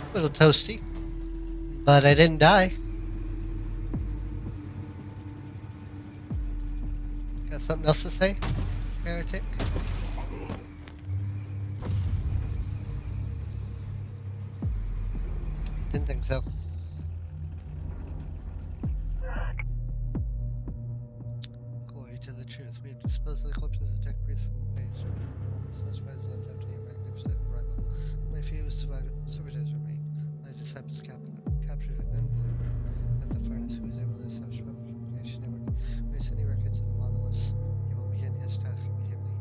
A little toasty, but I didn't die. Got something else to say, heretic? Didn't think so. Glory to the truth. We have disposed of the corpses of tech priests from the page. This was friends left after your magnificent arrival. Only a few servitors remain. My disciples captured an unbeliever at the furnace who was able to establish a communication network. When they send any record to the monoliths, he will begin his task immediately.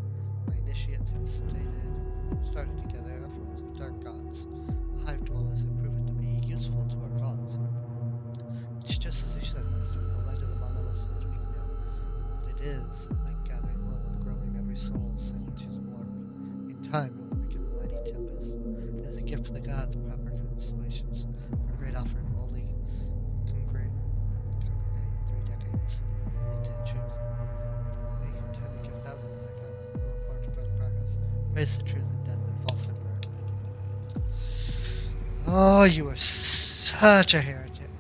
My initiates have started together efforts of dark gods. Hive dwellers have proven to be useful to our cause. It's just as you said, Master, with the light of the monoliths as we know. But it is like gathering wool and growing every soul sent to the warp. In time, it will begin a mighty tempest. It is a gift from the gods, proper constellations. Our great offering will only congregate 3 decades. Only to choose. We intend to give thousands of God more part to further progress. Praise the truth in death and false emperor. Oh, you are so Such a heretic.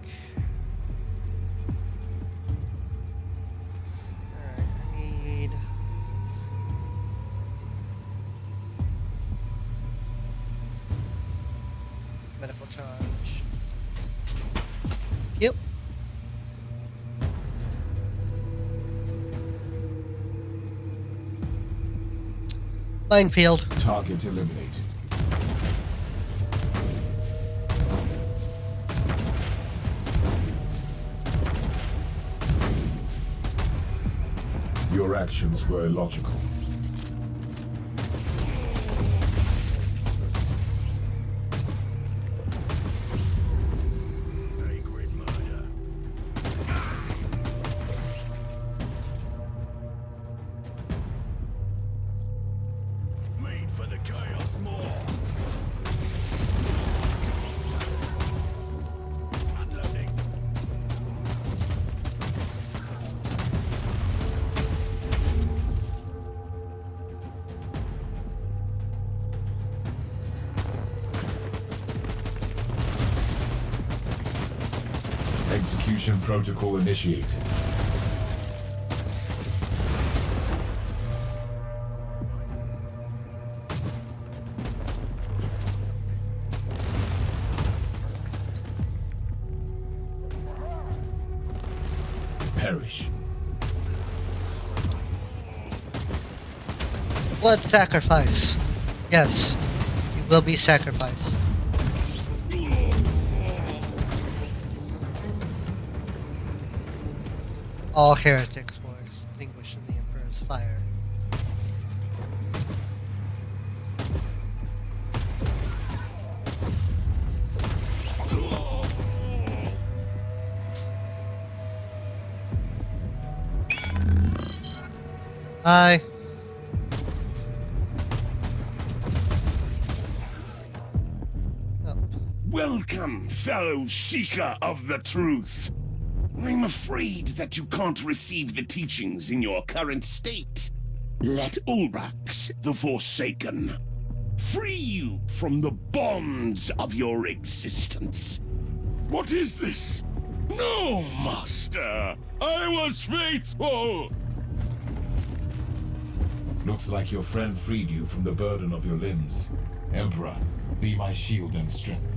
Alright, I need... medical charge. Yep. Minefield. Target eliminated. Your actions were illogical. Sacred murder. Made for the chaos more. Unloading. Execution protocol initiated. Perish. Blood sacrifice. Yes, you will be sacrificed. All heretics will extinguish in the Emperor's fire. Bye. Oh. Welcome, fellow seeker of the truth. I'm afraid that you can't receive the teachings in your current state. Let Ulbrax, the Forsaken, free you from the bonds of your existence. What is this? No, Master. I was faithful. Looks like your friend freed you from the burden of your limbs. Emperor, be my shield and strength.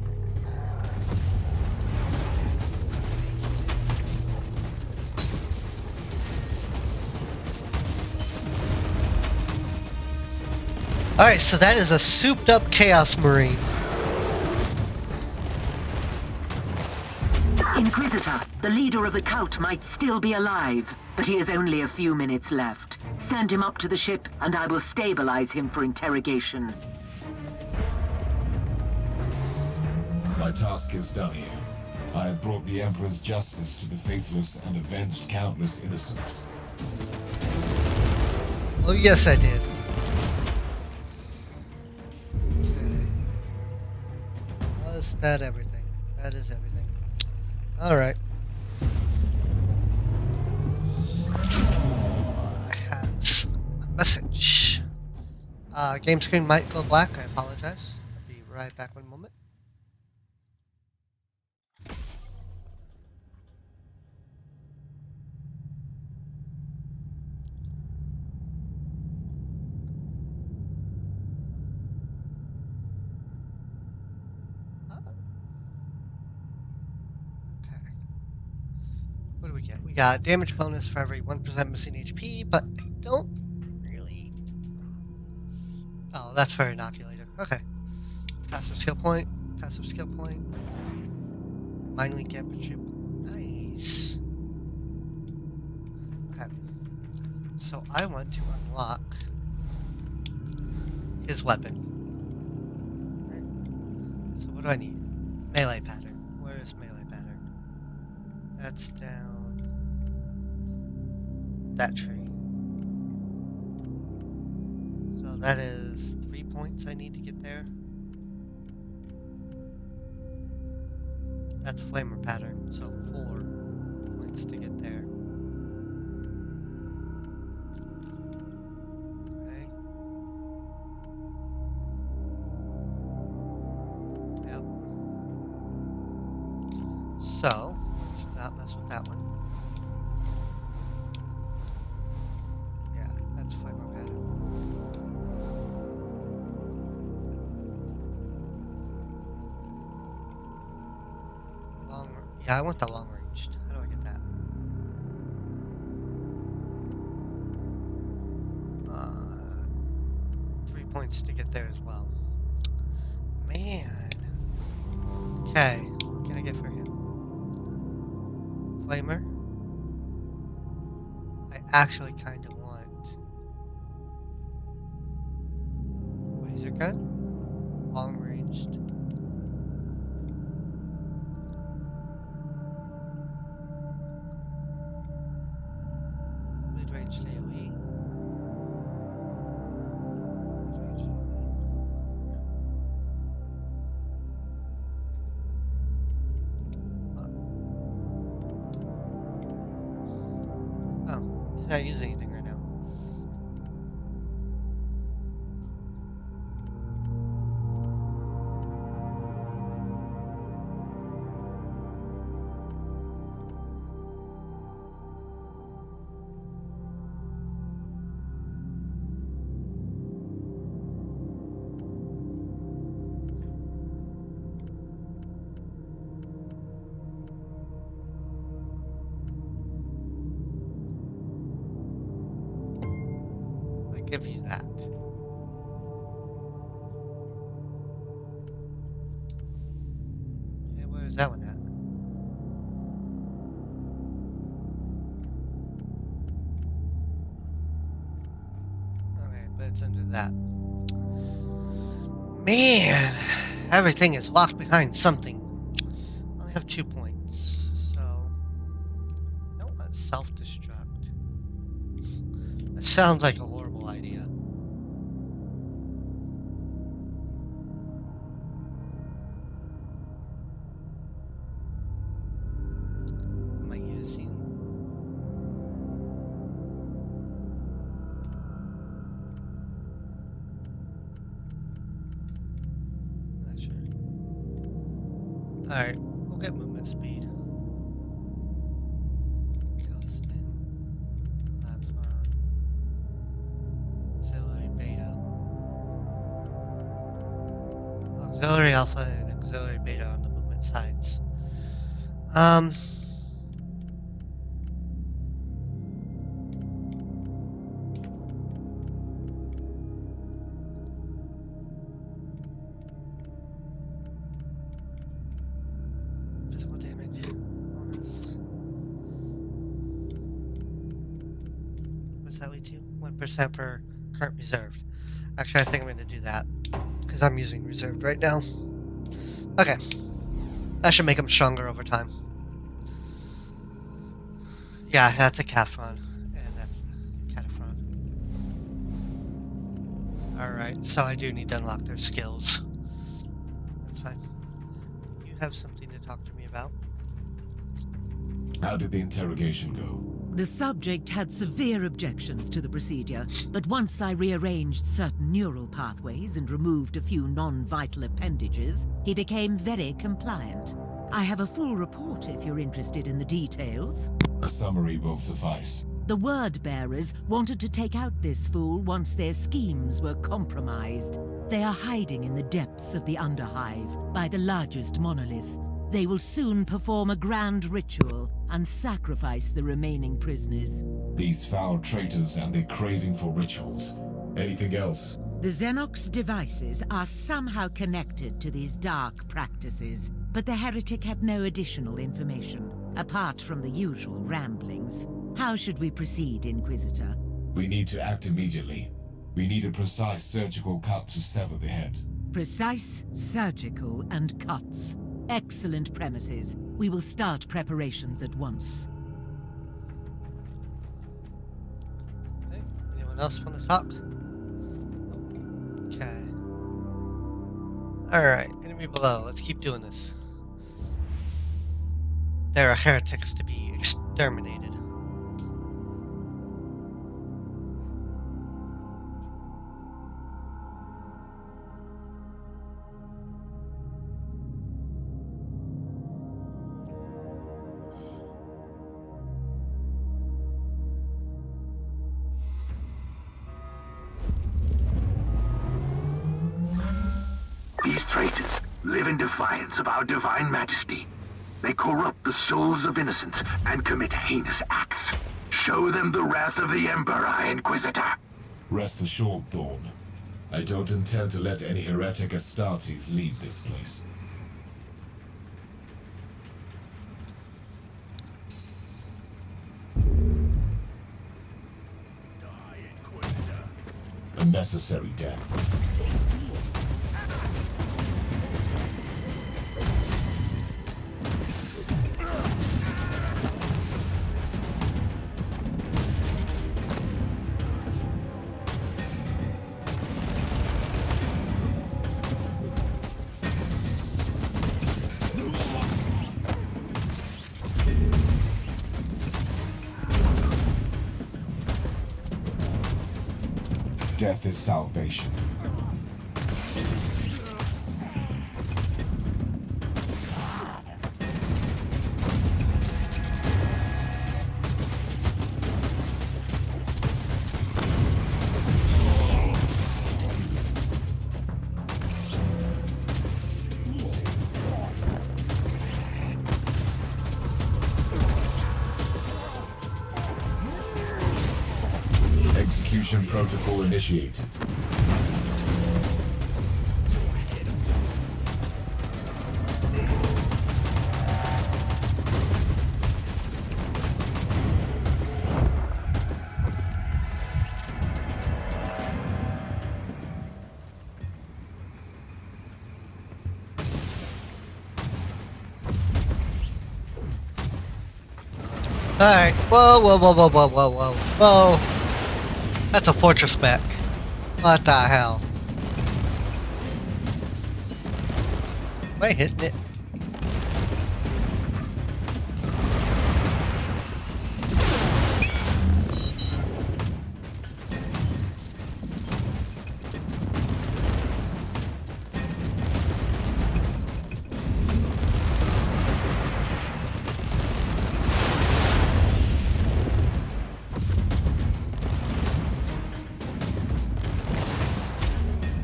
Alright, so that is a souped up Chaos Marine. Inquisitor, the leader of the cult might still be alive, but he has only a few minutes left. Send him up to the ship, and I will stabilize him for interrogation. My task is done here. I have brought the Emperor's justice to the faithless and avenged countless innocents. Oh yes, I did. Okay. Was that everything? That is everything. Alright. Has a message. Game screen might go black. I apologize. I'll be right back in a moment. What do we get? We got damage bonus for every 1% missing HP, but I don't really... Oh, that's for Inoculator. Okay. Passive skill point. Passive skill point. Mind link aperture. Nice. Okay. So I want to unlock his weapon. Right. So what do I need? Melee pattern. Where is melee pattern? That's down that tree. So that is 3 points I need to get there. That's flamer pattern, so 4 points to get there. Okay. Yep. So, let's not mess with that one. Yeah, that's flavor pattern. Yeah, I want the long ranged. How do I get that? 3 points to get there as well. Man. Okay, what can I get for him? Flamer. I actually kind of want laser gun, long ranged. Mid range AoE. Oh, he's not using anything right now. I give you that. Okay, where is that one at? Okay, but it's under that. Man, everything is locked behind something. I only have 2 points, so I don't want self-destruct. That sounds like a horrible idea. Am I using? Not sure. Alright, we'll get movement speed. Coasting. Collapse on. Auxiliary beta. Auxiliary alpha and auxiliary beta on the movement sides. Physical damage. Bonus. What's that lead to? 1% for current reserved. Actually, I think I'm going to do that because I'm using reserved right now. Okay. That should make him stronger over time. Yeah, that's a Catphron. And that's Cataphren. Alright, so I do need to unlock their skills. That's fine. You have something to talk to me about? How did the interrogation go? The subject had severe objections to the procedure, but once I rearranged certain neural pathways and removed a few non-vital appendages, he became very compliant. I have a full report if you're interested in the details. A summary will suffice. The word-bearers wanted to take out this fool once their schemes were compromised. They are hiding in the depths of the Underhive, by the largest monolith. They will soon perform a grand ritual and sacrifice the remaining prisoners. These foul traitors and their craving for rituals. Anything else? The Xenox devices are somehow connected to these dark practices, but the heretic had no additional information, apart from the usual ramblings. How should we proceed, Inquisitor? We need to act immediately. We need a precise surgical cut to sever the head. Precise, surgical, and cuts. Excellent premises. We will start preparations at once. Okay. Anyone else want to talk? Okay. Alright, enemy below. Let's keep doing this. There are heretics to be exterminated. These traitors live in defiance of our divine majesty. They corrupt the souls of innocents and commit heinous acts. Show them the wrath of the Emperor, Inquisitor. Rest assured, Thorn. I don't intend to let any heretic Astartes leave this place. A necessary death. Death is salvation. Execution protocol initiated. Alright, whoa, whoa, whoa, whoa, whoa, whoa, whoa, whoa. That's a fortress mech. What the hell? Am I hitting it?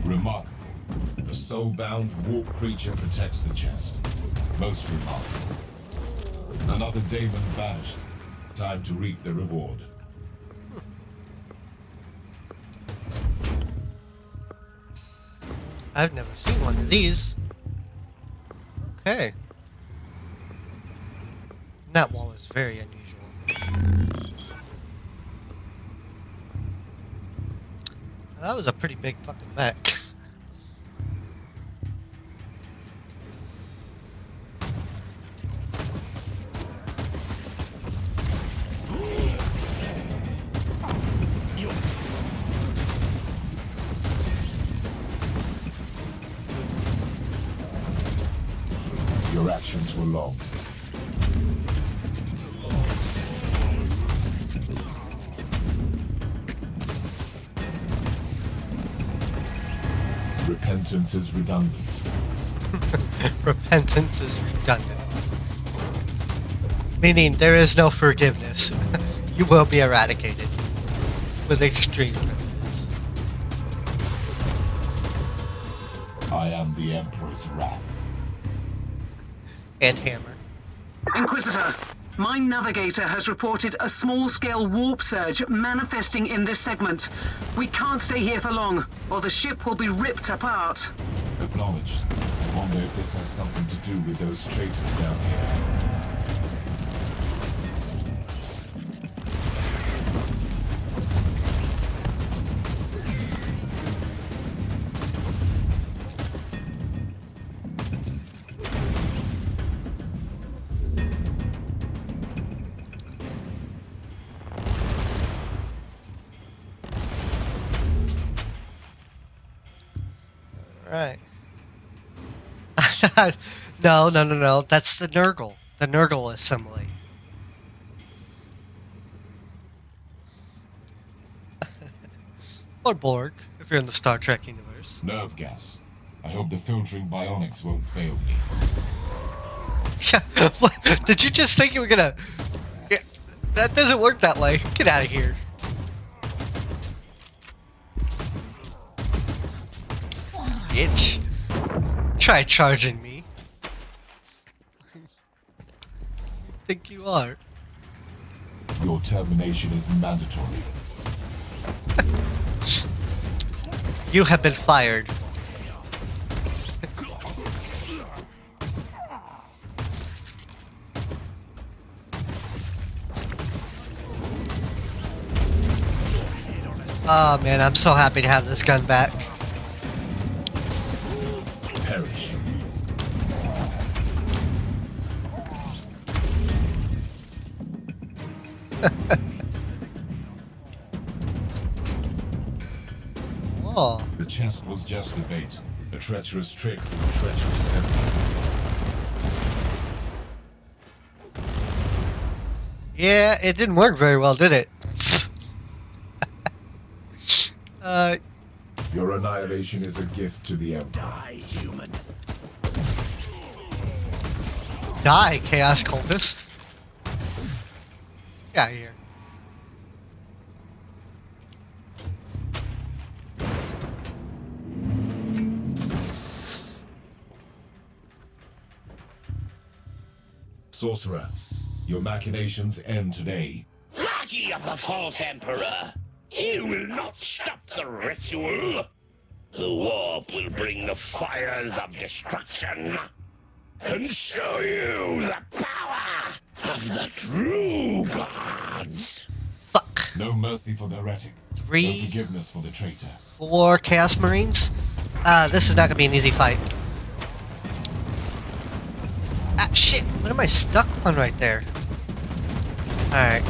Remarkable. A soul-bound warp creature protects the chest. Most remarkable. Another daemon banished. Time to reap the reward. I've never seen one of these. Okay. That wall is very unusual. That was a pretty big fucking mech. Your actions were logged. Repentance is redundant. Repentance is redundant. Meaning there is no forgiveness. You will be eradicated. With extreme privileges. I am the Emperor's wrath. And hammer. Inquisitor, my navigator has reported a small-scale warp surge manifesting in this segment. We can't stay here for long, or the ship will be ripped apart. Acknowledged. I wonder if this has something to do with those traitors down here. Right. No. That's the Nurgle. The Nurgle assembly. Or Borg, if you're in the Star Trek universe. Nerve gas. I hope the filtering bionics won't fail me. What? Did you just think you were gonna... Yeah, that doesn't work that way. Get out of here. Bitch. try charging me. Think you are? Your termination is mandatory. You have been fired. Oh man, I'm so happy to have this gun back. Perish. Oh. The chest was just a bait, a treacherous trick for the treacherous Emperor. Yeah, it didn't work very well, did it? Your annihilation is a gift to the Emperor. Die, human. Die, Chaos Cultist. Get out of here. Sorcerer, your machinations end today. Lackey of the false emperor, you will not stop the ritual. The warp will bring the fires of destruction and show you the power of the true gods. Fuck. No mercy for the heretic. 3, No forgiveness for the traitor. 4 Chaos Marines. This is not gonna be an easy fight. Ah, shit. What am I stuck on right there? Alright.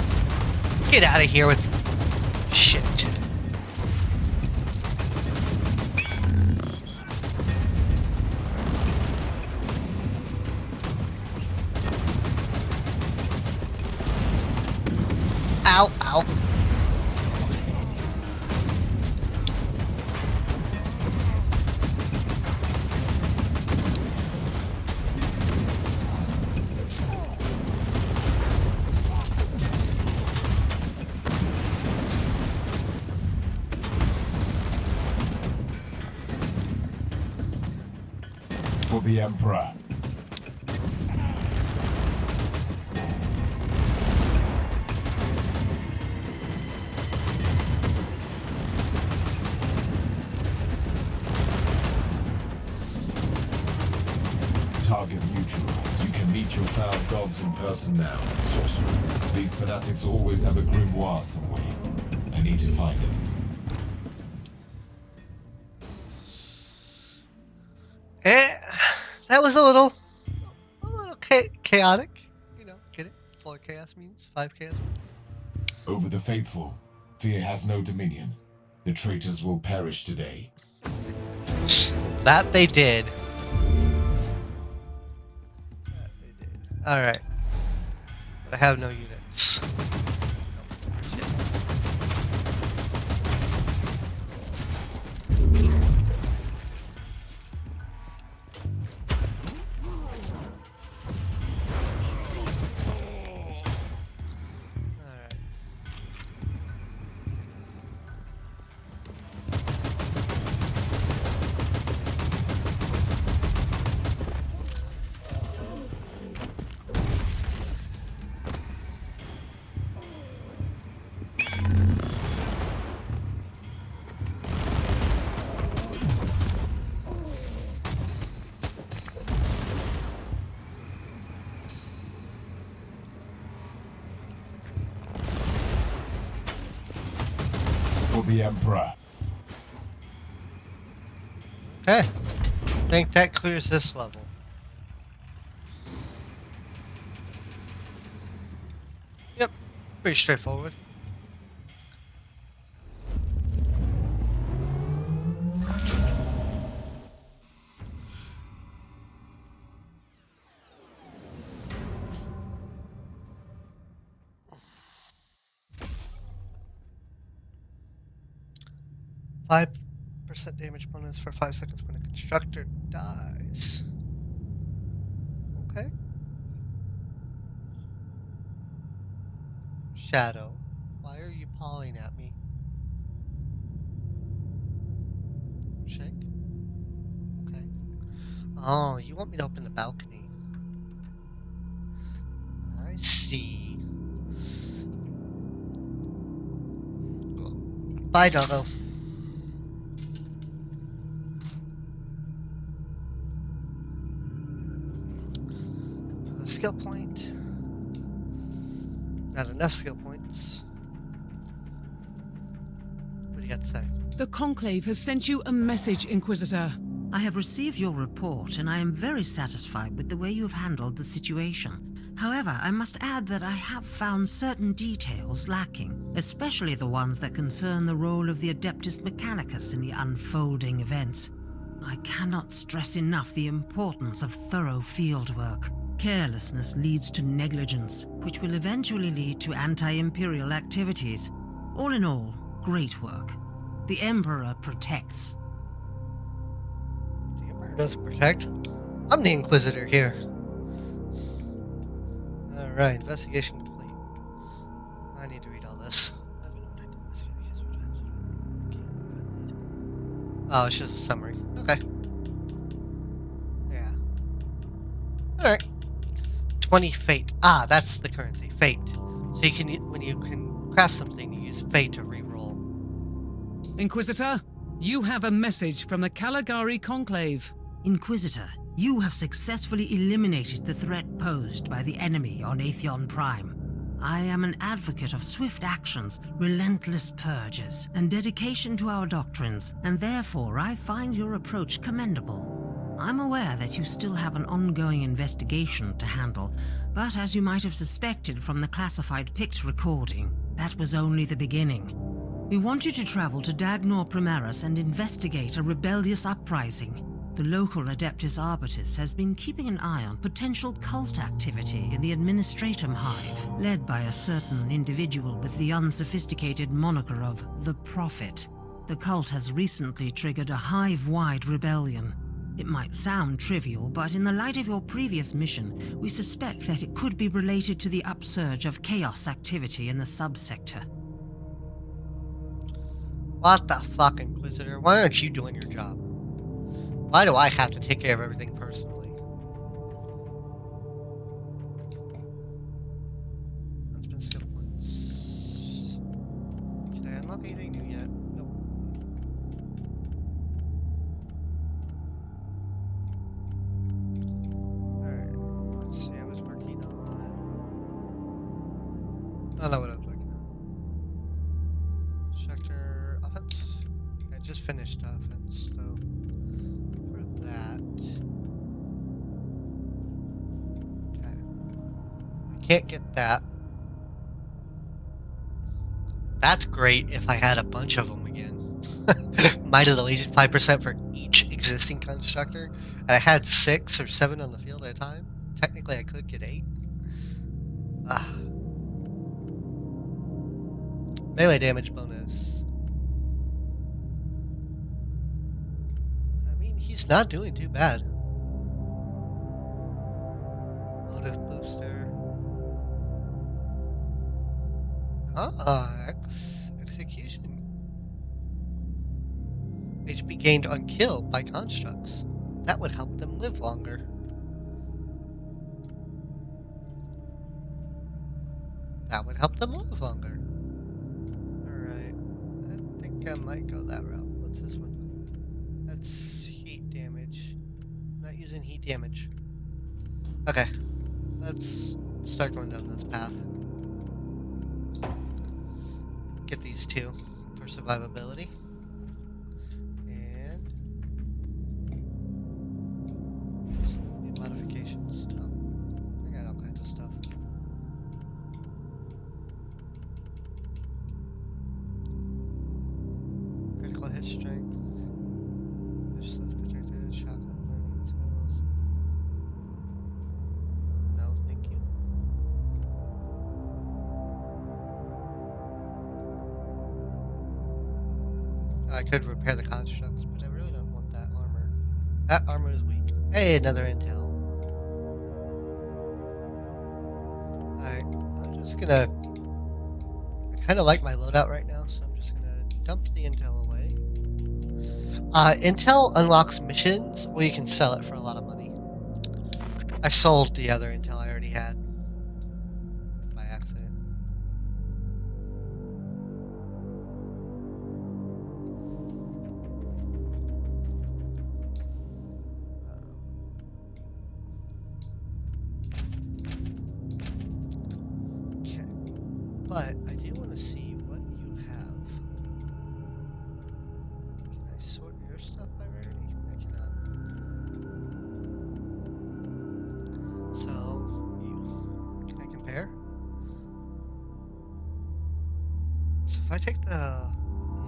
Get out of here with... Shit. Ow, ow. For the Emperor. Target neutralized. You can meet your foul gods in person now, sorcerer. These fanatics always have a grimoire somewhere. I need to find it. That was a little chaotic. You know, get it? 4 chaos means 5 chaos. Over the faithful, fear has no dominion. The traitors will perish today. That they did. Alright. But I have no units. For the Emperor. Okay. I think that clears this level. Yep. Pretty straightforward. Five % damage bonus for 5 seconds when a constructor dies. Okay. Shadow, why are you pawing at me? Shake. Okay. Oh, you want me to open the balcony? I see. Bye, doggo. Another skill point. Not enough skill points. What do you got to say? The Conclave has sent you a message, Inquisitor. I have received your report, and I am very satisfied with the way you have handled the situation. However, I must add that I have found certain details lacking, especially the ones that concern the role of the Adeptus Mechanicus in the unfolding events. I cannot stress enough the importance of thorough fieldwork. Carelessness leads to negligence, which will eventually lead to anti-Imperial activities. All in all, great work. The Emperor protects. The Emperor doesn't protect. I'm the Inquisitor here. Alright, investigation complete. I need to read all this. Oh, it's just a summary. Okay. Yeah. Alright. 20 fate. Ah, that's the currency. Fate. So you can, when you can craft something, you use fate to reroll. Inquisitor, you have a message from the Caligari Conclave. Inquisitor, you have successfully eliminated the threat posed by the enemy on Atheon Prime. I am an advocate of swift actions, relentless purges, and dedication to our doctrines, and therefore I find your approach commendable. I'm aware that you still have an ongoing investigation to handle, but as you might have suspected from the classified Pict recording, that was only the beginning. We want you to travel to Dagnor Primaris and investigate a rebellious uprising. The local Adeptus Artis has been keeping an eye on potential cult activity in the Administratum Hive, led by a certain individual with the unsophisticated moniker of the Prophet. The cult has recently triggered a hive-wide rebellion. It might sound trivial, but in the light of your previous mission, we suspect that it could be related to the upsurge of chaos activity in the subsector. What the fuck, Inquisitor? Why aren't you doing your job? Why do I have to take care of everything personally? That's been skill points. Did I unlock anything new yet? Nope. Alright, let's see, I was working on... I don't know what I was working on. Sector offense? I just finished offense, so... Can't get that. That's great if I had a bunch of them again. Might of the Legion 5% for each existing constructor. And I had 6 or 7 on the field at a time. Technically I could get 8. Melee damage bonus. I mean, he's not doing too bad. Motive booster. Execution. HP gained on kill by constructs. That would help them live longer. That would help them live longer. Alright. I think I might go that route. What's this one? That's heat damage. I'm not using heat damage. Okay. Let's start going down this path. Get these 2 for survivability. And some new modifications. Oh, I got all kinds of stuff. Critical hit strength. Merciless protected, shotgun burning skills. No, thank you. I could repair the constructs, but I really don't want that armor. That armor is weak. Hey, another intel. Alright, I'm just gonna... I kind of like my loadout right now, so I'm just gonna dump the intel away. Intel unlocks missions, or you can sell it for a lot of money. I sold the other intel I already had by accident. Okay, but I do want to see what you have. Can I sort your stuff by rarity? I cannot. So, can I compare? So if I take the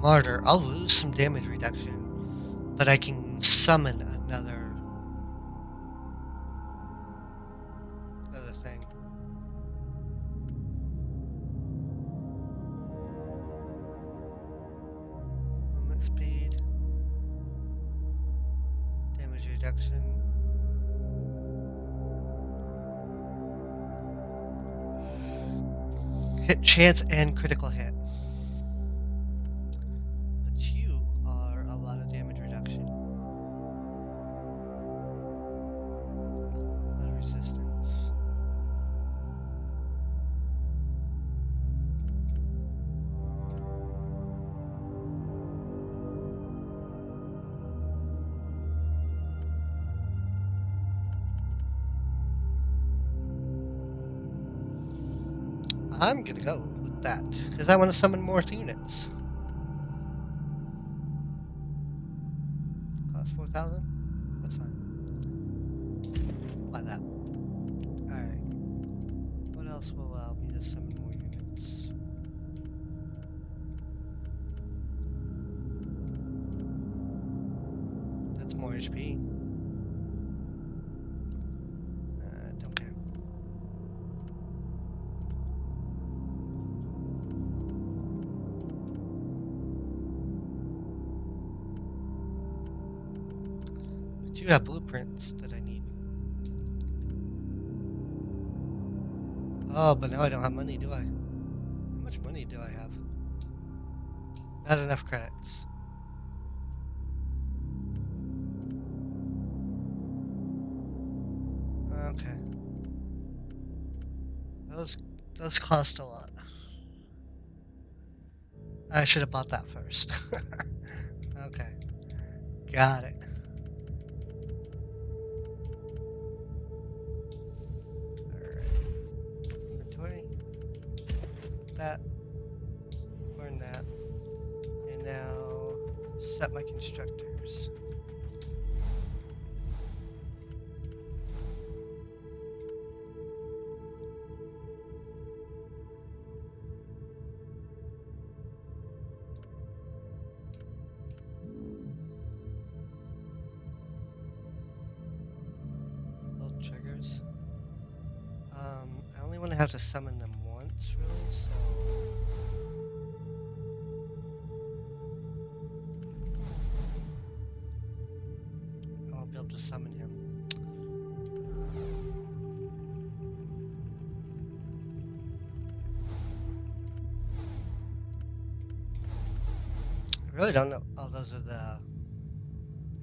Martyr, I'll lose some damage reduction, but I can summon another thing. Movement speed, damage reduction. Hit chance and critical hit. But you are a lot of damage reduction. A lot of resistance. I'm gonna go with that, because I want to summon more units. Cost 4,000? That's fine. Buy that. Alright. What else will allow me to summon more units? That's more HP. Don't care. You have blueprints that I need. Oh, but now I don't have money, do I? How much money do I have? Not enough credits. Okay. Those cost a lot. I should have bought that first. Okay. Got it. That, learn that, and now set my constructors. Build triggers. I only want to have to summon them once, really, so... I won't be able to summon him. I really don't know. Oh, those are the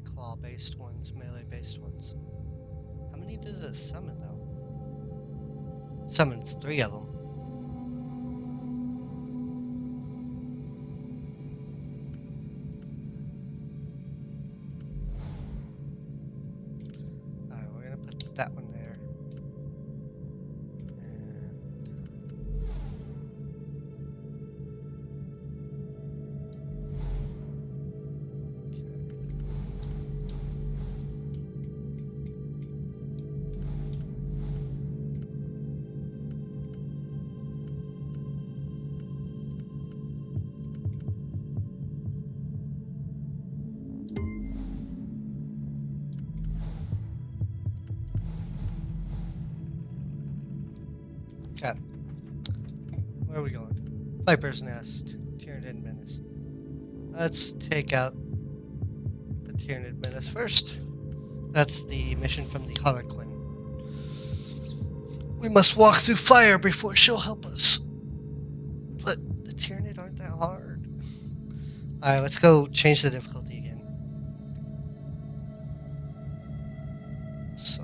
claw-based ones, melee-based ones. How many does it summon, though? Summons 3 of them. Alright, we're gonna put that one there. Okay. Where are we going? Viper's Nest. Tyranid Menace. Let's take out the Tyranid Menace first. That's the mission from the Harlequin. We must walk through fire before she'll help us. But the Tyranid aren't that hard. Alright, let's go change the difficulty again. So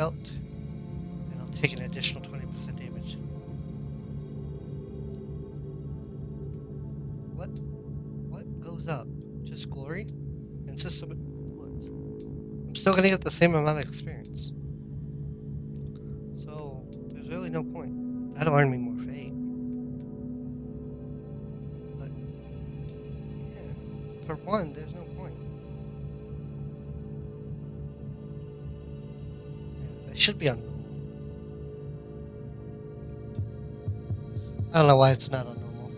belt, and I'll take an additional 20% damage. What goes up? Just glory? And system. I'm still gonna get the same amount of experience. So there's really no point. That'll earn me more fate. But yeah, for one, there's no point. I should be on normal. I don't know why it's not on normal.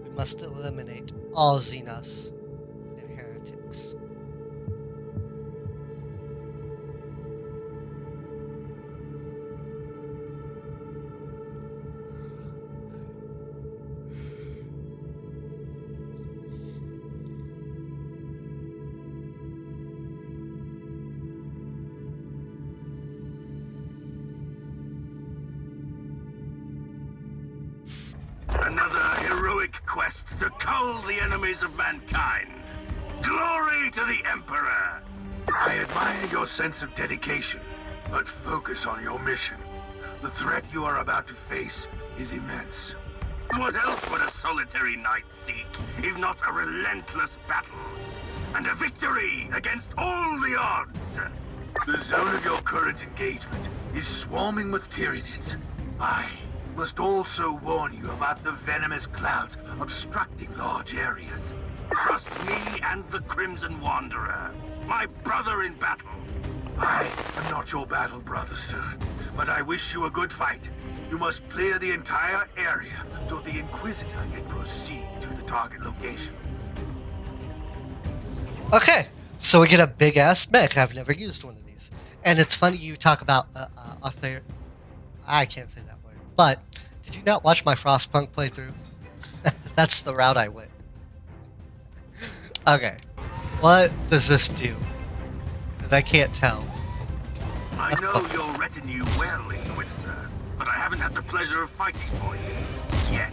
We must eliminate all Xenos and heretics. Another heroic quest to cull the enemies of mankind. Glory to the Emperor! I admire your sense of dedication, but focus on your mission. The threat you are about to face is immense. What else would a solitary knight seek, if not a relentless battle? And a victory against all the odds! The zone of your current engagement is swarming with Tyranids. I must also warn you about the venomous clouds obstructing large areas. Trust me and the Crimson Wanderer, my brother in battle. I am not your battle brother, sir, but I wish you a good fight. You must clear the entire area so the Inquisitor can proceed to the target location. Okay, so we get a big ass mech. I've never used one of these, and it's funny you talk about author. I can't say that word, but did you not watch my Frostpunk playthrough? That's the route I went. Okay, what does this do? Because I can't tell. I know your retinue well, Inquisitor, but I haven't had the pleasure of fighting for you yet.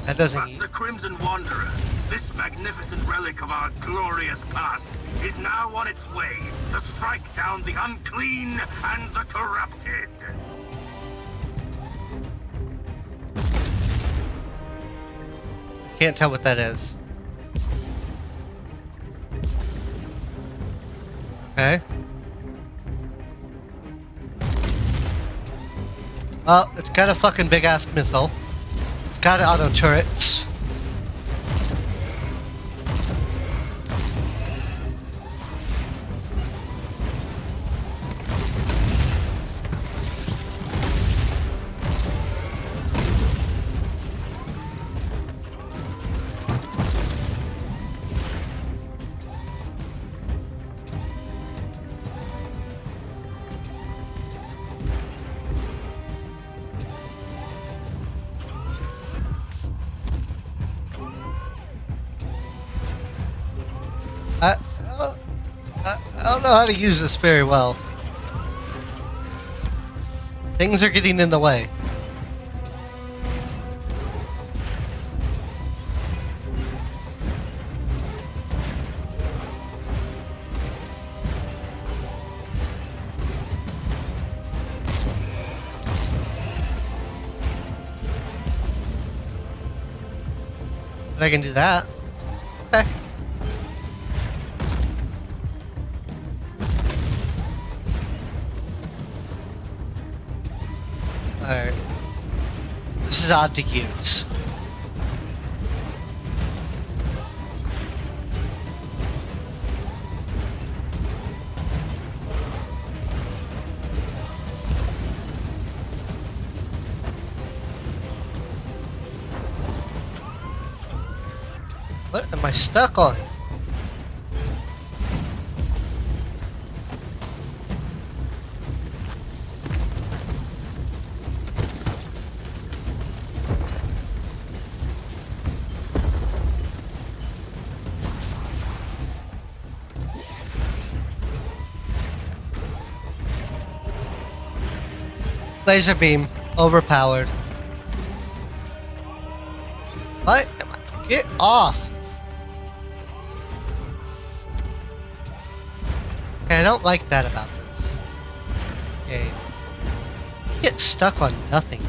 That doesn't But eat. the Crimson Wanderer, this magnificent relic of our glorious past, is now on its way to strike down the unclean and the corrupted. Can't tell what that is. Okay. Well, it's got a fucking big ass missile. It's got auto turrets. I don't know how to use this very well. Things are getting in the way. But I can do that. Okay. Alright. This is odd to use. What am I stuck on? Laser beam. Overpowered. What? Get off! Okay, I don't like that about this. Okay. Get stuck on nothing.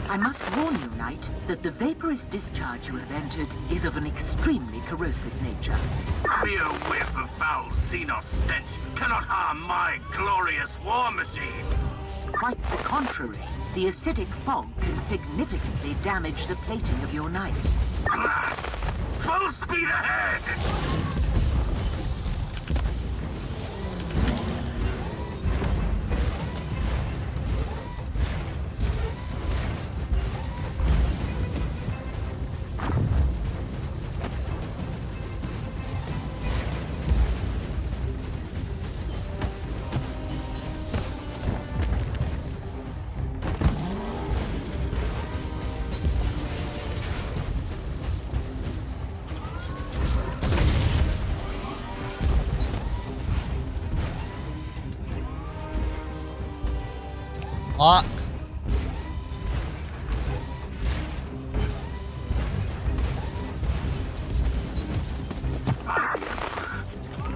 I must warn you, Knight, that the vaporous discharge you have entered is of an extremely corrosive nature. Mere whiff of foul xenos stench cannot harm my glorious war machine. Quite the contrary. The acidic fog can significantly damage the plating of your Knight. Blast! Full speed ahead! Lock.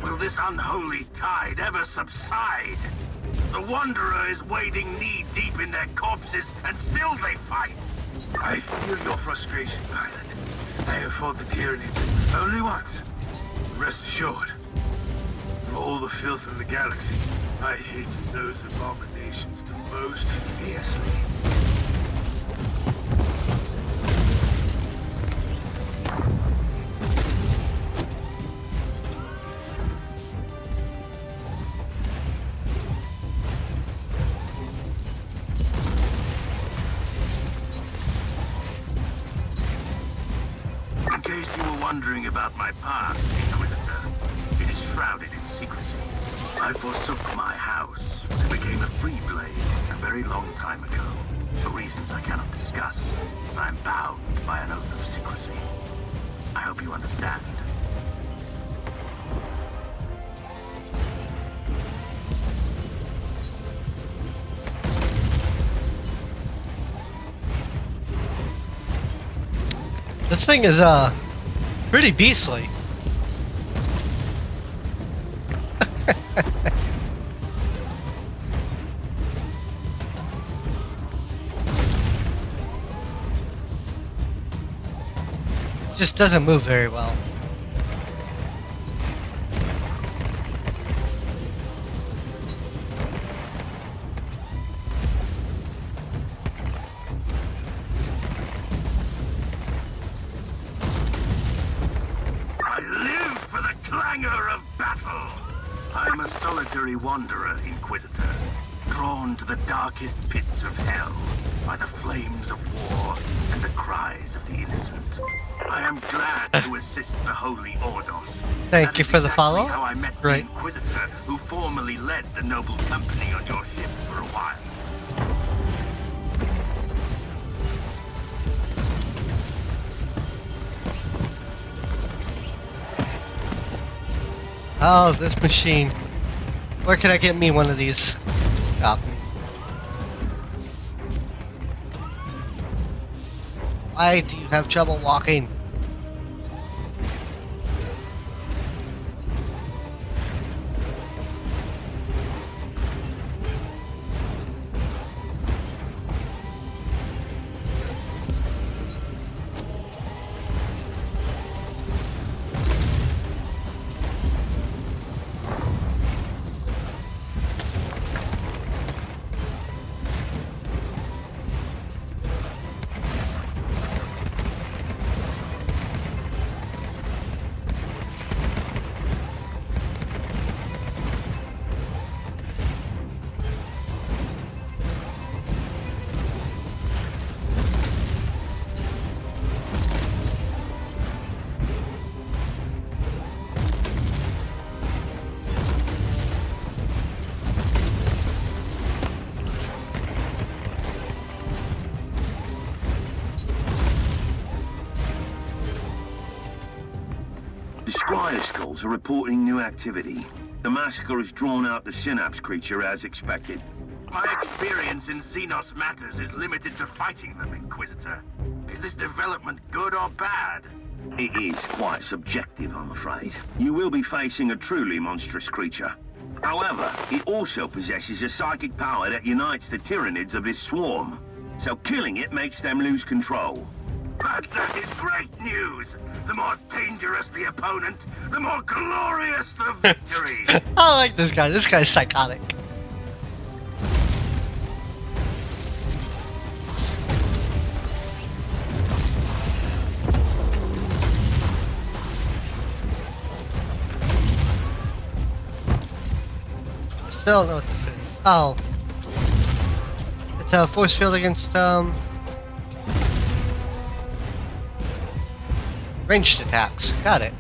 Will this unholy tide ever subside? The Wanderer is wading knee-deep in their corpses, and still they fight. I feel your frustration, pilot. I have fought the tyranny only once. Rest assured, of all the filth in the galaxy, I hate those abominations the most fiercely. In case you were wondering about my past, Inquisitor, it is shrouded in secrecy. I forsook my house and became a free blade a very long time ago. For reasons I cannot discuss, I am bound by an oath of secrecy. I hope you understand. This thing is, pretty beastly. Just doesn't move very well. I live for the clangor of battle. I'm a solitary wanderer, Inquisitor, drawn to the darkest pits of hell by the flames of war and the cries of the innocent. I am glad to assist the Holy Ordos. Thank That you is for the exactly follow. how I met Great. the Inquisitor who formerly led the noble company on your ship for a while. Oh, this machine. Where can I get me one of these? Copy. Why do you have trouble walking? Riot skulls are reporting new activity. The massacre has drawn out the synapse creature as expected. My experience in Xenos matters is limited to fighting them, Inquisitor. Is this development good or bad? It is quite subjective, I'm afraid. You will be facing a truly monstrous creature. However, it also possesses a psychic power that unites the Tyranids of his swarm. So killing it makes them lose control. But that is great news! The more dangerous the opponent, the more glorious the victory! I like this guy. This guy's psychotic. Still don't know what this is. Oh. It's a force field against, ranged attacks. Got it.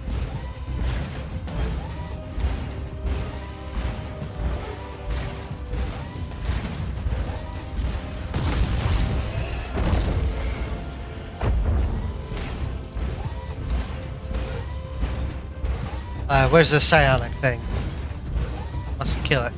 Where's the psionic thing? Let's kill it.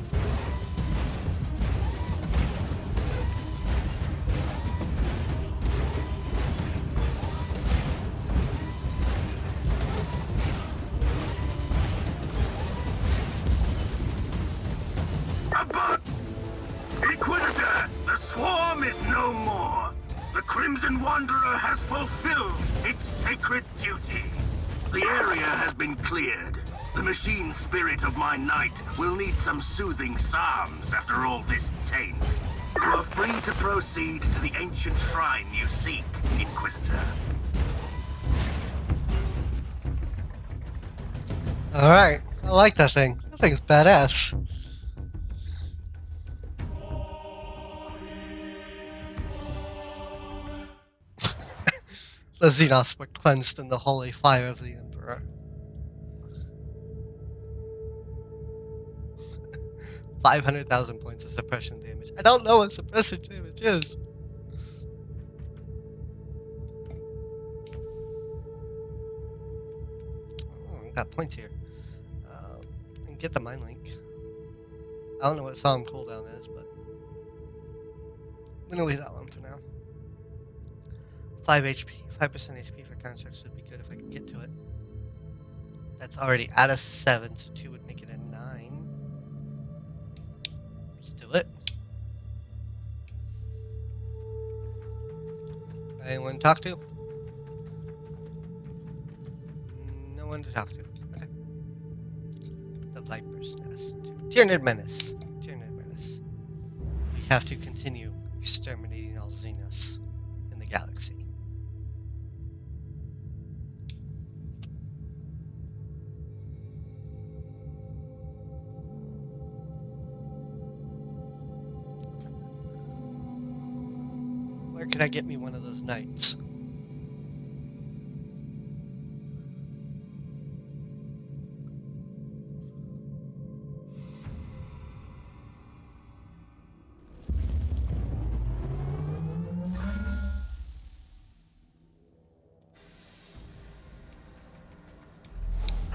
Inquisitor, the swarm is no more. The Crimson Wanderer has fulfilled its sacred duty. The area has been cleared. The machine spirit of my knight will need some soothing psalms after all this taint. You are free to proceed to the ancient shrine you seek, Inquisitor. Alright, I like that thing. That thing's badass. The Xenos were cleansed in the holy fire of the Emperor. 500,000 points of suppression damage. I don't know what suppression damage is. Oh, I got points here. And get the mind link. I don't know what Psalm cooldown is, but I'm gonna leave that one for now. 5 HP, 5% HP for constructs would be good if I could get to it. That's already at a 7, so 2 would make it a 9. Let's do it. Anyone to talk to? No one to talk to. Okay. The Viper's Nest. Tyranid Menace. Tyranid Menace. We have to continue exterminating all Xenos in the galaxy. Where can I get me one of those knights?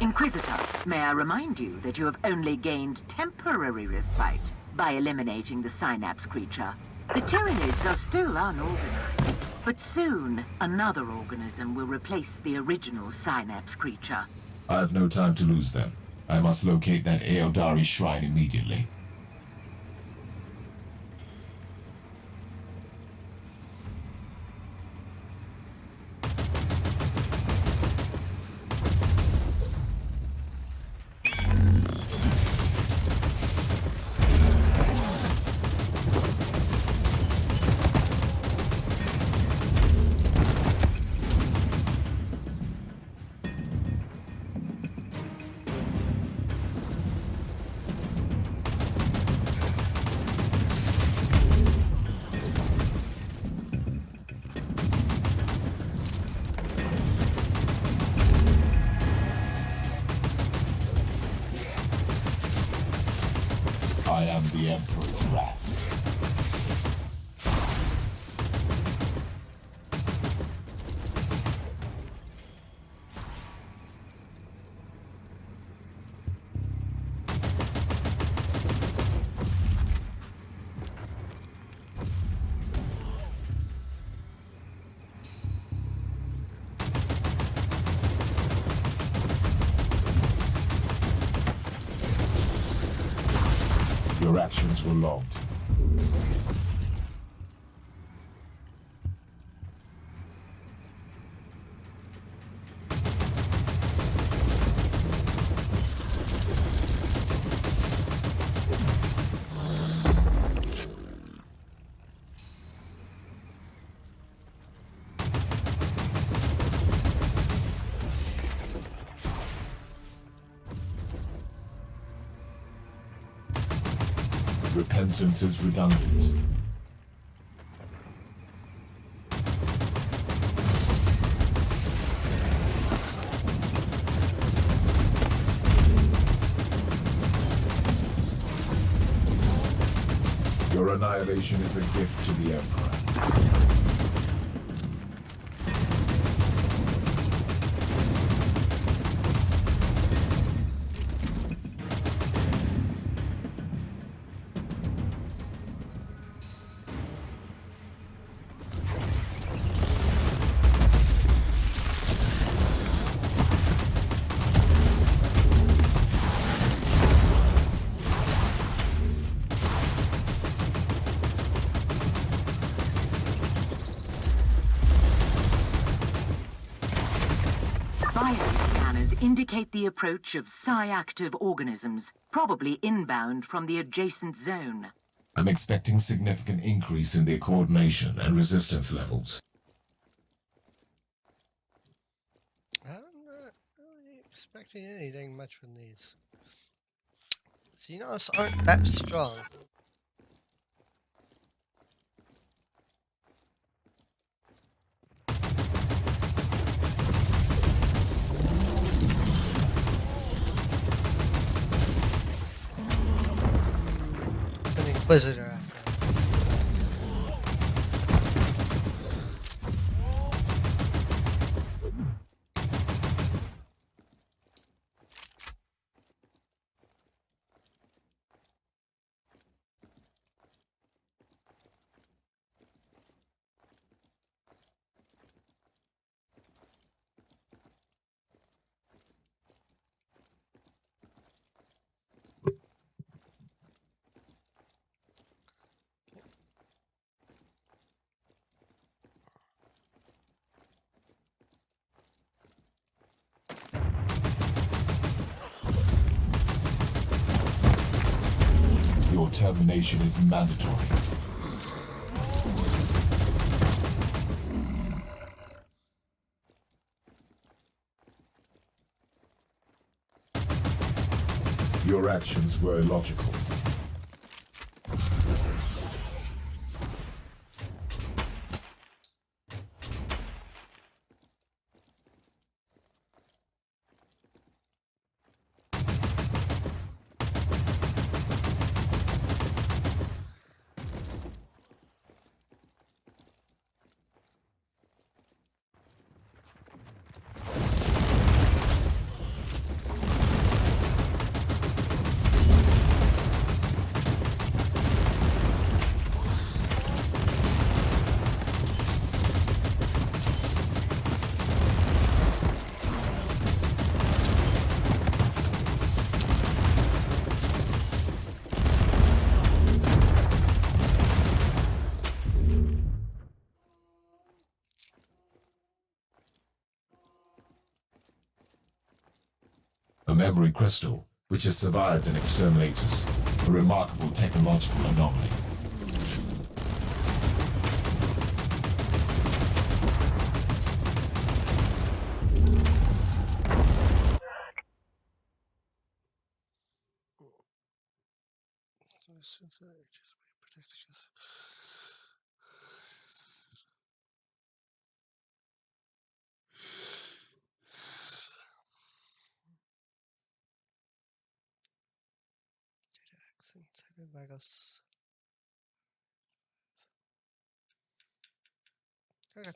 Inquisitor, may I remind you that you have only gained temporary respite by eliminating the synapse creature. The Tyranids are still unorganized, but soon another organism will replace the original synapse creature. I have no time to lose then. I must locate that Eldari shrine immediately. I am the Emperor's wrath. Your actions were logged. Repentance is redundant. Your annihilation is a gift to the Emperor. Bioscanners indicate the approach of psi-active organisms, probably inbound from the adjacent zone. I'm expecting significant increase in their coordination and resistance levels. I'm not really expecting anything much from these. Xenos aren't that strong. An Inquisitor after. Your termination is mandatory. Your actions were illogical. A memory crystal, which has survived an exterminatus. A remarkable technological anomaly. Okay.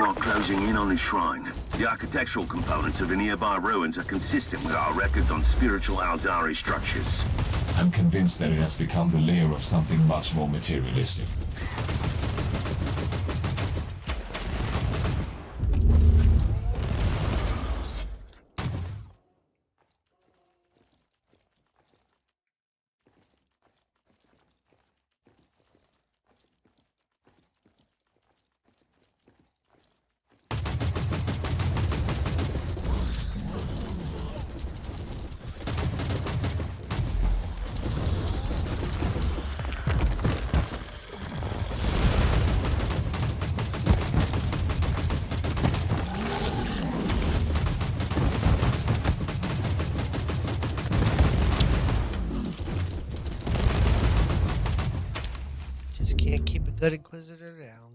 are closing in on the shrine. The architectural components of the nearby ruins are consistent with our records on spiritual Aldari structures. I'm convinced that it has become the lair of something much more materialistic. Just can't keep a good Inquisitor down.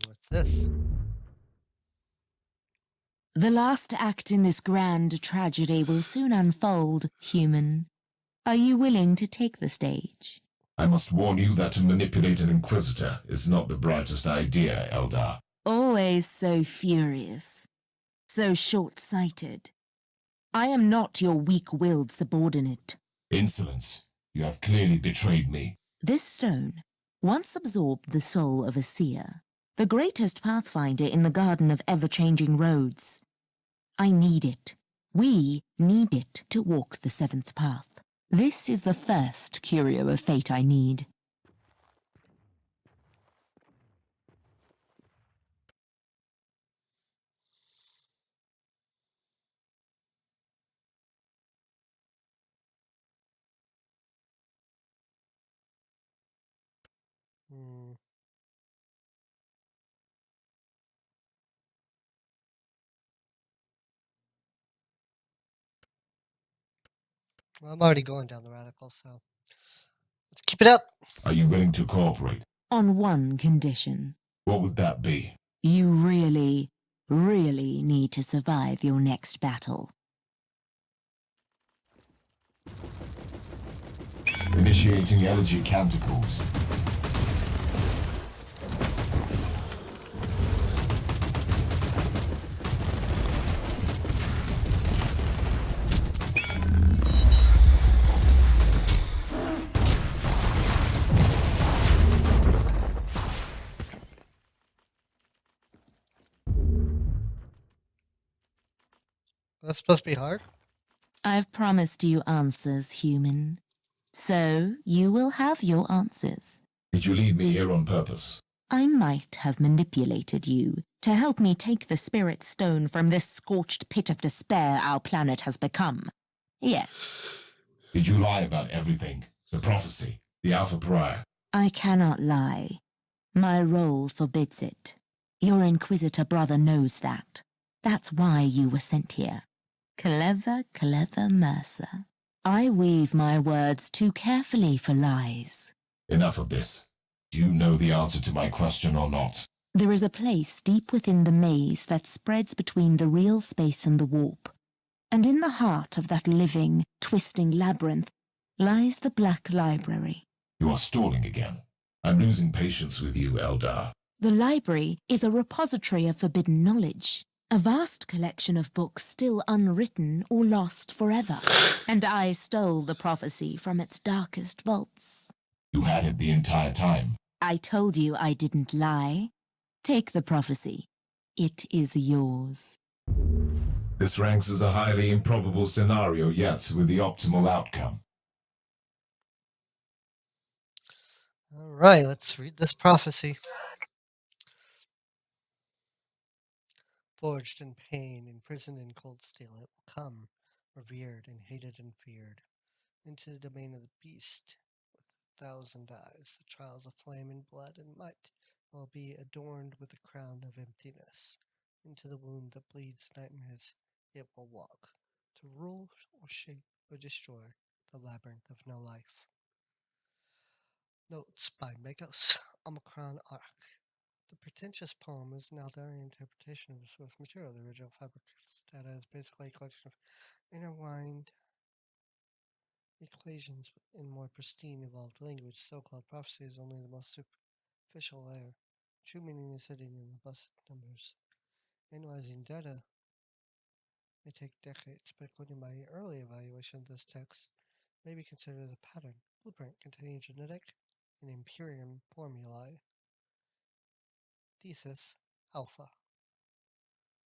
What's this? The last act in this grand tragedy will soon unfold, human. Are you willing to take the stage? I must warn you that to manipulate an Inquisitor is not the brightest idea, Eldar. Always so furious. So short-sighted. I am not your weak-willed subordinate. Insolence. You have clearly betrayed me. This stone once absorbed the soul of a seer, the greatest pathfinder in the garden of ever-changing roads. I need it. We need it to walk the seventh path. This is the first curio of fate I need. Well, I'm already going down the radical, so let's keep it up. Are you willing to cooperate? On one condition. What would that be? You really, really need to survive your next battle. Initiating elegy canticles. That's supposed to be hard. I've promised you answers, human. So, you will have your answers. Did you lead me here on purpose? I might have manipulated you to help me take the spirit stone from this scorched pit of despair our planet has become. Yes. Did you lie about everything? The prophecy, the Alpha Pariah? I cannot lie. My role forbids it. Your Inquisitor brother knows that. That's why you were sent here. Clever, clever Mercer. I weave my words too carefully for lies. Enough of this. Do you know the answer to my question or not? There is a place deep within the maze that spreads between the real space and the warp. And in the heart of that living, twisting labyrinth lies the Black Library. You are stalling again. I'm losing patience with you, Eldar. The library is a repository of forbidden knowledge. A vast collection of books still unwritten or lost forever. And I stole the prophecy from its darkest vaults. You had it the entire time. I told you I didn't lie. Take the prophecy. It is yours. This ranks as a highly improbable scenario, yet with the optimal outcome. All right, let's read this prophecy. Forged in pain, imprisoned in cold steel, it will come, revered and hated and feared, into the domain of the beast, with 1,000 eyes, the trials of flame and blood and might, will be adorned with a crown of emptiness. Into the wound that bleeds nightmares, it will walk, to rule or shape or destroy the labyrinth of no life. Notes by Megos, Omicron Arc. The pretentious poem is an Eldarian interpretation of the source material. The original fabric data is basically a collection of intertwined equations in more pristine, evolved language. So-called prophecy is only the most superficial layer. True meaning is hidden in the blessed numbers. Analyzing data may take decades, but according to my early evaluation of this text, may be considered as a pattern, blueprint containing genetic and Imperium formulae. Thesis Alpha.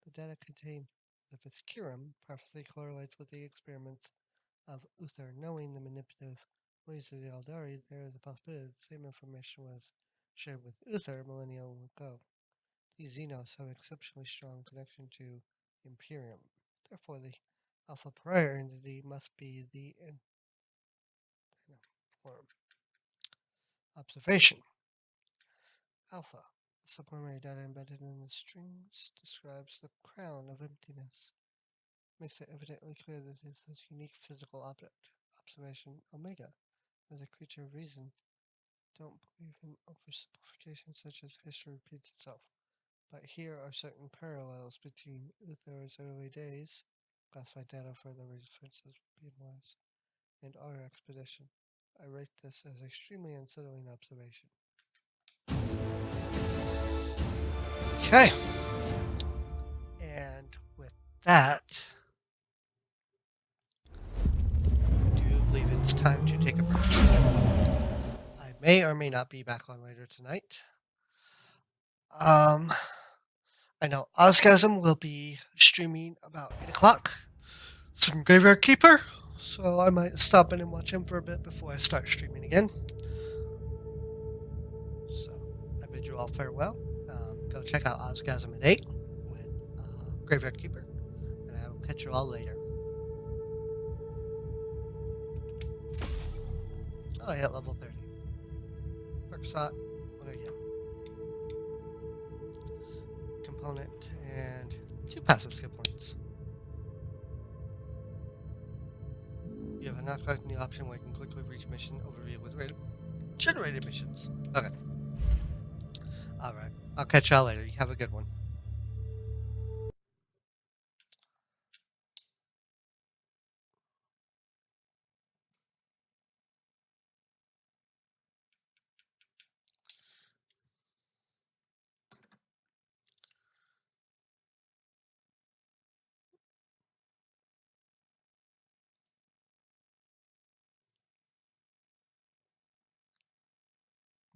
The data contained the Viscurum prophecy correlates with the experiments of Uther. Knowing the manipulative ways of the Eldari, there is a possibility that the same information was shared with Uther millennia ago. These Xenos have exceptionally strong connection to Imperium. Therefore, the Alpha Prior entity must be the form. Observation. Alpha. The sublunary data embedded in the strings describes the crown of emptiness. Makes it evidently clear that it is this unique physical object. Observation. Omega. As a creature of reason, don't believe in oversimplification such as history repeats itself. But here are certain parallels between Uther's early days, classified data for the references being wise, and our expedition. I rate this as extremely unsettling observation. Okay. And with that, do you believe it's time to take a break? I may or may not be back on later tonight. I know Ozgasm will be streaming about 8 o'clock. Some Graveyard Keeper, so I might stop in and watch him for a bit before I start streaming again. So I bid you all farewell. Go check out Ozgasm at 8 with Graveyard Keeper, and I will catch you all later. Oh, I hit level 30. Perksot, what do I get? Component and 2 passive skill points. You have not collected the option where you can quickly reach mission overview with generated missions. Okay. Alright. I'll catch y'all later. You have a good one.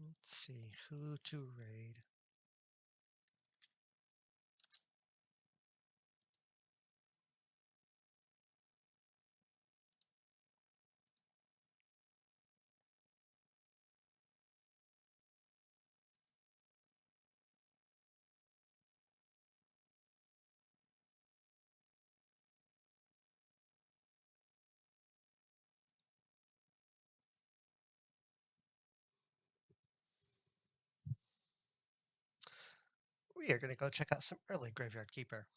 Let's see who to raid. We are going to go check out some early Graveyard Keeper.